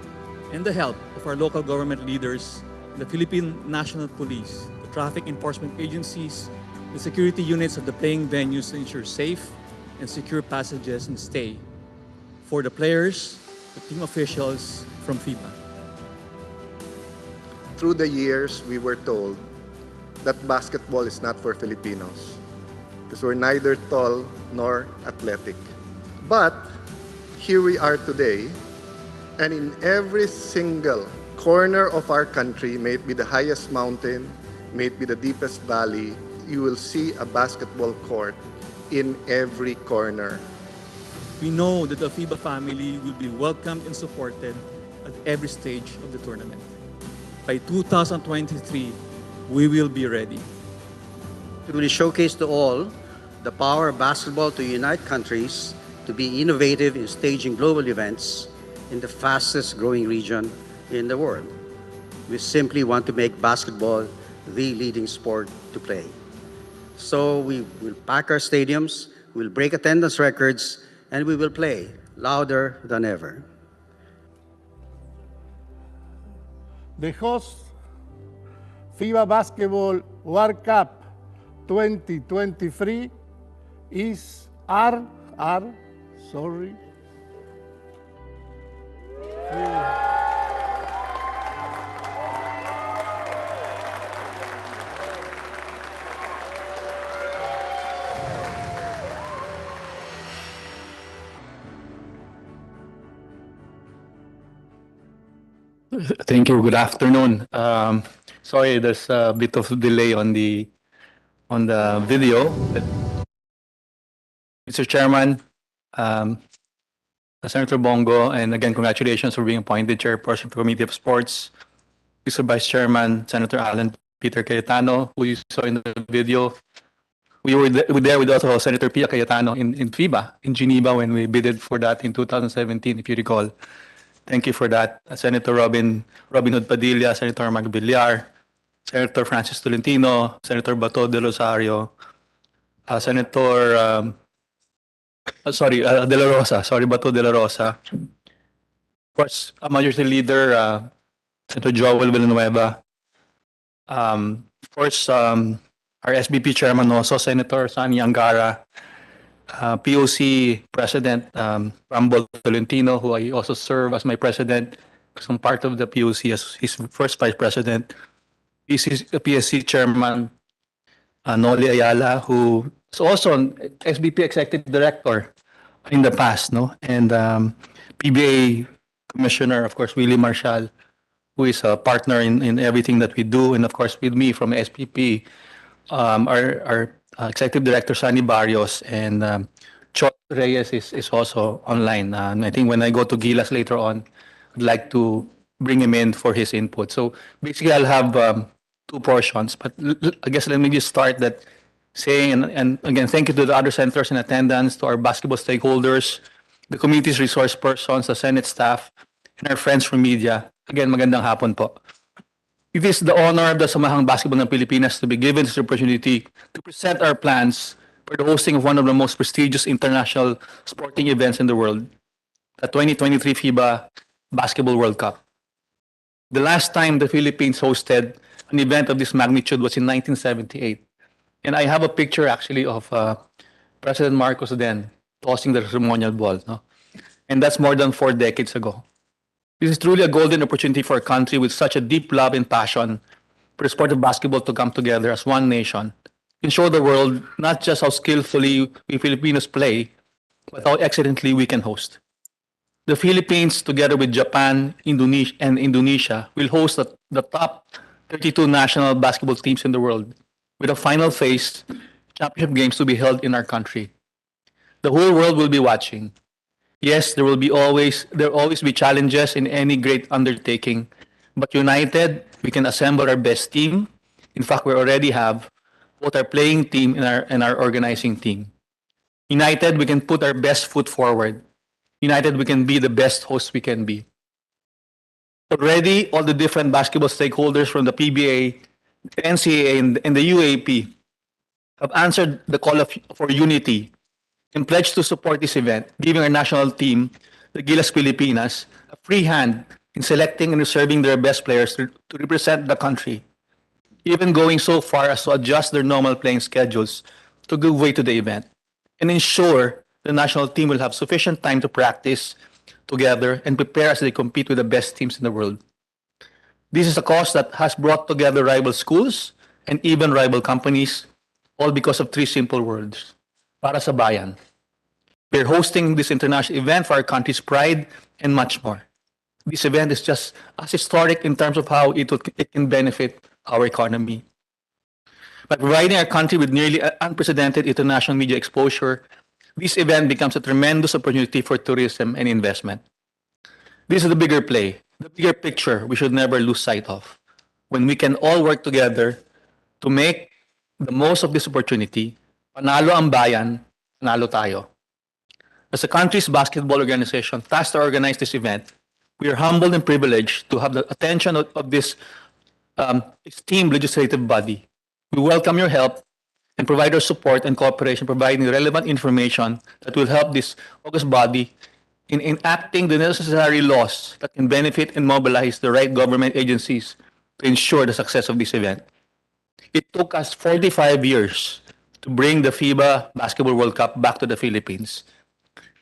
[SPEAKER 13] and the help of our local government leaders, the Philippine National Police, the traffic enforcement agencies, the security units of the playing venues to ensure safe and secure passages and stay for the players, the team officials from FIBA.
[SPEAKER 10] Through the years, we were told that basketball is not for Filipinos because we're neither tall nor athletic. But here we are today, and in every single corner of our country, may it be the highest mountain, may it be the deepest valley, you will see a basketball court in every corner.
[SPEAKER 13] We know that the FIBA family will be welcomed and supported at every stage of the tournament. By 2023, we will be ready.
[SPEAKER 12] It will showcase to all the power of basketball to unite countries, to be innovative in staging global events in the fastest growing region in the world. We simply want to make basketball the leading sport to play. So we will pack our stadiums, we'll break attendance records, and we will play louder than ever.
[SPEAKER 14] The host FIBA Basketball World Cup 2023 is sorry.
[SPEAKER 11] Thank you. Good afternoon. Sorry, there's a bit of delay on the video. Mr. Chairman, Senator Bongo, and again, congratulations for being appointed chairperson of the Committee of Sports. Mr. Vice Chairman, Senator Alan Peter Cayetano, who you saw in the video. We were there with also Senator Pia Cayetano in FIBA, in Geneva, when we bidded for that in 2017, if you recall. Thank you for that. Senator Robin Hood Padilla, Senator Mark Villar, Senator Francis Tolentino, Senator Bato de Rosario, Senator De La Rosa, Bato de La Rosa. Of course, Majority Leader Senator Joel Villanueva. Of course, our SBP Chairman also, Senator Sani Angara, POC President Rambo Tolentino, who I also serve as my president, because I'm part of the POC as his first vice president. PSC Chairman Noli Ayala, who is also an SBP Executive Director in the past, no? And PBA Commissioner, of course, Willie Marshall, who is a partner in everything that we do, and of course with me from SPP, our Executive Director Sani Barrios, and Chot Reyes is also online. And I think when I go to Gilas later on, I'd like to bring him in for his input. So basically, I'll have two portions, but I guess let me just start that saying, and again, thank you to the other senators in attendance, to our basketball stakeholders, the committee's resource persons, the Senate staff, and our friends from media. Again, magandang hapon po. It is the honor of the Samahang Basketball ng Pilipinas to be given this opportunity to present our plans for the hosting of one of the most prestigious international sporting events in the world, the 2023 FIBA Basketball World Cup. The last time the Philippines hosted an event of this magnitude was in 1978. And I have a picture actually of President Marcos then tossing the ceremonial ball. No? And that's more than 4 decades ago. This is truly a golden opportunity for a country with such a deep love and passion for the sport of basketball to come together as one nation and show the world not just how skillfully we Filipinos play, but how excellently we can host. the Philippines, together with Japan, Indonesia, will host the top 32 national basketball teams in the world, with a final phase championship games to be held in our country. The whole world will be watching. Yes, there will always be challenges in any great undertaking, but united, we can assemble our best team. In fact, we already have both our playing team and our organizing team. United, we can put our best foot forward. United, we can be the best host we can be. Already, all the different basketball stakeholders from the PBA, the NCAA, and the UAP have answered the call for unity and pledged to support this event, giving our national team, the Gilas Pilipinas, a free hand in selecting and reserving their best players to represent the country, even going so far as to adjust their normal playing schedules to give way to the event and ensure the national team will have sufficient time to practice together and prepare as they compete with the best teams in the world. This is a cause that has brought together rival schools and even rival companies, all because of three simple words: para sa bayan. We're hosting this international event for our country's pride and much more. This event is just as historic in terms of how it can benefit our economy. By providing our country with nearly unprecedented international media exposure, this event becomes a tremendous opportunity for tourism and investment. This is the bigger play, the bigger picture we should never lose sight of. When we can all work together to make the most of this opportunity, panalo ang bayan, panalo tayo. As a country's basketball organization tasked to organize this event, we are humbled and privileged to have the attention of this esteemed legislative body. We welcome your help and provide our support and cooperation, providing relevant information that will help this august body in enacting the necessary laws that can benefit and mobilize the right government agencies to ensure the success of this event. It took us 45 years to bring the FIBA Basketball World Cup back to the Philippines.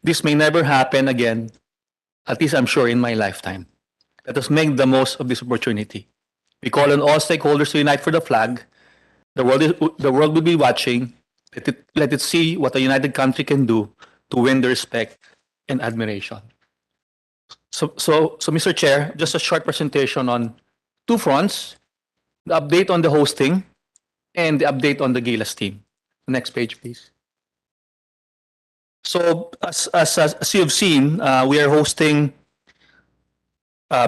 [SPEAKER 11] This may never happen again, at least I'm sure in my lifetime. Let us make the most of this opportunity. We call on all stakeholders to unite for the flag. The world will be watching. Let it see what a united country can do to win the respect and admiration. So, Mr. Chair, just a short presentation on two fronts: the update on the hosting and the update on the Gilas team. Next page, please. So, as you've seen, we are hosting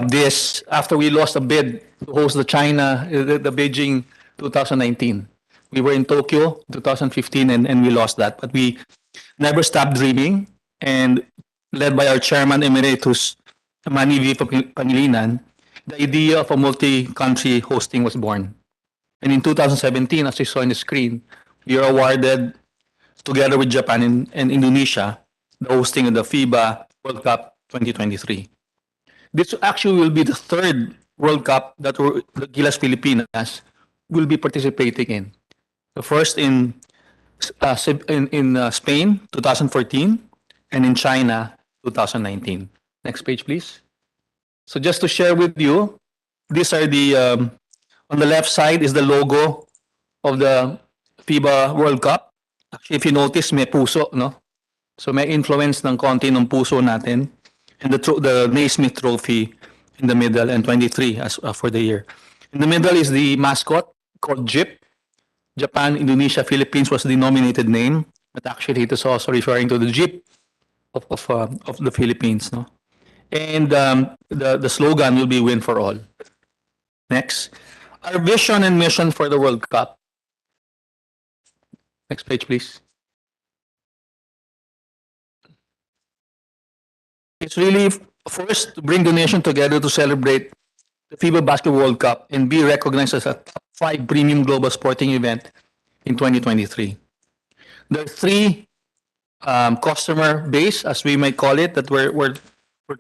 [SPEAKER 11] this after we lost a bid to host the Beijing 2019. We were in Tokyo 2015 and we lost that, but we never stopped dreaming, and led by our chairman emeritus, Manny V. Pangilinan, the idea of a multi-country hosting was born. And in 2017, as you saw on the screen, we are awarded, together with Japan and Indonesia, the hosting of the FIBA World Cup 2023. This actually will be the third World Cup that the Gilas Pilipinas will be participating in. The first in Spain, 2014, and in China, 2019. Next page, please. So just to share with you, these are the, on the left side is the logo of the FIBA World Cup. Actually, if you notice, may puso, no? So may influence ng konti ng puso natin. And the Naismith Trophy in the middle, and 23 as for the year. In the middle is the mascot called JIP. Japan, Indonesia, Philippines was the nominated name, but actually it is also referring to the JIP of the Philippines, no? And the slogan will be "Win for All." Next, our vision and mission for the World Cup. Next page, please. It's really first to bring the nation together to celebrate the FIBA Basketball World Cup and be recognized as a top 5 premium global sporting event in 2023. There are three customer base, as we might call it, that we're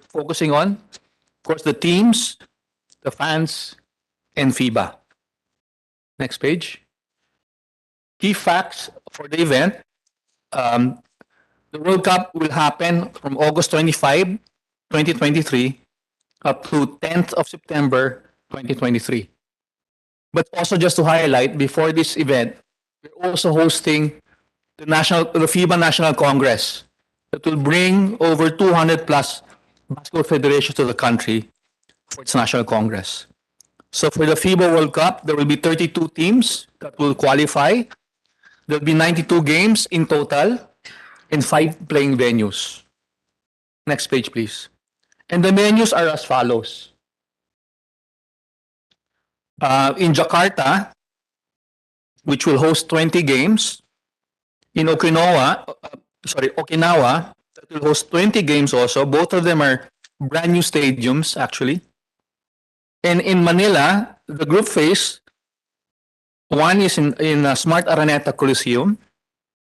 [SPEAKER 11] focusing on. Of course, the teams, the fans, and FIBA. Next page. Key facts for the event. The World Cup will happen from August 25, 2023 up to 10th of September 2023. But also just to highlight, before this event, we're also hosting the FIBA National Congress that will bring over 200 plus
[SPEAKER 5] basketball federations of the country for its national congress. So for the FIBA World Cup, there will be 32 teams that will qualify. There will be 92 games in total in 5 playing venues. Next page, please. And the venues are as follows. In Jakarta, which will host 20 games. In Okinawa, that will host 20 games also. Both of them are brand new stadiums, actually. And in Manila, the group phase, one is in Smart Araneta Coliseum,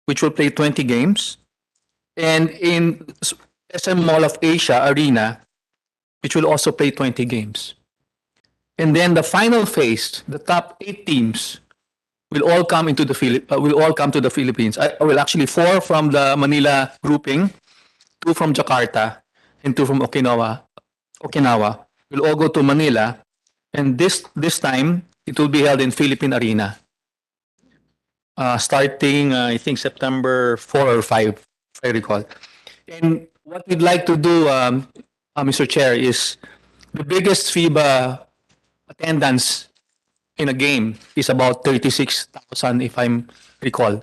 [SPEAKER 5] which will play 20 games. And in SM Mall of Asia Arena, which will also play 20 games. And then the final phase, the top 8 teams will all come to the Philippines. Well, actually 4 from the Manila grouping, 2 from Jakarta, and 2 from Okinawa. Will all go to Manila, and this time it will be held in Philippine Arena. Starting I think September 4 or 5, if I recall. And what we'd like to do, Mr. Chair, is the biggest FIBA attendance in a game is about 36,000, if I'm recall.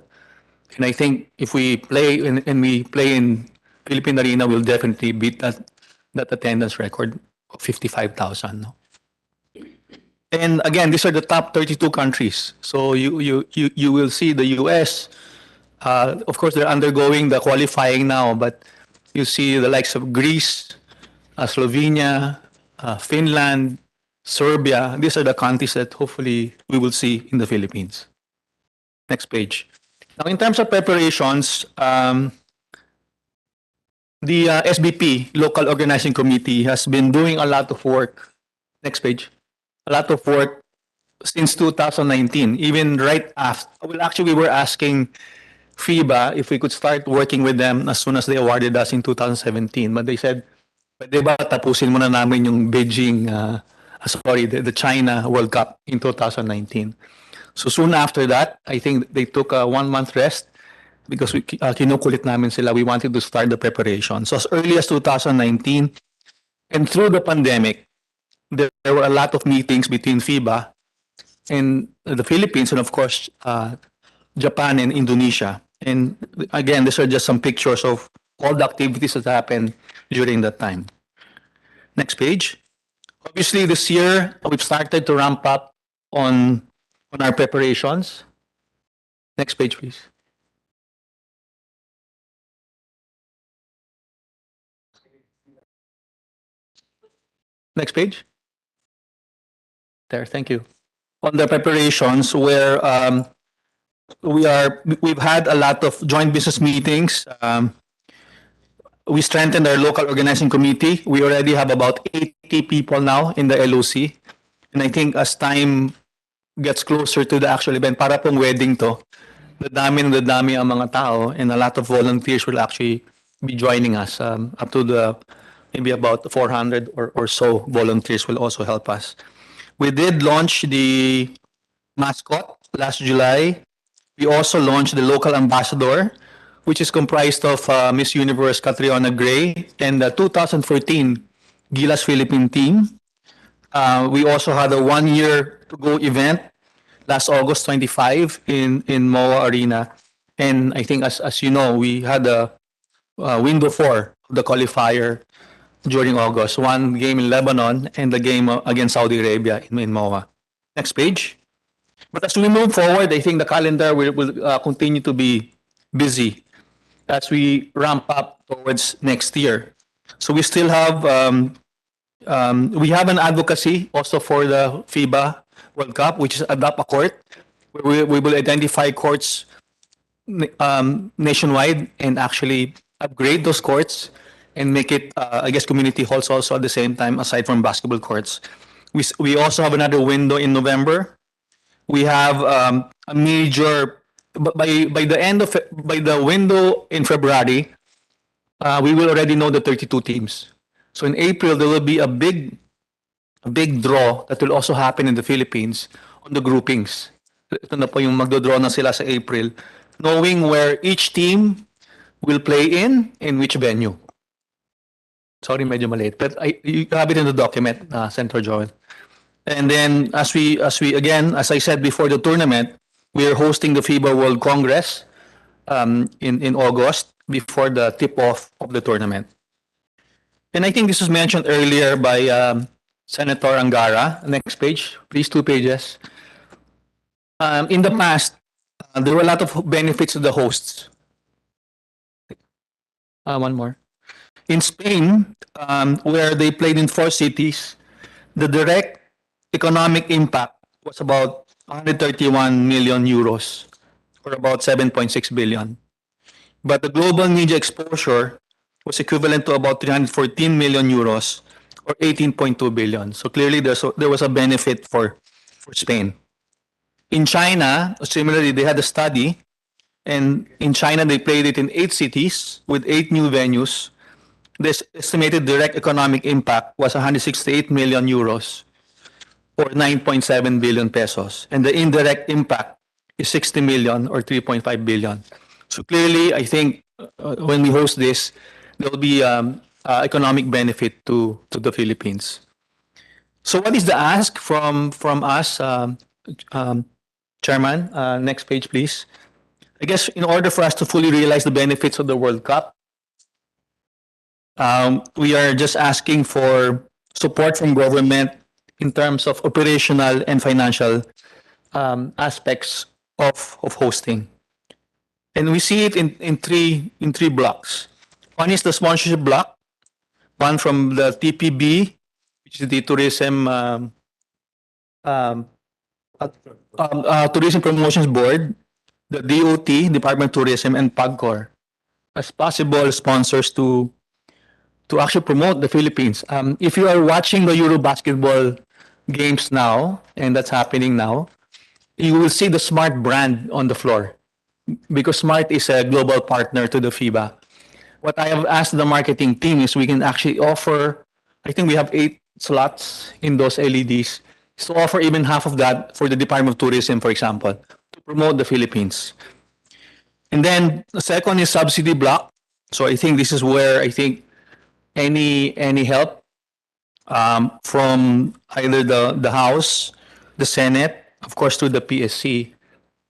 [SPEAKER 5] And I think if we play in Philippine Arena, we'll definitely beat that attendance record of 55,000. No? And again, these are the top 32 countries. So you will see the US. Of course, they're undergoing the qualifying now, but you see the likes of Greece, Slovenia, Finland, Serbia. These are the countries that hopefully we will see in the Philippines. Next page. Now, in terms of preparations, the SBP, Local Organizing Committee, has been doing a lot of work. Next page. A lot of work since 2019, even right after. Well, actually, we were asking FIBA if we could start working with them as soon as they awarded us in 2017. But they said, pwede ba tapusin muna namin yung Beijing, the China World Cup in 2019. So soon after that, I think they took a 1-month rest because kinukulit namin sila. We wanted to start the preparation. So as early as 2019, and through the pandemic, there were a lot of meetings between FIBA and the Philippines, and of course, Japan and Indonesia. And again, these are just some pictures of all the activities that happened during that time. Next page. Obviously, this year, we've started to ramp up on our preparations. Next page, please. Next page. There, thank you. On the preparations, where we've had a lot of joint business meetings. We strengthened our local organizing committee. We already have about 80 people now in the LOC. And I think as time gets closer to the actual event, para pong wedding to, dadami ang mga tao, and a lot of volunteers will actually be joining us. Up to maybe about 400 or so volunteers will also help us. We did launch the mascot last July. We also launched the local ambassador, which is comprised of Miss Universe Catriona Gray and the 2014 Gilas Philippine team. We also had a 1-year-to-go event last August 25 in MOA Arena. And I think, as you know, we had a window 4 of the qualifier during August. 1 game in Lebanon and the game against Saudi Arabia in MOA. Next page. But as we move forward, I think the calendar will continue to be busy as we ramp up towards next year. So we still have we have an advocacy also for the FIBA World Cup, which is adopt a court. We will identify courts nationwide and actually upgrade those courts and make it, I guess, community halls also at the same time, aside from basketball courts. We also have another window in November. We have a major, by the window in February, we will already know the 32 teams. So in April, there will be a big draw that will also happen in the Philippines on the groupings. Ito na po yung magdodraw na sila sa April, knowing where each team will play in which venue. Sorry, medyo maliit. But you have it in the document, Senator Joel. And then as I said before the tournament, we are hosting the FIBA World Congress in August before the tip-off of the tournament. And I think this was mentioned earlier by Senator Angara. Next page, please, 2 pages. In the past, there were a lot of benefits to the hosts. One more. In Spain, where they played in 4 cities, the direct economic impact was about 131 million euros, or about 7.6 billion. But the global media exposure was equivalent to about 314 million euros, or 18.2 billion. So clearly there was a benefit for Spain. In China, similarly, they had a study, and in China they played it in 8 cities with 8 new venues. This estimated direct economic impact was 168 million euros, or 9.7 billion pesos. And the indirect impact is 60 million, or 3.5 billion. So clearly, I think when we host this, there will be economic benefit to the Philippines. So what is the ask from us, Chairman? Next page, please. I guess in order for us to fully realize the benefits of the World Cup, we are just asking for support from government in terms of operational and financial aspects of hosting. And we see it in three blocks. One is the sponsorship block, one from the TPB, which is the Tourism Promotions Board, the DOT, Department of Tourism, and PAGCOR as possible sponsors to actually promote the Philippines. If you are watching the Euro basketball games now, and that's happening now, you will see the Smart brand on the floor because Smart is a global partner to the FIBA. What I have asked the marketing team is we can actually offer, I think we have 8 slots in those LEDs, to offer even half of that for the Department of Tourism, for example, to promote the Philippines. And then the second is subsidy block. So I think this is where I think any help from either the House, the Senate, of course, to the PSC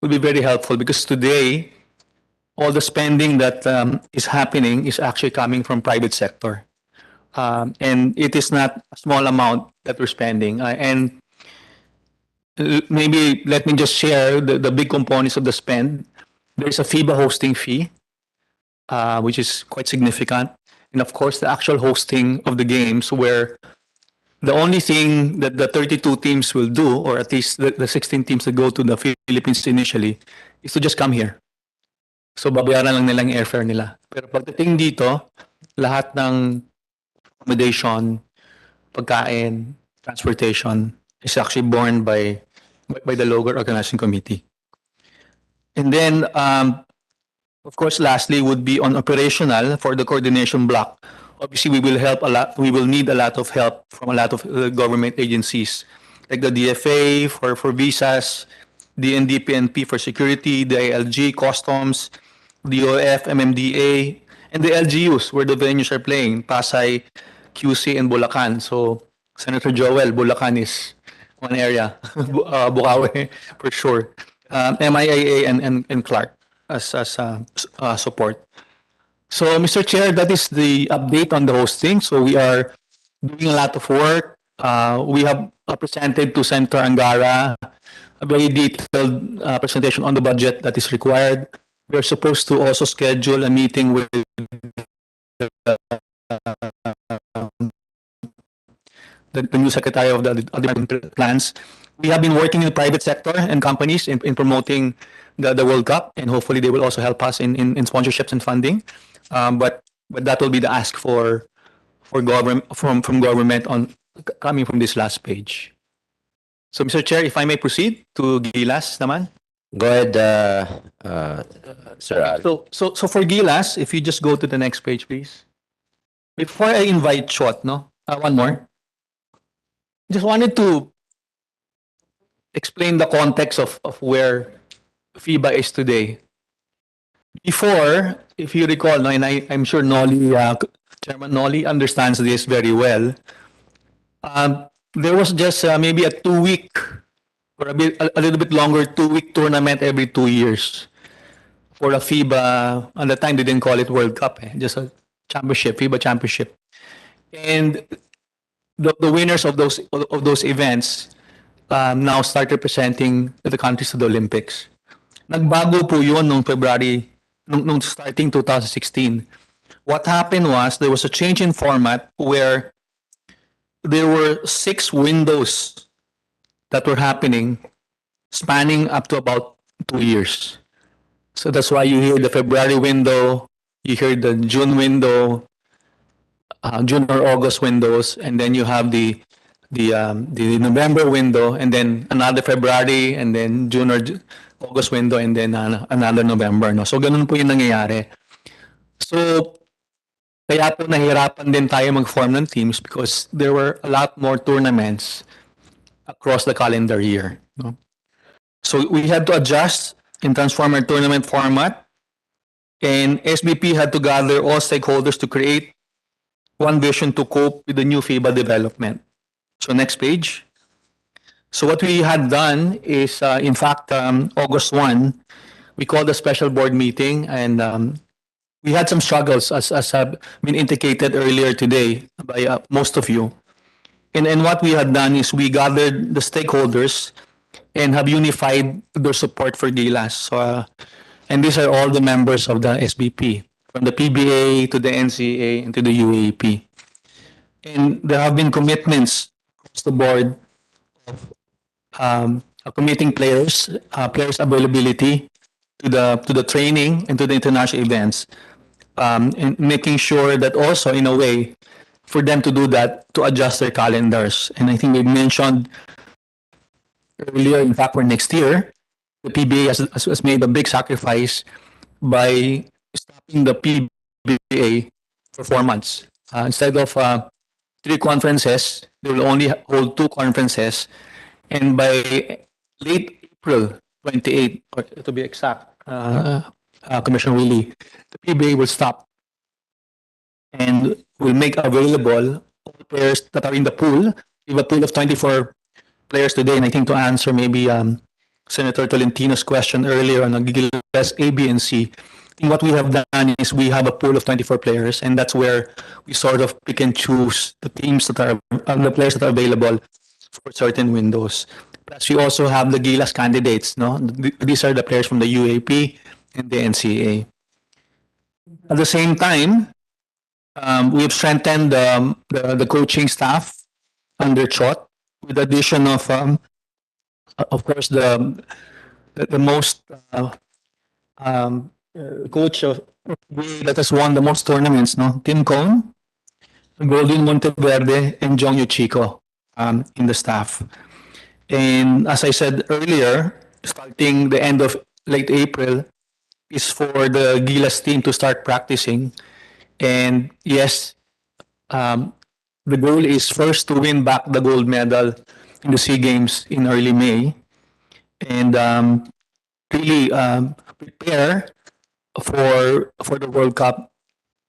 [SPEAKER 5] will be very helpful because today all the spending that is happening is actually coming from private sector. And it is not a small amount that we're spending. And maybe let me just share the big components of the spend. There's a FIBA hosting fee, which is quite significant. And of course, the actual hosting of the games where the only thing that the 32 teams will do, or at least the 16 teams that go to the Philippines initially, is to just come here. So babayaran lang nila yung airfare nila. Pero pagdating dito, lahat ng accommodation, pagkain, transportation is actually borne by the local organizing committee. And then, of course, lastly would be on operational for the coordination block. Obviously, we will help a lot. We will need a lot of help from a lot of government agencies, like the DFA for visas, the NDPNP for security, the ALG, customs, DOF, MMDA, and the LGUs where the venues are playing, Pasay, QC, and Bulacan. So, Senator Joel, Bulacan is one area, Bukawi for sure. MIAA and Clark as support. So, Mr. Chair, that is the update on the hosting. So we are doing a lot of work. We have presented to Senator Angara a very detailed presentation on the budget that is required. We are supposed to also schedule a meeting with the new Secretary of the Department Plans. We have been working in the private sector and companies in promoting the World Cup, and hopefully they will also help us in sponsorships and funding. But that will be the ask for government from government on coming from this last page. So, Mr. Chair, if I may proceed to Gilas, naman.
[SPEAKER 1] Go ahead, Sir Al.
[SPEAKER 5] So for Gilas, if you just go to the next page, please. Before I invite Shot, one more. Just wanted to explain the context of where FIBA is today. Before, if you recall, and I'm sure Nolly
[SPEAKER 11] Chairman Nolly understands this very well. There was just maybe a 2 week or a little bit longer 2 week tournament every 2 years for a FIBA. At the time, they didn't call it World Cup, just a championship, FIBA championship. And the winners of those events now start representing the countries to the Olympics. Nagbago po yun nung February, nung starting 2016. What happened was there was a change in format where there were 6 windows that were happening, spanning up to about 2 years. So that's why you hear the February window, you hear the June window, June or August windows, and then you have the November window, and then another February, and then June or August window, and then another November. No? So ganun po yung nangyayari. So kaya po nahirapan din tayo mag-form ng teams because there were a lot more tournaments across the calendar year. No? So we had to adjust and transform our tournament format, and SBP had to gather all stakeholders to create one vision to cope with the new FIBA development. So next page. So what we had done is, in fact, August 1, we called a special board meeting, and we had some struggles, as have been indicated earlier today by most of you. And what we had done is we gathered the stakeholders and have unified their support for Gilas. So, and these are all the members of the SBP, from the PBA to the NCA and to the UAP. And there have been commitments across the board of committing players availability to the training and to the international events, and making sure that also, in a way, for them to do that, to adjust their calendars. And I think we mentioned earlier, in fact, for next year, the PBA has made a big sacrifice by stopping the PBA for 4 months. Instead of 3 conferences, they will only hold 2 conferences. And by late April 28, or to be exact, Commissioner Willie, the PBA will stop and will make available all players that are in the pool. We have a pool of 24 players today, and I think to answer maybe Senator Tolentino's question earlier on Gilas A, B, and C, I think what we have done is we have a pool of 24 players, and that's where we sort of pick and choose the teams that are the players that are available for certain windows. Plus, we also have the Gilas candidates. No, these are the players from the UAP and the NCA. At the same time, we have strengthened the coaching staff under Chot with the addition of course, the most coach that has won the most tournaments, no? Tim Cone, Golden Monteverde, and Jong Chico in the staff. And as I said earlier, starting the end of late April is for the Gilas team to start practicing. And yes, the goal is first to win back the gold medal in the SEA Games in early May, and really prepare for the World Cup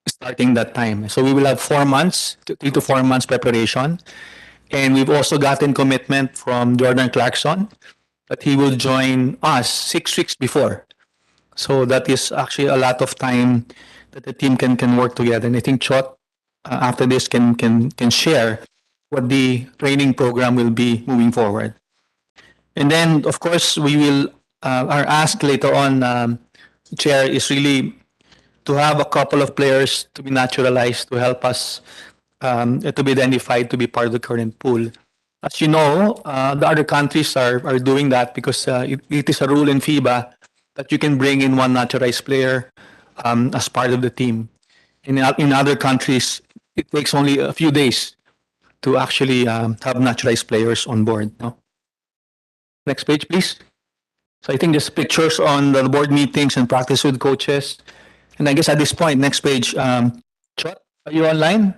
[SPEAKER 11] starting that time. So we will have 4 months, 3 to 4 months preparation, and we've also gotten commitment from Jordan Clarkson that he will join us 6 weeks before. So that is actually a lot of time that the team can work together. And I think Chot after this can share what the training program will be moving forward. And then, of course, we will, our ask later on, Chair, is really to have a couple of players to be naturalized to help us to be identified to be part of the current pool. As you know, the other countries are doing that because it is a rule in FIBA that you can bring in one naturalized player as part of the team. In other countries, it takes only a few days to actually have naturalized players on board. No? Next page, please. So I think there's pictures on the board meetings and practice with coaches. And I guess at this point, next page, Chot, are you online?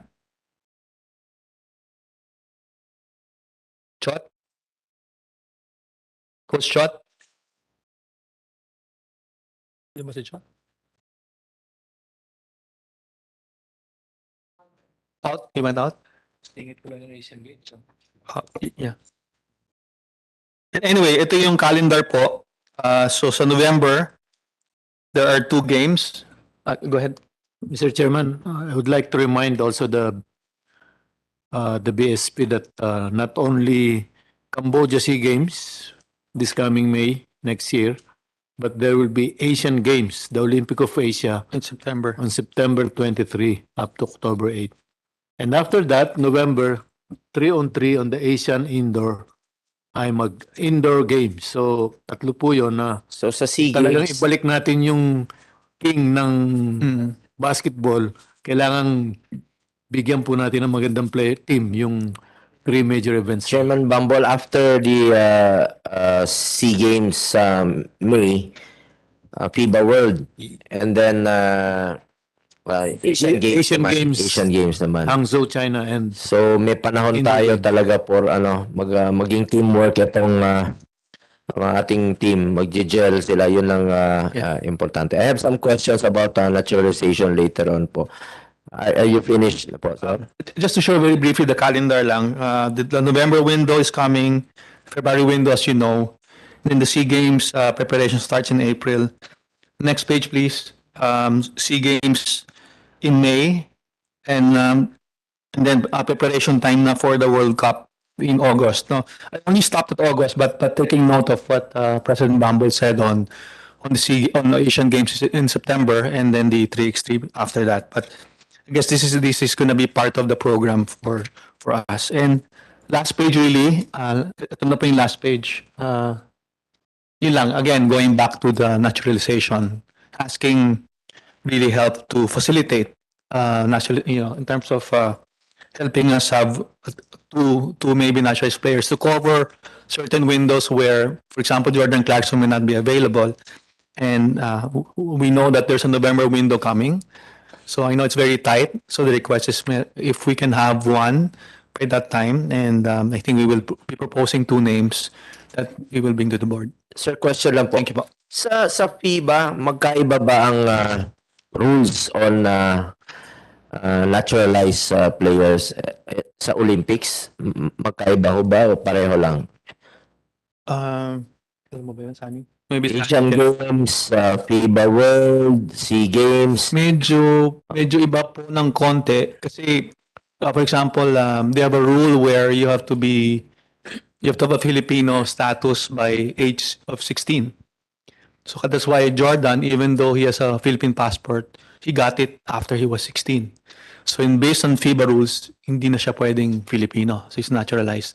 [SPEAKER 11] Chot? Coach Chot? Di ba si Chot?
[SPEAKER 5] Out? He went out? Yeah. Anyway, ito yung calendar po. So sa November, there are 2 games. Go ahead.
[SPEAKER 11] Mr. Chairman, I would like to remind also the BSP that not only Cambodia Sea Games this coming May next year, but there will be Asian Games, the Olympic of Asia,
[SPEAKER 5] In September.
[SPEAKER 11] on September 23 up to October 8. And after that, November, 3-on-3 on the Asian Indoor ay mag-indoor games. So, tatlo po yun na
[SPEAKER 1] So sa SEA
[SPEAKER 11] talagang
[SPEAKER 1] Games,
[SPEAKER 11] ibalik natin yung king ng basketball. Kailangan bigyan po natin ng magandang player team, yung 3 major events.
[SPEAKER 1] Chairman Bumble, after the SEA Games May, FIBA World, and then Asian Games naman.
[SPEAKER 11] Hangzhou, China, and
[SPEAKER 1] So may panahon
[SPEAKER 11] Indoor
[SPEAKER 1] tayo
[SPEAKER 11] Games.
[SPEAKER 1] talaga for maging teamwork itong ang ating team, magje-gel sila, yun lang importante. I have some questions about naturalization later on po. Are you finished na po, sir?
[SPEAKER 5] Just to show very briefly the calendar lang. The November window is coming. February window, as you know. Then the SEA Games preparation starts in April. Next page, please. SEA Games in May. And then preparation time na for the World Cup in August. No, I only stopped at August, but taking note of what President Bumble said on the Asian Games in September, and then the 3x3 after that. But I guess this is going to be part of the program for us. And last page really, ito na po yung last page. Yun lang, again, going back to the naturalization, asking really help to facilitate in terms of helping us have two maybe naturalized players to cover certain windows where, for example, Jordan Clarkson may not be available. And we know that there's a November window coming. So I know it's very tight. So the request is if we can have one by that time. And I think we will be proposing 2 names that we will bring to the board.
[SPEAKER 1] Sir, question lang po.
[SPEAKER 5] Thank you po.
[SPEAKER 1] Sa FIBA, magkaiba ba ang rules on naturalized players sa Olympics? Magkaiba ho ba o pareho lang?
[SPEAKER 5] Alam mo ba yun, Sunny? Maybe
[SPEAKER 1] Asian Games, FIBA World, SEA Games.
[SPEAKER 5] medyo iba po ng konti kasi for example, they have a rule where you have to have a Filipino status by age of 16. So that's why Jordan, even though he has a Philippine passport, he got it after he was 16. So based on FIBA rules, hindi na siya pwedeng Filipino. So he's naturalized.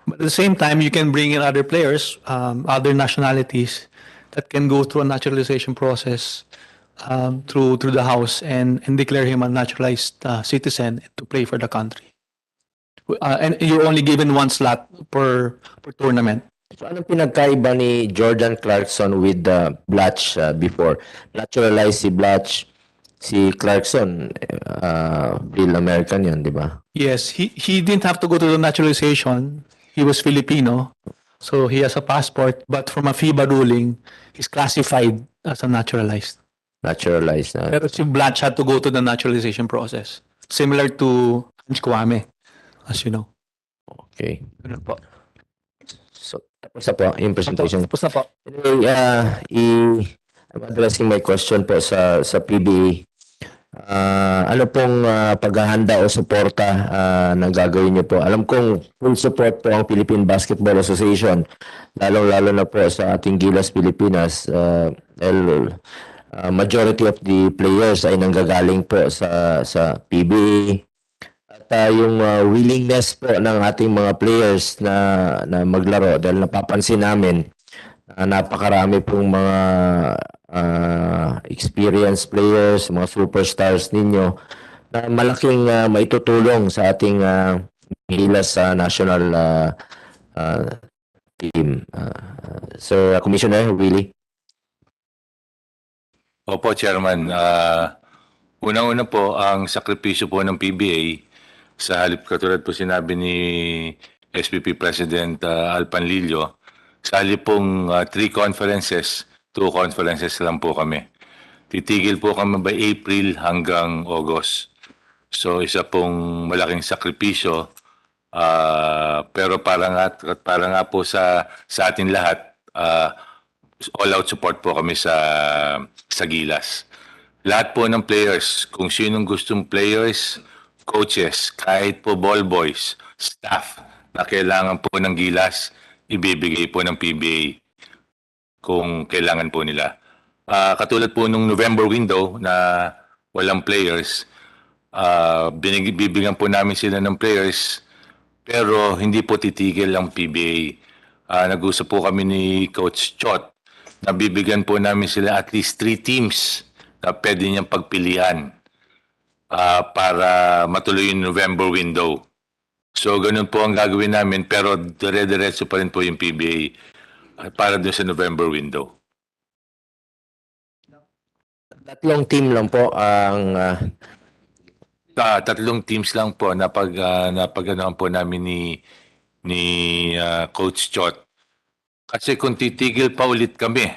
[SPEAKER 5] But at the same time, you can bring in other players, other nationalities that can go through a naturalization process through the House and declare him a naturalized citizen to play for the country. And you're only given 1 slot per tournament.
[SPEAKER 1] So anong pinagkaiba ni Jordan Clarkson with Blatch before? Naturalized si Blatch, si Clarkson, real American yun, di ba?
[SPEAKER 5] Yes, he didn't have to go to the naturalization. He was Filipino, so he has a passport. But from a FIBA ruling, he's classified as a naturalized.
[SPEAKER 1] Naturalized.
[SPEAKER 5] Pero si Blatch had to go to the naturalization process, similar to Ange Kwame, as you know.
[SPEAKER 1] Okay.
[SPEAKER 5] Ganun po.
[SPEAKER 1] So, tapos na po yung presentation.
[SPEAKER 5] Tapos na po.
[SPEAKER 1] Anyway, I'm addressing my question po sa PBA. Ano pong paghahanda o suporta na gagawin niyo po? Alam kong full support po ang Philippine Basketball Association, lalong-lalo na po sa ating Gilas Pilipinas. Majority of the players ay nanggagaling po sa PBA. At yung willingness po ng ating mga players na maglaro, dahil napapansin namin napakarami pong mga experienced players, mga superstars ninyo na malaking maitutulong sa ating Gilas national team. So, Commissioner, really?
[SPEAKER 15] Opo, Chairman. Unang-una po, ang sakripisyo po ng PBA sa halip katulad po sinabi ni SPP President Al Panlilio, sa halip pong 3 conferences, 2 conferences lang po kami. Titigil po kami by April hanggang August. So isa pong malaking sakripisyo. Pero para nga po sa atin lahat, all out support po kami sa Gilas. Lahat po ng players, kung sinong gustong players, coaches, kahit po ball boys, staff na kailangan po ng Gilas, ibibigay po ng PBA kung kailangan po nila. Katulad po nung November window na walang players, bibigyan po namin sila ng players pero hindi po titigil ang PBA. Nag-usap po kami ni Coach Chot na bibigyan po namin sila at least 3 teams na pwede niyang pagpilian para matuloy yung November window. So ganun po ang gagawin namin pero dire-diretso pa rin po yung PBA para dun sa November window.
[SPEAKER 1] Tatlong team lang po ang
[SPEAKER 15] 3 teams lang po napag-ano po namin ni Coach Chot. Kasi kung titigil pa ulit kami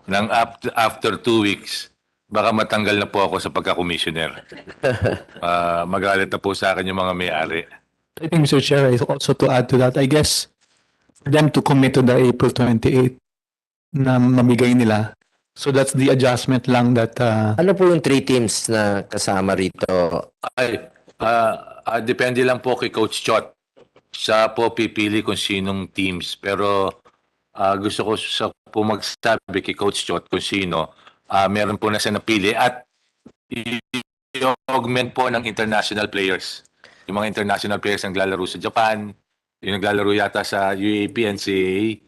[SPEAKER 15] ng after 2 weeks, baka matanggal na po ako sa pagka-commissioner. Magalit na po sa akin yung mga may-ari.
[SPEAKER 11] I think, Mr. Chair, also to add to that, I guess, for them to commit to the April 28 na mamigay nila. So that's the adjustment lang that...
[SPEAKER 1] Ano po yung 3 teams na kasama rito?
[SPEAKER 15] Depende lang po kay Coach Chot. Siya po pipili kung sinong teams. Pero gusto ko sa po magsabi kay Coach Chot kung sino. Meron po na siya napili at i-augment po ng international players. Yung mga international players ang naglalaro sa Japan, yung naglalaro yata sa UAP, NCAA,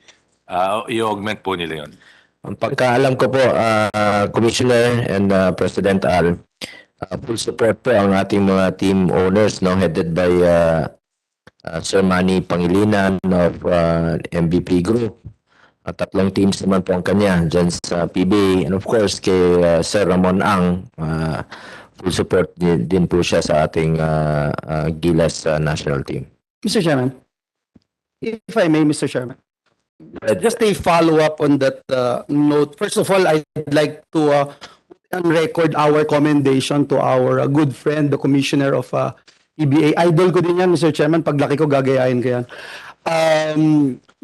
[SPEAKER 15] i-augment po nila yon.
[SPEAKER 1] Ang pagkaalam ko po, Commissioner and President Al, full support po ang ating mga team owners, no, headed by Sir Manny Pangilinan of MVP Group. 3 teams naman po ang kanya dyan sa PBA. And of course, kay Sir Ramon Ang, full support din po siya sa ating Gilas national team.
[SPEAKER 8] Mr. Chairman, if I may, Mr. Chairman. Just a follow-up on that note. First of all, I'd like to on record our commendation to our good friend, the Commissioner of PBA. Idol ko din yan, Mr. Chairman. Paglaki ko, gagayahin ko yan.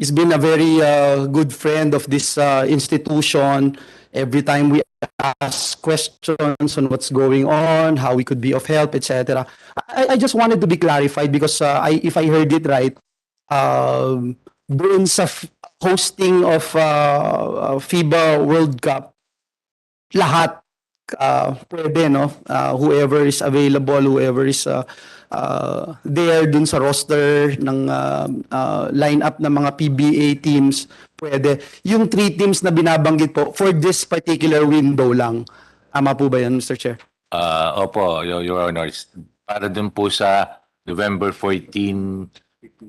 [SPEAKER 8] He's been a very good friend of this institution. Every time we ask questions on what's going on, how we could be of help, etc. I just wanted to be clarified because if I heard it right, doon sa hosting of Fiba World Cup, lahat pwede, no? Whoever is available, whoever is there dun sa roster ng lineup ng mga PBA teams, pwede. Yung 3 teams na binabanggit po, for this particular window lang. Tama po ba yan, Mr. Chair?
[SPEAKER 15] Opo, Your Honor. Para dun po sa November 14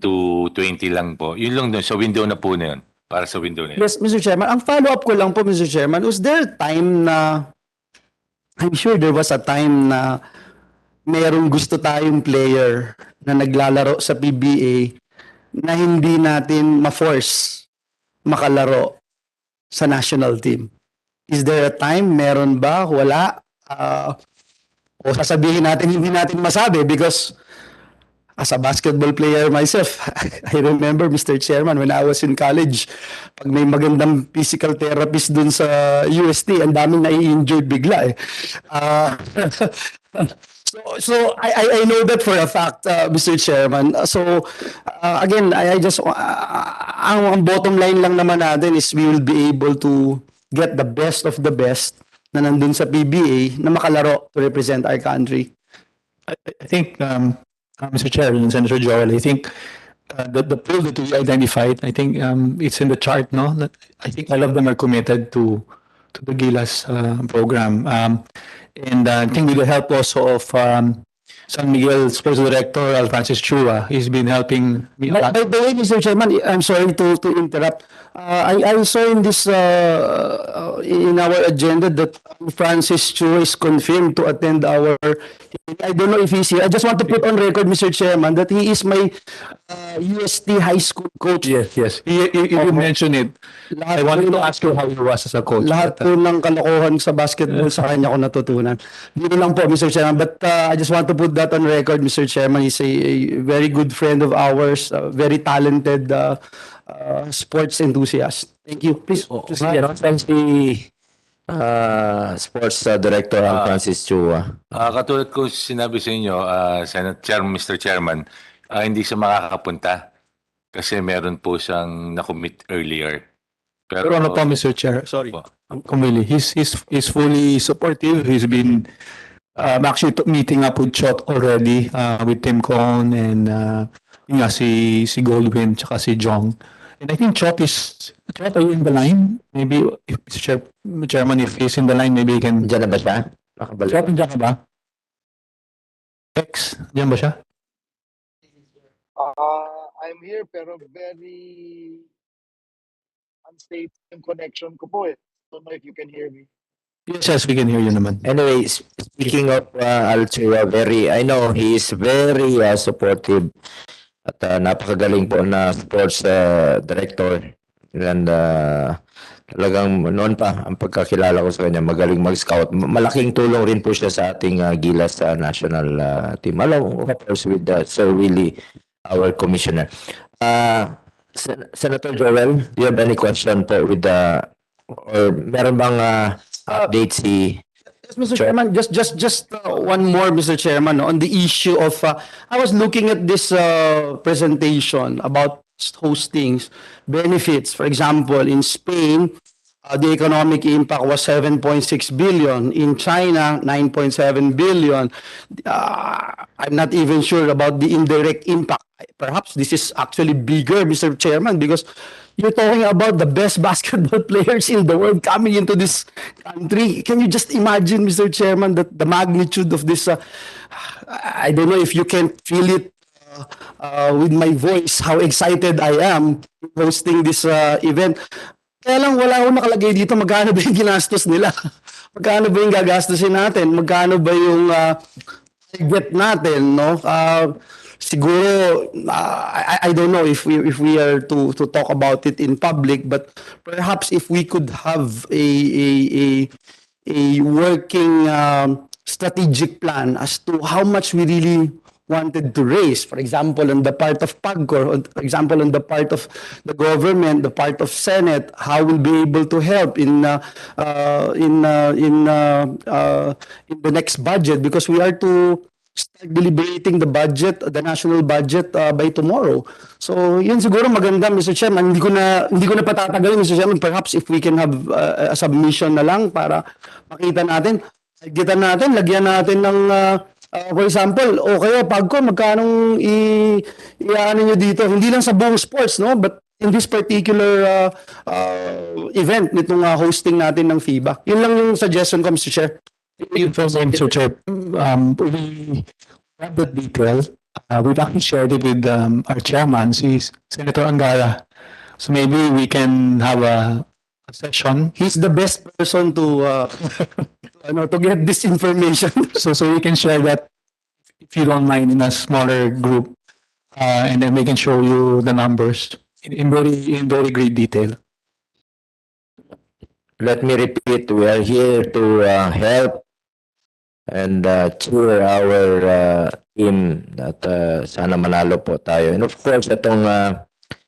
[SPEAKER 15] to 20 lang po. Yun lang dun, sa window na po na yun. Para sa window na yun.
[SPEAKER 8] Yes, Mr. Chairman. Ang follow-up ko lang po, Mr. Chairman, was there a time na, I'm sure there was a time na mayroong gusto tayong player na naglalaro sa PBA na hindi natin ma-force makalaro sa national team. Is there a time? Meron ba? Wala? O sasabihin natin, hindi natin masabi because as a basketball player myself, I remember, Mr. Chairman, when I was in college, pag may magandang physical therapist dun sa UST, ang daming nai-injured bigla eh. So I know that for a fact, Mr. Chairman. So again, I just ang bottom line lang naman natin is we will be able to get the best of the best na nandun sa PBA na makalaro to represent our country.
[SPEAKER 11] I think, Mr. Chair and Senator Joel, I think the pool that we identified, I think it's in the chart, no? That I think all of them are committed to the Gilas program. And I think with the help also of San Miguel Sports Director, Francis Chua. He's been helping me a lot.
[SPEAKER 8] By the way, Mr. Chairman, I'm sorry to interrupt. I saw in this in our agenda that Francis Chu is confirmed to attend our. I don't know if he's here. I just want to put on record, Mr. Chairman, that he is my UST high school coach.
[SPEAKER 11] Yes, yes. You mentioned it. I wanted to ask you how he was as a coach.
[SPEAKER 8] Lahat po ng kalokohan sa basketball sa kanya ko natutunan. Dito lang po, Mr. Chairman. But I just want to put that on record, Mr. Chairman. He's a very good friend of ours, very talented sports enthusiast. Thank you. Please.
[SPEAKER 1] Sige, si Sports Director Francis Chua.
[SPEAKER 15] Katulad ko sinabi sa inyo, Mr. Chairman, hindi siya makakapunta kasi meron po siyang na-commit earlier.
[SPEAKER 11] Pero ano po, Mr. Chair, sorry. Kumili, he's fully supportive. He's been actually meeting up with Chot already, with Tim Cohn and yun nga, si Goldwyn tsaka si Jong. And I think Chot, are you in the line? Maybe, if Mr. Chairman, if he's in the line, maybe he can...
[SPEAKER 1] Diyan na ba siya?
[SPEAKER 11] Chot, diyan ka ba? X, diyan ba siya?
[SPEAKER 14] I'm here pero very unstable yung connection ko po eh. Don't know if you can hear me.
[SPEAKER 11] Yes, we can hear you naman.
[SPEAKER 1] Anyway, speaking of Alchua, I know he is very supportive at napakagaling po na sports director. And talagang noon pa ang pagkakilala ko sa kanya, magaling mag-scout. Malaking tulong rin po siya sa ating Gilas national team. Along, of course, with Sir Willie, our commissioner. Senator Joel, do you have any question po with or meron bang update si
[SPEAKER 8] Yes, Mr. Chairman, just one more, Mr. Chairman, on the issue of, I was looking at this presentation about hostings, benefits. For example, in Spain, the economic impact was 7.6 billion. In China, 9.7 billion. I'm not even sure about the indirect impact. Perhaps this is actually bigger, Mr. Chairman, because you're talking about the best basketball players in the world coming into this country. Can you just imagine, Mr. Chairman, that the magnitude of this, I don't know if you can feel it with my voice, how excited I am hosting this event. Kaya lang wala akong nakalagay dito magkano ba yung ginastos nila. Magkano ba yung gagastusin natin? Magkano ba yung target natin, no? Siguro I don't know if we are to talk about it in public, but perhaps if we could have a working strategic plan as to how much we really wanted to raise, for example, on the part of PAGCOR, for example, on the part of the government, the part of Senate, how we'll be able to help in the next budget, because we are to start deliberating the budget, the national budget by tomorrow. So, yun siguro maganda, Mr. Chairman. Hindi ko na patatagalin, Mr. Chairman. Perhaps if we can have a submission na lang para makita natin, lagyan natin ng for example, o kaya PAGCOR, magkanong i-ano nyo dito, hindi lang sa buong sports, no? But in this particular event, nitong hosting natin ng FIBA. Yun lang yung suggestion ko, Mr. Chair.
[SPEAKER 11] Mr. Chair, we have the details. We've actually shared it with our chairman, si Senator Angara. So maybe we can have a session.
[SPEAKER 8] He's the best person to get this information.
[SPEAKER 11] So we can share that, if you don't mind, in a smaller group, and then we can show you the numbers in very great detail.
[SPEAKER 1] Let me repeat, we are here to help and cheer our team that sana manalo po tayo. And of course, itong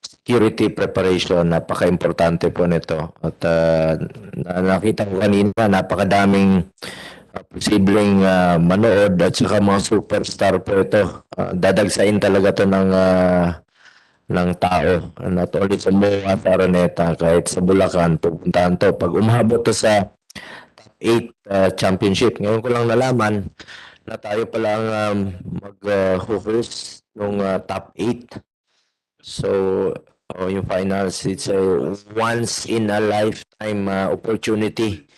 [SPEAKER 1] security preparation, napaka-importante po nito. At nakita ko kanina, napakadaming posibleng manood at saka mga superstar po ito. Dadagsain talaga to ng tao. Not only sa Moa, Araneta, kahit sa Bulacan, pupuntahan to. Pag umabot to sa top 8 championship, ngayon ko lang nalaman na tayo palang mag-host ng top 8. So, yung finals, it's a once in a lifetime opportunity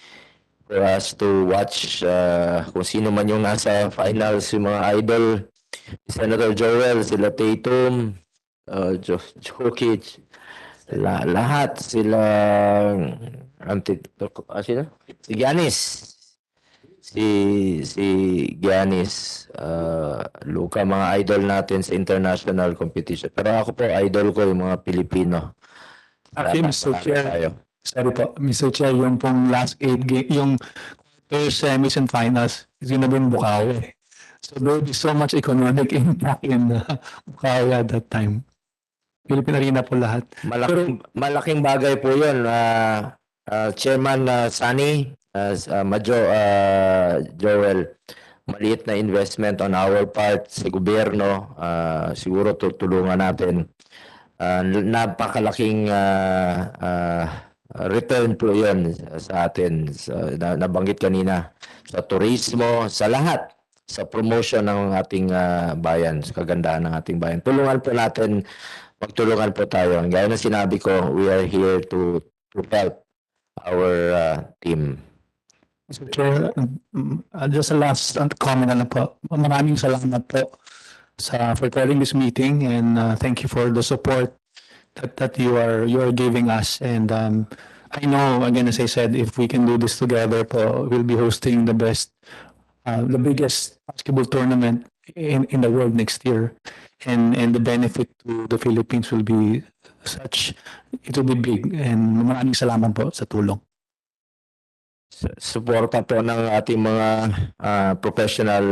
[SPEAKER 1] for us to watch kung sino man yung nasa finals, yung mga idol. Senator Joel, sila Tatum, Jokic, lahat sila, sino? Si Giannis. Si Giannis, Luka, mga idol natin sa international competition. Pero ako po, idol ko yung mga Pilipino.
[SPEAKER 11] Actually, Mr. Chair, sorry po, Mr. Chair, yung pong last 8 game, yung quarter semis and finals, is gonna be in Bukawi. So there will be so much economic impact in Bukawi at that time. Philippine Arena po lahat.
[SPEAKER 1] Malaking bagay po yun. Chairman Sunny, Joel, maliit na investment on our part sa gobyerno. Siguro tutulungan natin. Napakalaking return po yun sa atin. Nabanggit kanina sa turismo, sa lahat. Sa promotion ng ating bayan, sa kagandahan ng ating bayan. Magtulungan po tayo. Gaya na sinabi ko, we are here to help our team.
[SPEAKER 11] Mr. Chair, just a last comment na lang po. Maraming salamat po for calling this meeting, and thank you for the support that you are giving us. And I know, again, as I said, if we can do this together po, we'll be hosting the biggest basketball tournament in the world next year. And the benefit to the Philippines will be such, it will be big. And maraming salamat po sa tulong.
[SPEAKER 1] Suporta po ng ating mga professional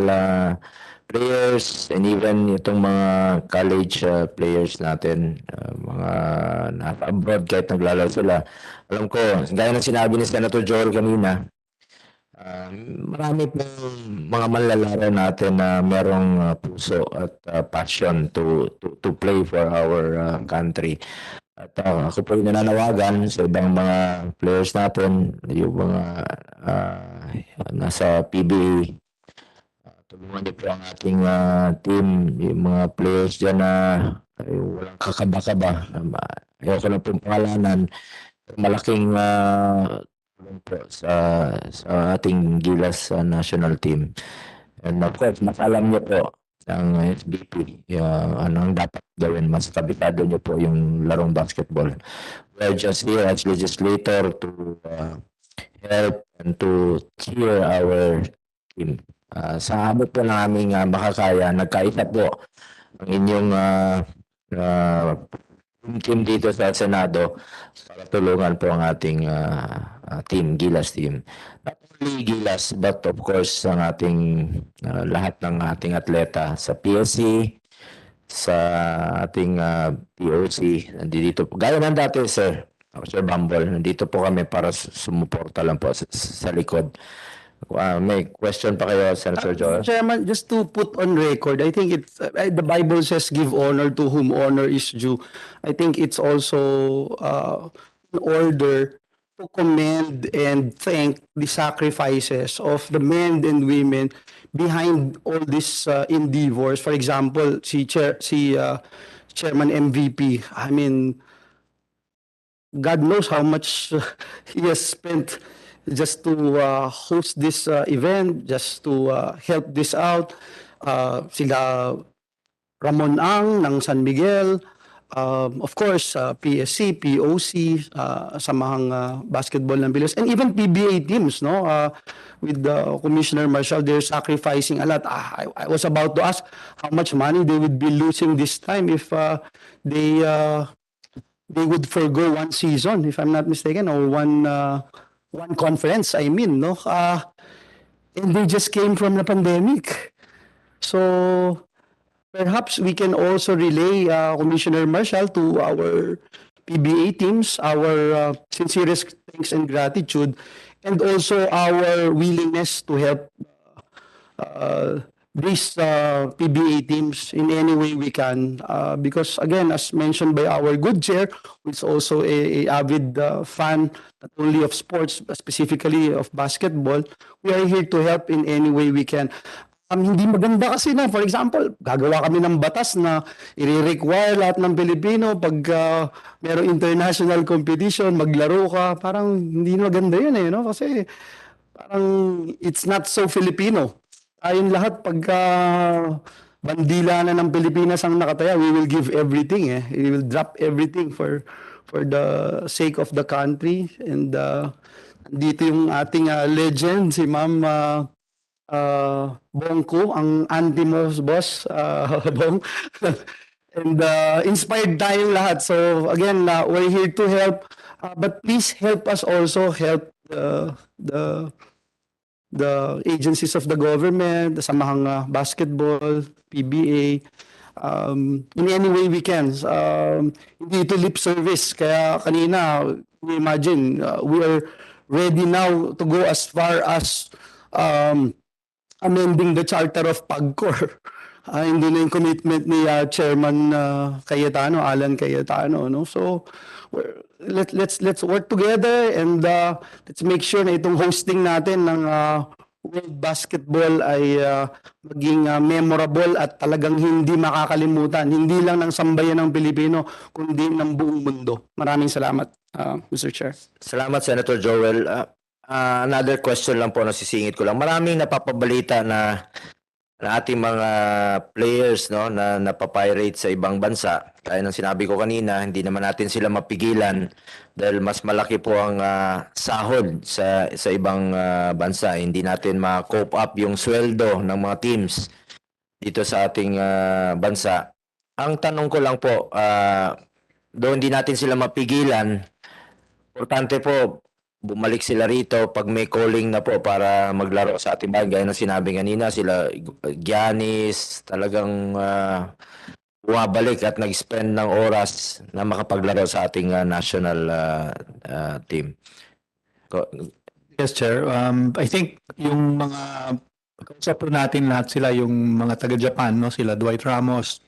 [SPEAKER 1] players and even itong mga college players natin, mga nasa abroad kahit naglalaro sila. Alam ko, gaya ng sinabi ni Senator Joel kanina, marami pong mga manlalaro natin na merong puso at passion to play for our country. At ako po yung nananawagan sa ibang mga players natin, yung mga nasa PBA. Tulungan niyo po ang ating team, yung mga players dyan na walang kakaba-kaba. Ayoko na pong pangalanan. Malaking po sa ating Gilas national team. And of course, mas alam niyo po ang SBP, anong dapat gawin. Mas kabisado niyo po yung larong basketball. We're just here as legislator to help and to cheer our team. Sa abot po ng aming makakaya, nagkaisa po ang inyong team dito sa Senado para tulungan po ang ating team, Gilas team. Not only Gilas, but of course ang ating lahat ng ating atleta sa PSC, sa ating POC. Nandito po. Gaya ng dati, Sir Bumble, nandito po kami para sumuporta lang po sa likod. May question pa kayo, Senator Joel?
[SPEAKER 8] Chairman, just to put on record, I think it's the Bible says give honor to whom honor is due. I think it's also in order to commend and thank the sacrifices of the men and women behind all these endeavors. For example, si Chairman MVP. I mean, God knows how much he has spent just to host this event, just to help this out. Sila Ramon Ang ng San Miguel, of course, PSC, POC, samahang basketball ng Pilipinas, and even PBA teams, no? With Commissioner Marshall, they're sacrificing a lot. I was about to ask how much money they would be losing this time if they would forgo one season, if I'm not mistaken, or one conference, I mean, no? And they just came from the pandemic. So perhaps we can also relay, Commissioner Marshall, to our PBA teams, our sincerest thanks and gratitude, and also our willingness to help these PBA teams in any way we can. Because again, as mentioned by our good chair, who is also a avid fan, not only of sports, but specifically of basketball, we are here to help in any way we can. Hindi maganda kasi na, for example, gagawa kami ng batas na i-require lahat ng Pilipino pag merong international competition, maglaro ka. Parang hindi maganda yun no? Kasi parang it's not so Filipino. Tayong lahat pagka bandila na ng Pilipinas ang nakataya, we will give everything eh. We will drop everything for the sake of the country. And dito yung ating legend, si Ma'am Bongko, ang auntie mo, boss, Bong. And inspired tayong lahat. So again, we're here to help. But please help us also help the agencies of the government, the Samahang Basketball, PBA, in any way we can. Hindi ito lip service. Kaya kanina, imagine, we are ready now to go as far as amending the charter of PAGCOR. Hindi na yung commitment ni Chairman Cayetano, Alan Cayetano. No? So, let's work together and let's make sure na itong hosting natin ng World Basketball ay maging memorable at talagang hindi makakalimutan. Hindi lang ng sambayan ng Pilipino, kundi ng buong mundo. Maraming salamat, Mr. Chair.
[SPEAKER 1] Salamat, Senator Joel. Another question lang po, nasisingit ko lang. Maraming napapabalita na ating mga players no na napapirate sa ibang bansa. Kaya ng sinabi ko kanina, hindi naman natin sila mapigilan dahil mas malaki po ang sahod sa ibang bansa. Hindi natin ma-cope up yung sweldo ng mga teams dito sa ating bansa. Ang tanong ko lang po, doon hindi natin sila mapigilan, importante po bumalik sila rito pag may calling na po para maglaro sa ating bayan. Gaya ng sinabi kanina, sila Giannis talagang bumabalik at nag-spend ng oras na makapaglaro sa ating national team.
[SPEAKER 11] Yes, Chair. I think yung mga kausap po natin lahat sila, yung mga taga-Japan, no? Sila Dwight Ramos,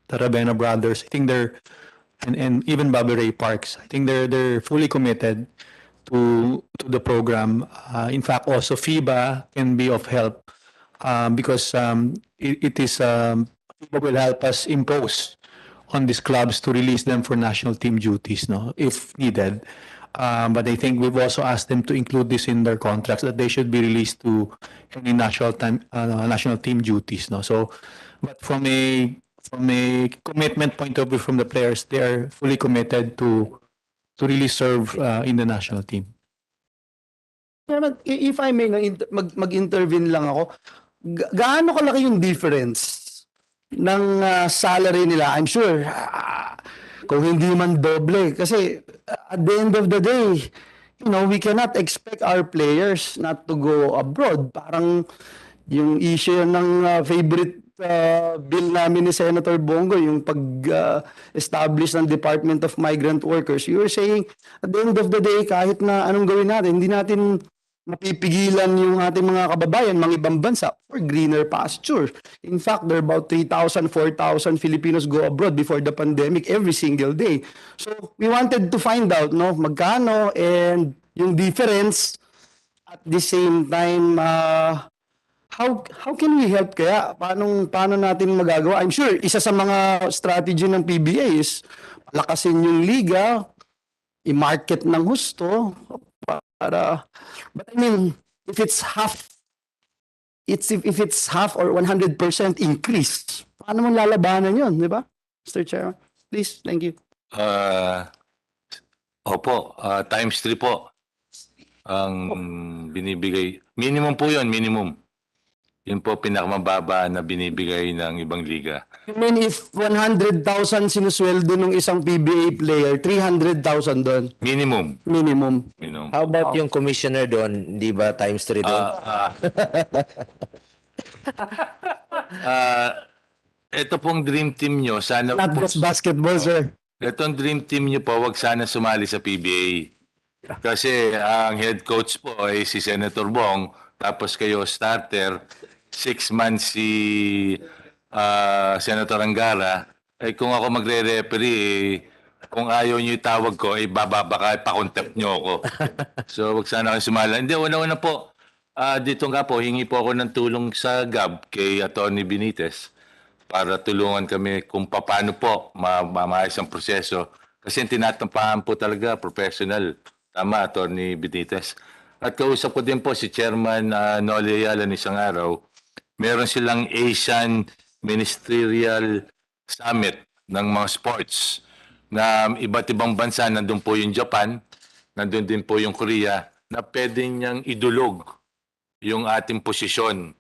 [SPEAKER 11] the Ravena brothers. I think they're and even Bobby Ray Parks. I think they're fully committed to the program. In fact, also FIBA can be of help because it is FIBA will help us impose on these clubs to release them for national team duties, no, if needed. But I think we've also asked them to include this in their contracts that they should be released to any national team duties, no. So, but from a commitment point of view from the players, they are fully committed to really serve in the national team.
[SPEAKER 8] If I may mag-intervene lang ako, gaano kalaki yung difference ng salary nila? I'm sure kung hindi man doble, kasi at the end of the day, we cannot expect our players not to go abroad. Parang yung issue ng favorite bill namin ni Senator Bongo, yung pag-establish ng Department of Migrant Workers. You were saying, at the end of the day, kahit na anong gawin natin, hindi natin mapipigilan yung ating mga kababayan, mga ibang bansa, for greener pasture. In fact, there are about 3,000, 4,000 Filipinos go abroad before the pandemic every single day. So, we wanted to find out, no, magkano and yung difference at the same time, how can we help kaya? Paano natin magagawa? I'm sure isa sa mga strategy ng PBA is palakasin yung liga, i-market ng husto para, but I mean, if it's half or 100% increase, paano mo lalabanan yun, di ba? Mr. Chairman, please, thank you.
[SPEAKER 15] Opo, times 3 po ang binibigay. Minimum po yun, minimum. Yun po pinakamababa na binibigay ng ibang liga.
[SPEAKER 8] I mean, if 100,000 sinusweldo ng isang PBA player, 300,000 doon.
[SPEAKER 15] Minimum.
[SPEAKER 8] Minimum.
[SPEAKER 1] How about yung commissioner doon? Di ba times 3 doon?
[SPEAKER 15] Ito pong dream team nyo, sana...
[SPEAKER 8] Not just basketball, sir.
[SPEAKER 15] Itong dream team nyo po, wag sana sumali sa PBA. Kasi ang head coach po ay si Senator Bong, tapos kayo starter, 6 months si Senator Angara. Kung ako magre-referee, kung ayaw nyo itawag ko, bababa pa-contempt nyo ako. So, wag sana kayo sumala. Hindi, una-una po, dito nga po, hingi po ako ng tulong sa GAB kay Atty. Benitez para tulungan kami kung paano po maayos ang proseso. Kasi tinatampangan po talaga, professional. Tama, Atty. Benitez. At kausap ko din po si Chairman Noli Yalan isang araw. Meron silang Asian Ministerial Summit ng mga sports na iba't ibang bansa. Nandun po yung Japan, nandun din po yung Korea, na pwede niyang idulog yung ating posisyon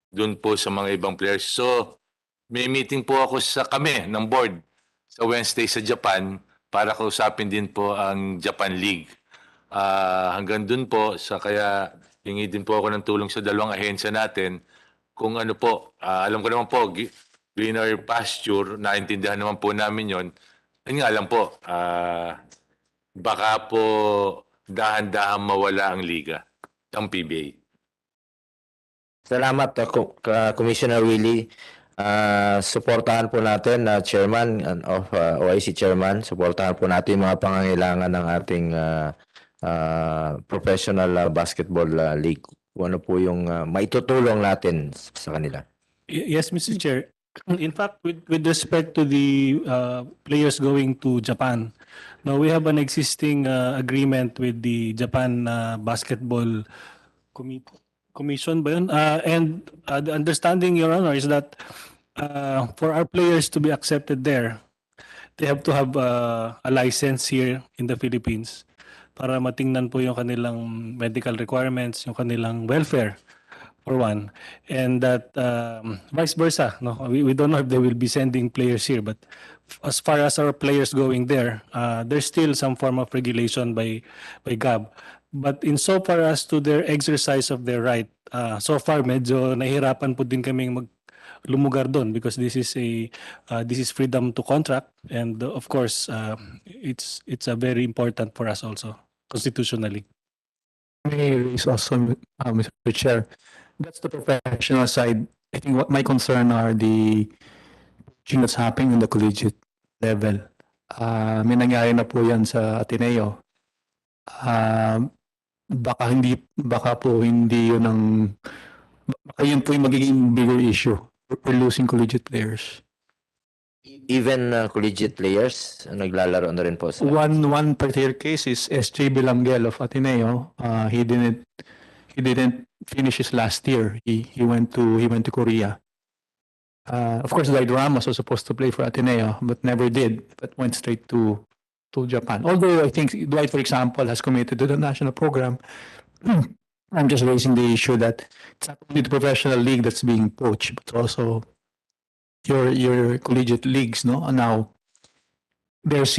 [SPEAKER 15] dun po sa mga ibang players. So, may meeting po ako sa kami ng board sa Wednesday sa Japan para kausapin din po ang Japan League. Hanggang dun po, kaya hingi din po ako ng tulong sa dalawang ahensya natin kung ano po, alam ko naman po, greener pasture, naintindihan naman po namin yon. Yun nga lang po, baka po dahan-dahan mawala ang liga, ang PBA.
[SPEAKER 1] Salamat, Commissioner Willie. Suportahan po natin, Chairman of OIC Chairman, suportahan po natin yung mga pangangailangan ng ating professional basketball league. Kung ano po yung maitutulong natin sa kanila.
[SPEAKER 11] Yes, Mr. Chair. In fact, with respect to the players going to Japan, now we have an existing agreement with the Japan Basketball Commission ba yun? And the understanding, Your Honor, is that for our players to be accepted there, they have to have a license here in the Philippines para matingnan po yung kanilang medical requirements, yung kanilang welfare, for one. And that vice versa. No? We don't know if they will be sending players here, but as far as our players going there, there's still some form of regulation by GAB. But in so far as to their exercise of their right, so far medyo nahihirapan po din kaming lumugar doon because this is freedom to contract, and of course it's a very important for us also constitutionally.
[SPEAKER 5] May raise also, Mr. Chair. That's the professional side. I think what my concern are the things that's happening in the collegiate level. May nangyari na po yan sa Ateneo. Baka po hindi yun baka yun po yung magiging bigger issue. We're losing collegiate players.
[SPEAKER 1] Even collegiate players, naglalaro na rin po sa...
[SPEAKER 5] One particular case is SJ Bilangel of Ateneo. He didn't finish his last year. He went to Korea. Of course, Dwight Ramos was supposed to play for Ateneo, but never did. But went straight to Japan. Although I think Dwight, for example, has committed to the national program. I'm just raising the issue that it's not only the professional league that's being poached, but also your collegiate leagues, no? And now as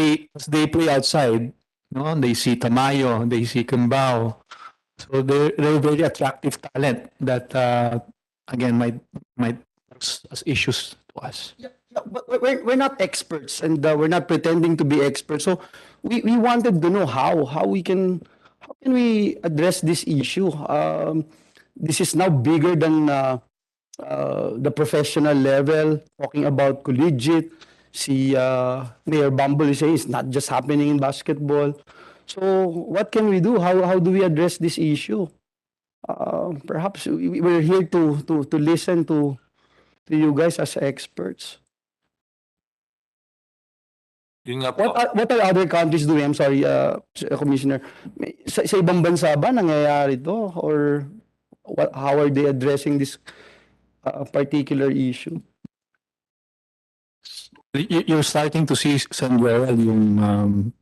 [SPEAKER 5] they play outside, no? They see Tamayo, they see Kimbao. So they're very attractive talent that again might as issues to us.
[SPEAKER 2] Yeah, but we're not experts, and we're not pretending to be experts. So we wanted to know how can we address this issue. This is now bigger than the professional level. Talking about collegiate, Mayor Bumble is saying it's not just happening in basketball. So what can we do? How do we address this issue? Perhaps we're here to listen to you guys as experts.
[SPEAKER 15] Yun nga po.
[SPEAKER 2] What are other countries doing? I'm sorry, Commissioner. Sa ibang bansa ba nangyayari to? Or how are they addressing this particular issue?
[SPEAKER 5] You're starting to see somewhere yung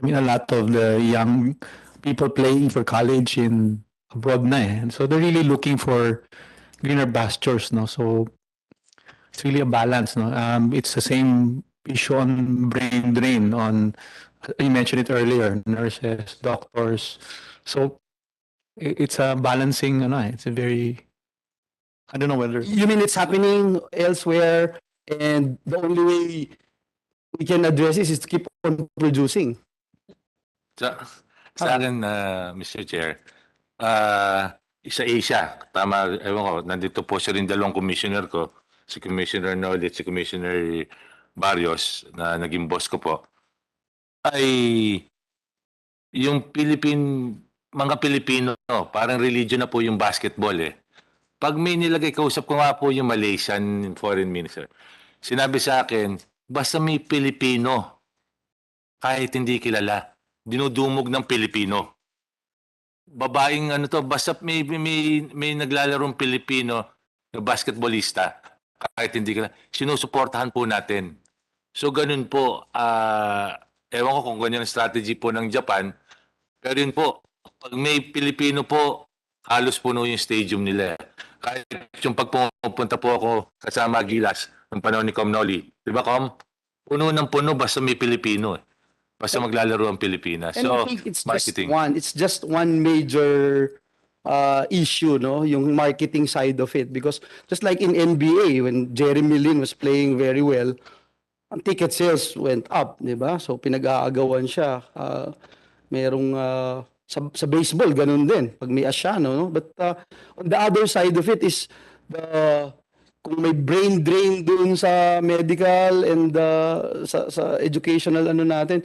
[SPEAKER 5] a lot of the young people playing for college in abroad na eh. And so they're really looking for greener pastures, no? So it's really a balance, no? It's the same issue on brain drain, on, you mentioned it earlier, nurses, doctors. So it's a balancing, it's a very, I don't know whether...
[SPEAKER 2] You mean it's happening elsewhere, and the only way we can address this is to keep on producing?
[SPEAKER 15] Sa akin, Mr. Chair, sa Asia, tama, ewan ko, nandito po siya rin dalawang commissioner ko, si Commissioner Nolit, si Commissioner Barrios, na naging boss ko po, ay yung mga Pilipino, parang religion na po yung basketball eh. Pag may nilagay, kausap ko nga po yung Malaysian foreign minister, sinabi sa akin, basta may Pilipino, kahit hindi kilala, dinudumog ng Pilipino. babaeng ano to, basta may naglalarong Pilipino na basketballista, kahit hindi ka, sinusuportahan po natin. So ganun po, ewan ko kung ganyan ang strategy po ng Japan, pero yun po, pag may Pilipino po, halos puno yung stadium nila. Kahit yung pagpupunta po ako kasama Gilas ng panahon ni Com Noli, di ba Com? Puno ng puno basta may Pilipino eh. Basta maglalaro ang Pilipinas.
[SPEAKER 2] And
[SPEAKER 15] So,
[SPEAKER 2] I think it's
[SPEAKER 15] marketing.
[SPEAKER 2] just one major issue, no, yung marketing side of it. Because just like in NBA, when Jeremy Lin was playing very well, ang ticket sales went up, di ba? So pinag-aagawan siya. Merong sa baseball ganun din pag may Asiano, no? But on the other side of it is the kung may brain drain doon sa medical and sa educational ano natin,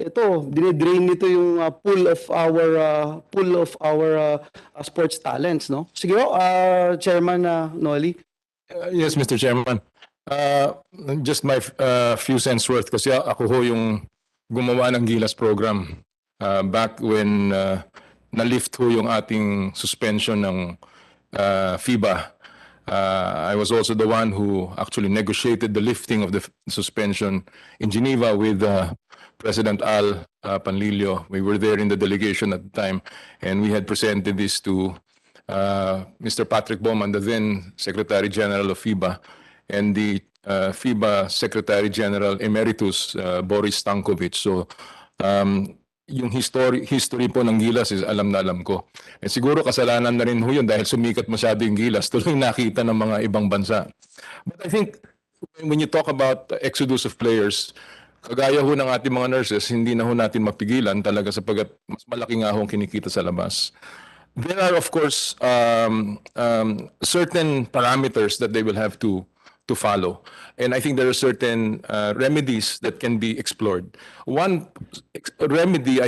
[SPEAKER 2] ito dine-drain nito yung pool of our sports talents, no? Sige, Chairman Noli.
[SPEAKER 6] Yes, Mr. Chairman. Just my few cents worth kasi ako ho yung gumawa ng Gilas program back when na-lift ho yung ating suspension ng Fiba. I was also the one who actually negotiated the lifting of the suspension in Geneva with President Al Panlilio. We were there in the delegation at the time, and we had presented this to Mr. Patrick Bowman, the then Secretary General of FIBA, and the FIBA Secretary General Emeritus Boris Stankovic. So yung history po ng Gilas is alam na alam ko. Eh siguro kasalanan na rin ho yun dahil sumikat masyado yung Gilas, tuloy nakita ng mga ibang bansa. But I think when you talk about exodus of players, kagaya ho ng ating mga nurses, hindi na ho natin mapigilan talaga sapagkat mas malaki nga ho ang kinikita sa labas. There are of course certain parameters that they will have to follow. And I think there are certain remedies that can be explored. One remedy,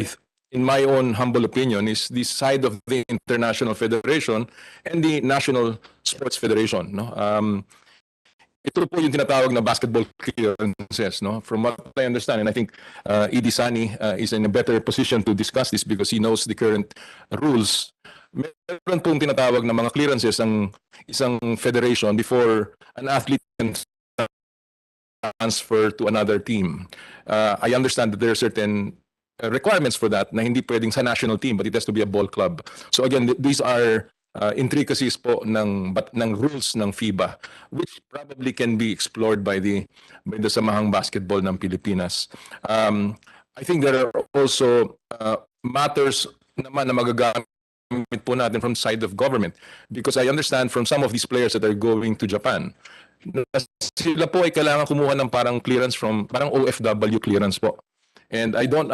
[SPEAKER 6] in my own humble opinion, is the side of the International Federation and the National Sports Federation. No? Ito po yung tinatawag na basketball clearances. No? From what I understand, and I think Edie Sani is in a better position to discuss this because he knows the current rules. Meron pong tinatawag na mga clearances ang isang federation before an athlete can transfer to another team. I understand that there are certain requirements for that na hindi pwedeng sa national team but it has to be a ball club. So again, these are intricacies po ng rules ng FIBA which probably can be explored by the Samahang Basketball ng Pilipinas. I think there are also matters naman na magagamit po natin from side of government because I understand from some of these players that are going to Japan sila po ay kailangan kumuha ng parang clearance from parang OFW clearance po, and I don't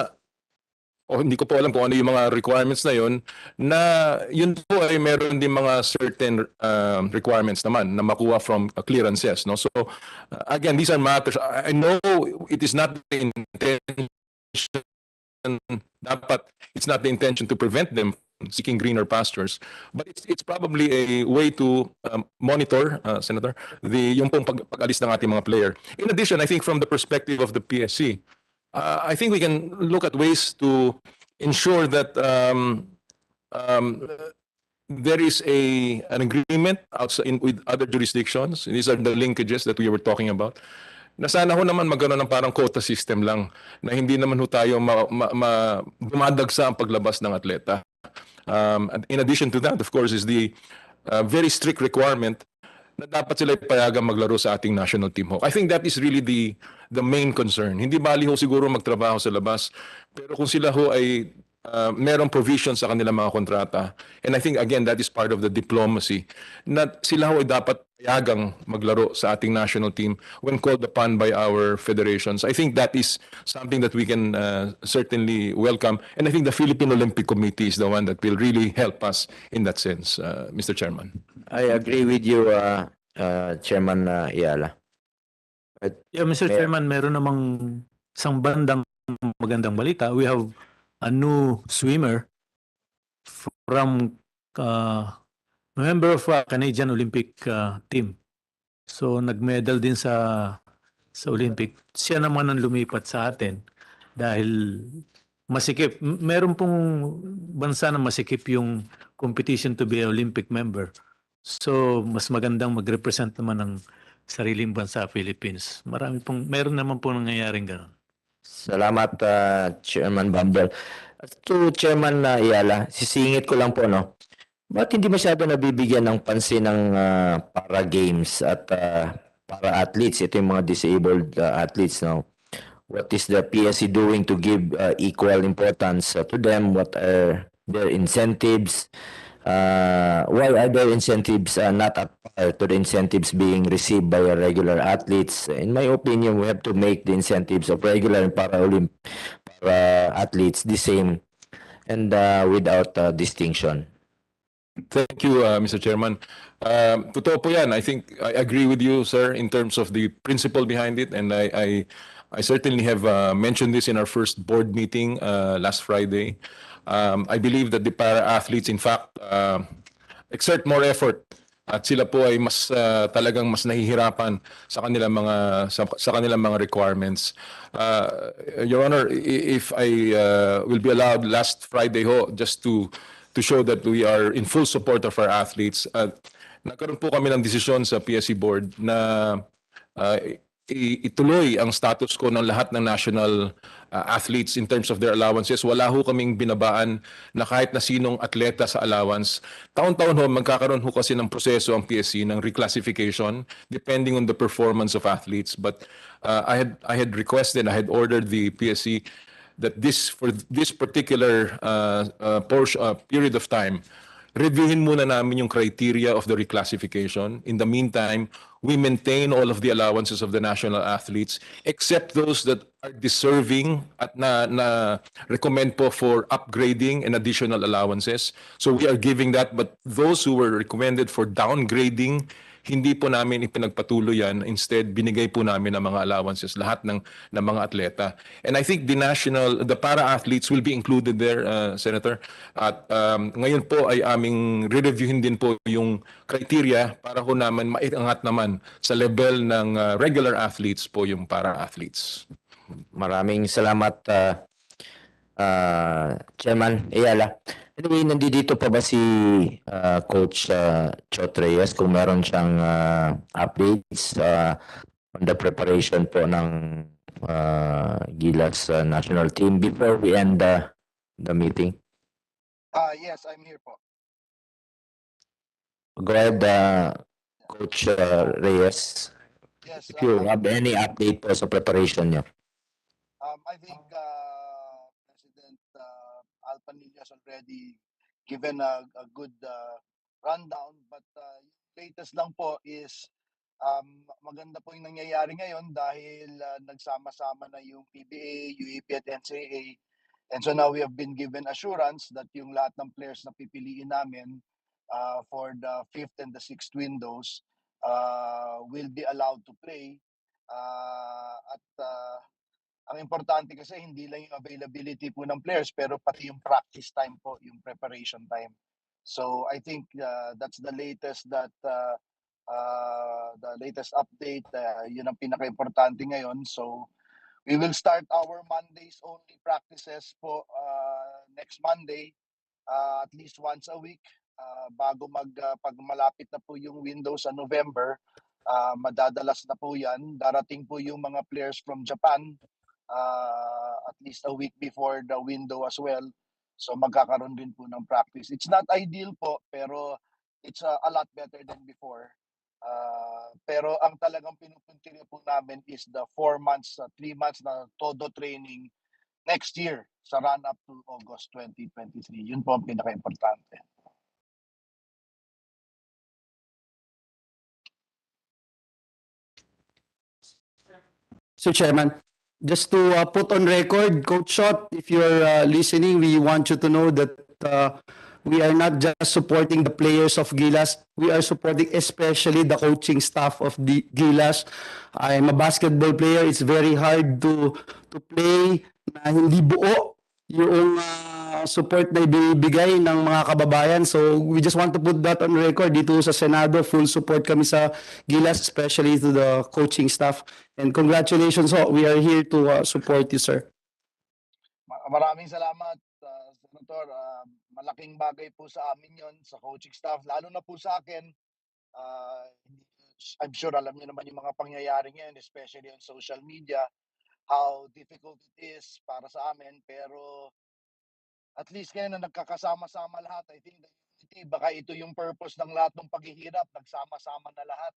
[SPEAKER 6] hindi ko po alam kung ano yung mga requirements na yun po ay meron din mga certain requirements naman na makuha from clearances, no? So again, these are matters. I know it is not the intention, it's not the intention to prevent them seeking greener pastures, but it's probably a way to monitor, Senator, yung pong pag-alis ng ating mga player. In addition, I think from the perspective of the PSC, I think we can look at ways to ensure that there is an agreement outside with other jurisdictions. These are the linkages that we were talking about. Na sana ho naman magkaroon ng parang quota system lang na hindi naman ho tayo dumadagsa ang paglabas ng atleta. And in addition to that, of course, is the very strict requirement na dapat sila payagang maglaro sa ating national team ho. I think that is really the main concern. Hindi bali ho siguro magtrabaho sa labas, pero kung sila ho ay merong provision sa kanilang mga kontrata, and I think again that is part of the diplomacy, na sila ho ay dapat payagang maglaro sa ating national team when called upon by our federations. I think that is something that we can certainly welcome, and I think the Philippine Olympic Committee is the one that will really help us in that sense, Mr. Chairman.
[SPEAKER 1] I agree with you, Chairman Ayala.
[SPEAKER 11] Yeah, Mr. Chairman, meron namang isang bandang magandang balita. We have a new swimmer from member of Canadian Olympic team. So nag-medal din sa Olympic. Siya naman ang lumipat sa atin dahil
[SPEAKER 16] masikip. Meron pong bansa na masikip yung competition to be an Olympic member. So, mas magandang mag-represent naman ng sariling bansa, Philippines. Meron naman po nangyayaring gano'n.
[SPEAKER 1] Salamat, Chairman Bumble. To Chairman Ayala, sisingit ko lang po, no? Bakit hindi masyado nabibigyan ng pansin ng para games at para athletes? Ito yung mga disabled athletes, no? What is the PSC doing to give equal importance to them? What are their incentives? Why are their incentives not at par to the incentives being received by regular athletes? In my opinion, we have to make the incentives of regular and para athletes the same and without distinction.
[SPEAKER 6] Thank you, Mr. Chairman. Totoo po yan. I think I agree with you, sir, in terms of the principle behind it. And I certainly have mentioned this in our first board meeting last Friday. I believe that the para-athletes, in fact, exert more effort. At sila po ay mas talagang mas nahihirapan sa kanilang mga requirements. Your Honor, if I will be allowed last Friday just to show that we are in full support of our athletes. Nagkaroon po kami ng desisyon sa PSC board na ituloy ang status quo ng lahat ng national athletes in terms of their allowances. Wala ho kaming binabaan na kahit na sinong atleta sa allowance. Taon-taon ho, magkakaroon ho kasi ng proseso ang PSC ng reclassification depending on the performance of athletes. But I had requested, I had ordered the PSC that for this particular period of time, reviewin muna namin yung criteria of the reclassification. In the meantime, we maintain all of the allowances of the national athletes except those that are deserving at na recommend po for upgrading and additional allowances. So we are giving that, but those who were recommended for downgrading, hindi po namin ipinagpatuloy yan. Instead, binigay po namin ang mga allowances, lahat ng mga atleta. And I think the para-athletes will be included there, Senator. At ngayon po ay aming re-reviewin din po yung criteria para ho naman maiangat naman sa level ng regular athletes po yung para-athletes.
[SPEAKER 1] Maraming salamat, Chairman Ayala. Anyway, nandito pa ba si Coach Chot Reyes kung meron siyang updates on the preparation po ng Gilas national team before we end the meeting?
[SPEAKER 14] Yes, I'm here po.
[SPEAKER 1] Go ahead, Coach Reyes.
[SPEAKER 14] Yes,
[SPEAKER 1] If you have any update po sa preparation niyo.
[SPEAKER 14] I think President Alpanillo has already given a good rundown, but latest lang po is maganda po yung nangyayari ngayon dahil nagsama-sama na yung PBA, UAP at NCAA. And so now we have been given assurance that yung lahat ng players na pipiliin namin for the 5th and the 6th windows will be allowed to play. Ang importante kasi hindi lang yung availability po ng players pero pati yung practice time po, yung preparation time. So I think that's the latest update. Yun ang pinaka-importante ngayon. So we will start our Mondays only practices po next Monday at least once a week bago pag malapit na po yung window sa November. Madadalas na po yan. Darating po yung mga players from Japan at least a week before the window as well. So magkakaroon din po ng practice. It's not ideal po, pero it's a lot better than before. Pero ang talagang pinupuntirya po namin is the 3 months na todo training next year sa run-up to August 2023. Yun po ang pinaka-importante.
[SPEAKER 8] So, Chairman, just to put on record, Coach Shot, if you're listening, we want you to know that we are not just supporting the players of Gilas, we are supporting especially the coaching staff of the Gilas. I'm a basketball player. It's very hard to play na hindi buo yung support na ibibigay ng mga kababayan. So we just want to put that on record. Dito sa Senado, full support kami sa Gilas, especially to the coaching staff. And congratulations, we are here to support you, sir.
[SPEAKER 14] Maraming salamat, Senator. Malaking bagay po sa amin yon sa coaching staff, lalo na po sa akin. I'm sure alam niyo naman yung mga pangyayari ngayon, especially on social media, how difficult it is para sa amin. Pero at least ngayon na nagkakasama-sama lahat, I think the unity, baka ito yung purpose ng lahat ng paghihirap, nagsama-sama na lahat.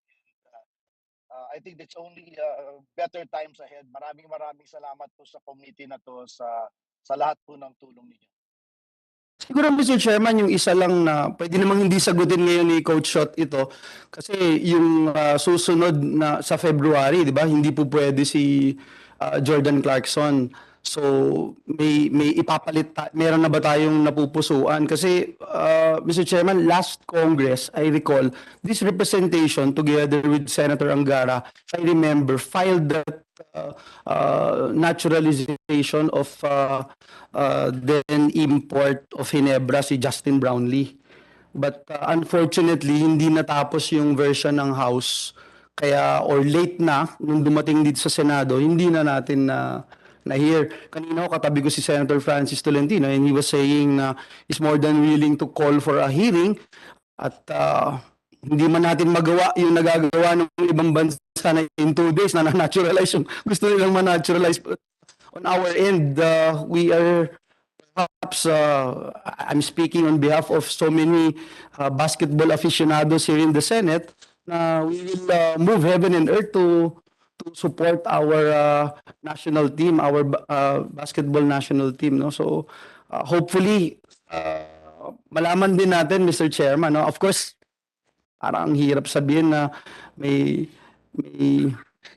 [SPEAKER 14] I think it's only better times ahead. Maraming salamat po sa committee na to, sa lahat po ng tulong ninyo.
[SPEAKER 8] Siguro Mr. Chairman, yung isa lang na pwede namang hindi sagutin ngayon ni Coach Shot ito kasi yung susunod na sa February, di ba? Hindi po pwede si Jordan Clarkson. So may ipapalit meron na ba tayong napupusuan kasi Mr. Chairman, last Congress I recall this representation together with Senator Angara, if I remember, filed that naturalization of then import of Hinebra si Justin Brownlee. But unfortunately, hindi natapos yung version ng House. Kaya, or late na, nung dumating dito sa Senado, hindi na natin na-hear. Kanina ko, katabi ko si Senator Francis Tolentino and he was saying na he's more than willing to call for a hearing at hindi man natin magawa yung nagagawa ng ibang bansa na in 2 days na na-naturalize yung gusto nilang ma-naturalize. But on our end, we are perhaps, I'm speaking on behalf of so many basketball aficionados here in the Senate, na we will move heaven and earth to support our national team, our basketball national team. No? So hopefully, malaman din natin, Mr. Chairman, no? Of course, parang hirap sabihin na may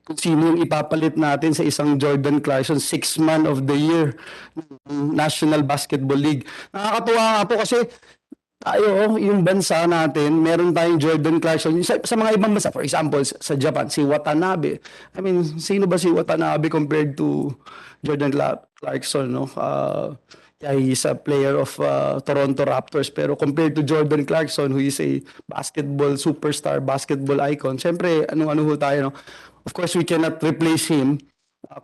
[SPEAKER 8] kung sino yung ipapalit natin sa isang Jordan Clarkson, 6th man of the year National Basketball League. Nakakatuwa nga po kasi tayo, yung bansa natin, meron tayong Jordan Clarkson. Sa mga ibang bansa, for example, sa Japan, si Watanabe. I mean, sino ba si Watanabe compared to Jordan Clarkson? No? Yeah, he's a player of Toronto Raptors. Pero compared to Jordan Clarkson, who is a basketball superstar, basketball icon, syempre, ano-ano ho tayo. No? Of course, we cannot replace him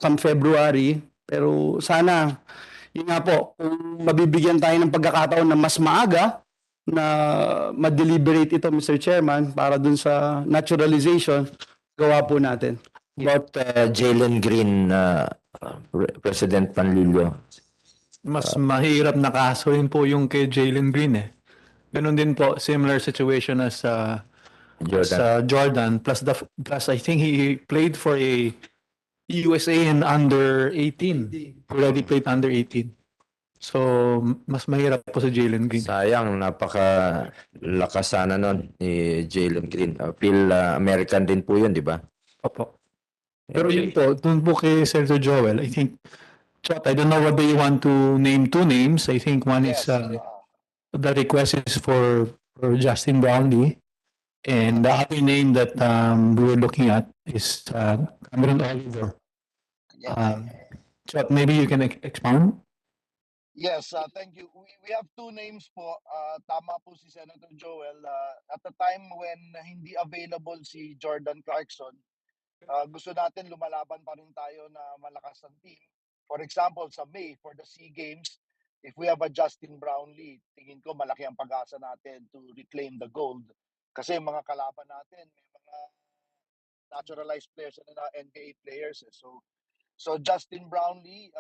[SPEAKER 8] come February. Pero sana, yun nga po, kung mabibigyan tayo ng pagkakataon na mas maaga, na ma-deliberate ito, Mr. Chairman, para dun sa naturalization, gawa po natin.
[SPEAKER 1] About Jalen Green, President Panlilio.
[SPEAKER 16] Mas mahirap na kaso rin po yung kay Jalen Green eh. Ganun din po, similar situation as Jordan. Plus I think he played for a USA in under 18. Already played under 18. So, mas mahirap po sa Jalen Green.
[SPEAKER 1] Sayang, napakalakas sana nun ni Jalen Green. American din po yun, di ba?
[SPEAKER 16] Opo. Pero yun po, dun po kay Senator Joel, I think, Chot, I don't know whether you want to name 2 names. I think one is, the request is for Justin Brownlee. And the other name that we were looking at is Cameron Oliver. Chot, maybe you can expound?
[SPEAKER 14] Yes, thank you. We have 2 names po. Tama po si Senator Joel. At the time when hindi available si Jordan Clarkson, gusto natin lumalaban pa rin tayo na malakas ang team. For example, sa May, for the SEA Games, if we have a Justin Brownlee, tingin ko malaki ang pag-asa natin to reclaim the gold. Kasi mga kalaban natin, may mga naturalized players and NBA players. So Justin Brownlee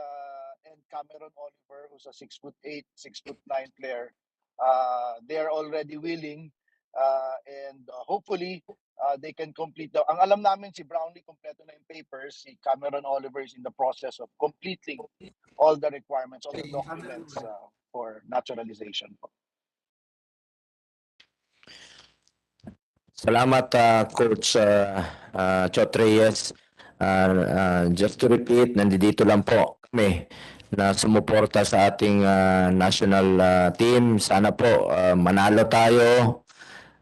[SPEAKER 14] and Cameron Oliver, who's a 6'8", 6'9" player, they are already willing and hopefully they can complete ang alam namin si Brownlee kompleto na yung papers, si Cameron Oliver is in the process of completing all the requirements, all the documents for naturalization.
[SPEAKER 1] Salamat, Coach Chot Reyes. Just to repeat, nandito lang po kami na sumuporta sa ating national team. Sana po manalo tayo.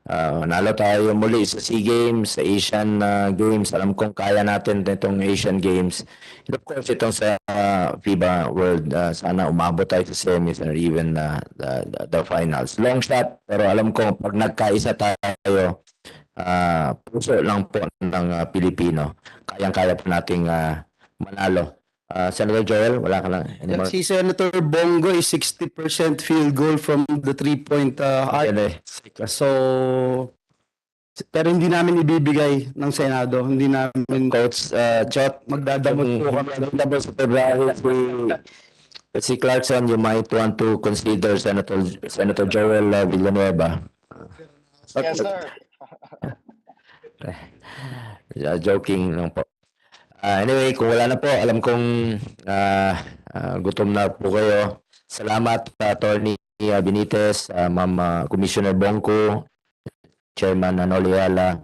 [SPEAKER 1] Manalo tayo muli sa SEA Games, sa Asian Games. Alam kong kaya natin itong Asian Games. And of course, itong sa Fiba World, sana umabot tayo sa semis or even the finals. Long shot, pero alam ko pag nagkaisa tayo, puso lang po ng Pilipino. Kayang-kaya po nating manalo. Senator Joel, wala ka na.
[SPEAKER 8] Yeah, si Senator Bongo is 60% field goal from the 3-point arc. So, pero hindi namin ibibigay ng Senado. Hindi namin
[SPEAKER 1] Coach Chot,
[SPEAKER 8] magdadamot po kami.
[SPEAKER 1] Tapos sa February, si Clarkson, you might want to consider Senator Joel Villanueva.
[SPEAKER 14] Yes, sir.
[SPEAKER 1] Joking lang po. Anyway, kung wala na po, alam kong gutom na po kayo. Salamat, Attorney Benitez, Ma'am Commissioner Bongko, Chairman Noliala,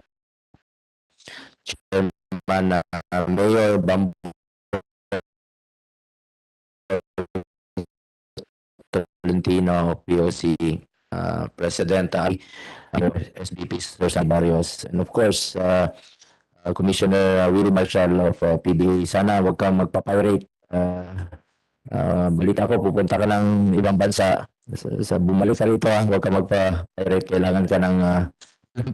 [SPEAKER 1] Chairman Mayor Bambo, Tolentino, POC, President SBP Sir Barrios, and of course, Commissioner Willie Marshall of PBA. Sana wag kang magpapirate. Balita ko, pupunta ka ng ibang bansa. Sa bumalik ka rito, wag kang magpa-pirate. Kailangan ka ng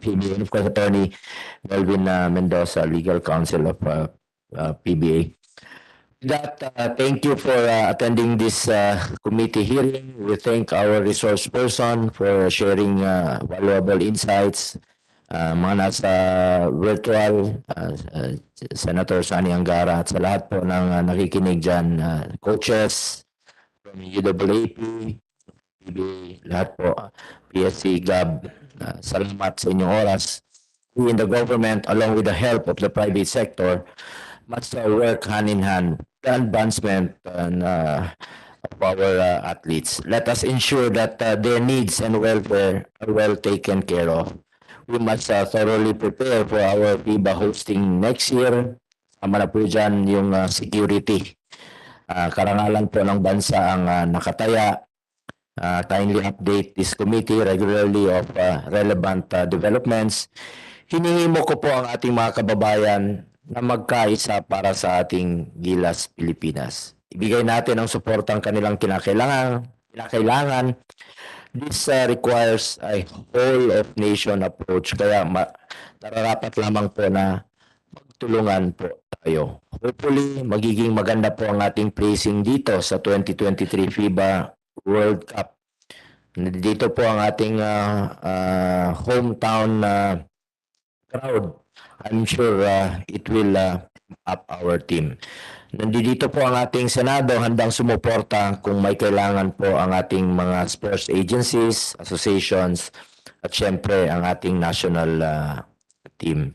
[SPEAKER 1] PBA. And of course, Attorney Melvin Mendoza, Legal Counsel of PBA. That, thank you for attending this committee hearing. We thank our resource person for sharing valuable insights. Mga nasa virtual, Senator Sani Angara at sa lahat po ng nakikinig dyan, coaches from UAAP, PBA, lahat po, PSC, GAB, salamat sa inyong oras. We in the government, along with the help of the private sector, must work hand in hand the advancement of our athletes. Let us ensure that their needs and welfare are well taken care of. We must thoroughly prepare for our FIBA hosting next year. Sama na po dyan yung security. Karangalan po ng bansa ang nakataya. Kindly update this committee regularly of relevant developments. Hinihimo ko po ang ating mga kababayan na magkaisa para sa ating Gilas Pilipinas. Ibigay natin ang suportang kanilang kinakailangan. This requires a whole-of-nation approach. Kaya nararapat lamang po na magtulungan po tayo. Hopefully, magiging maganda po ang ating placing dito sa 2023 FIBA World Cup. Dito po ang ating hometown crowd. I'm sure it will up our team. Nandito po ang ating Senado, handang sumuporta kung may kailangan po ang ating mga sports agencies, associations, at syempre ang ating national team.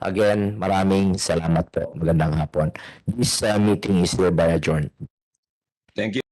[SPEAKER 1] Again, maraming salamat po. Magandang hapon. This meeting is hereby adjourned.
[SPEAKER 4] Thank you.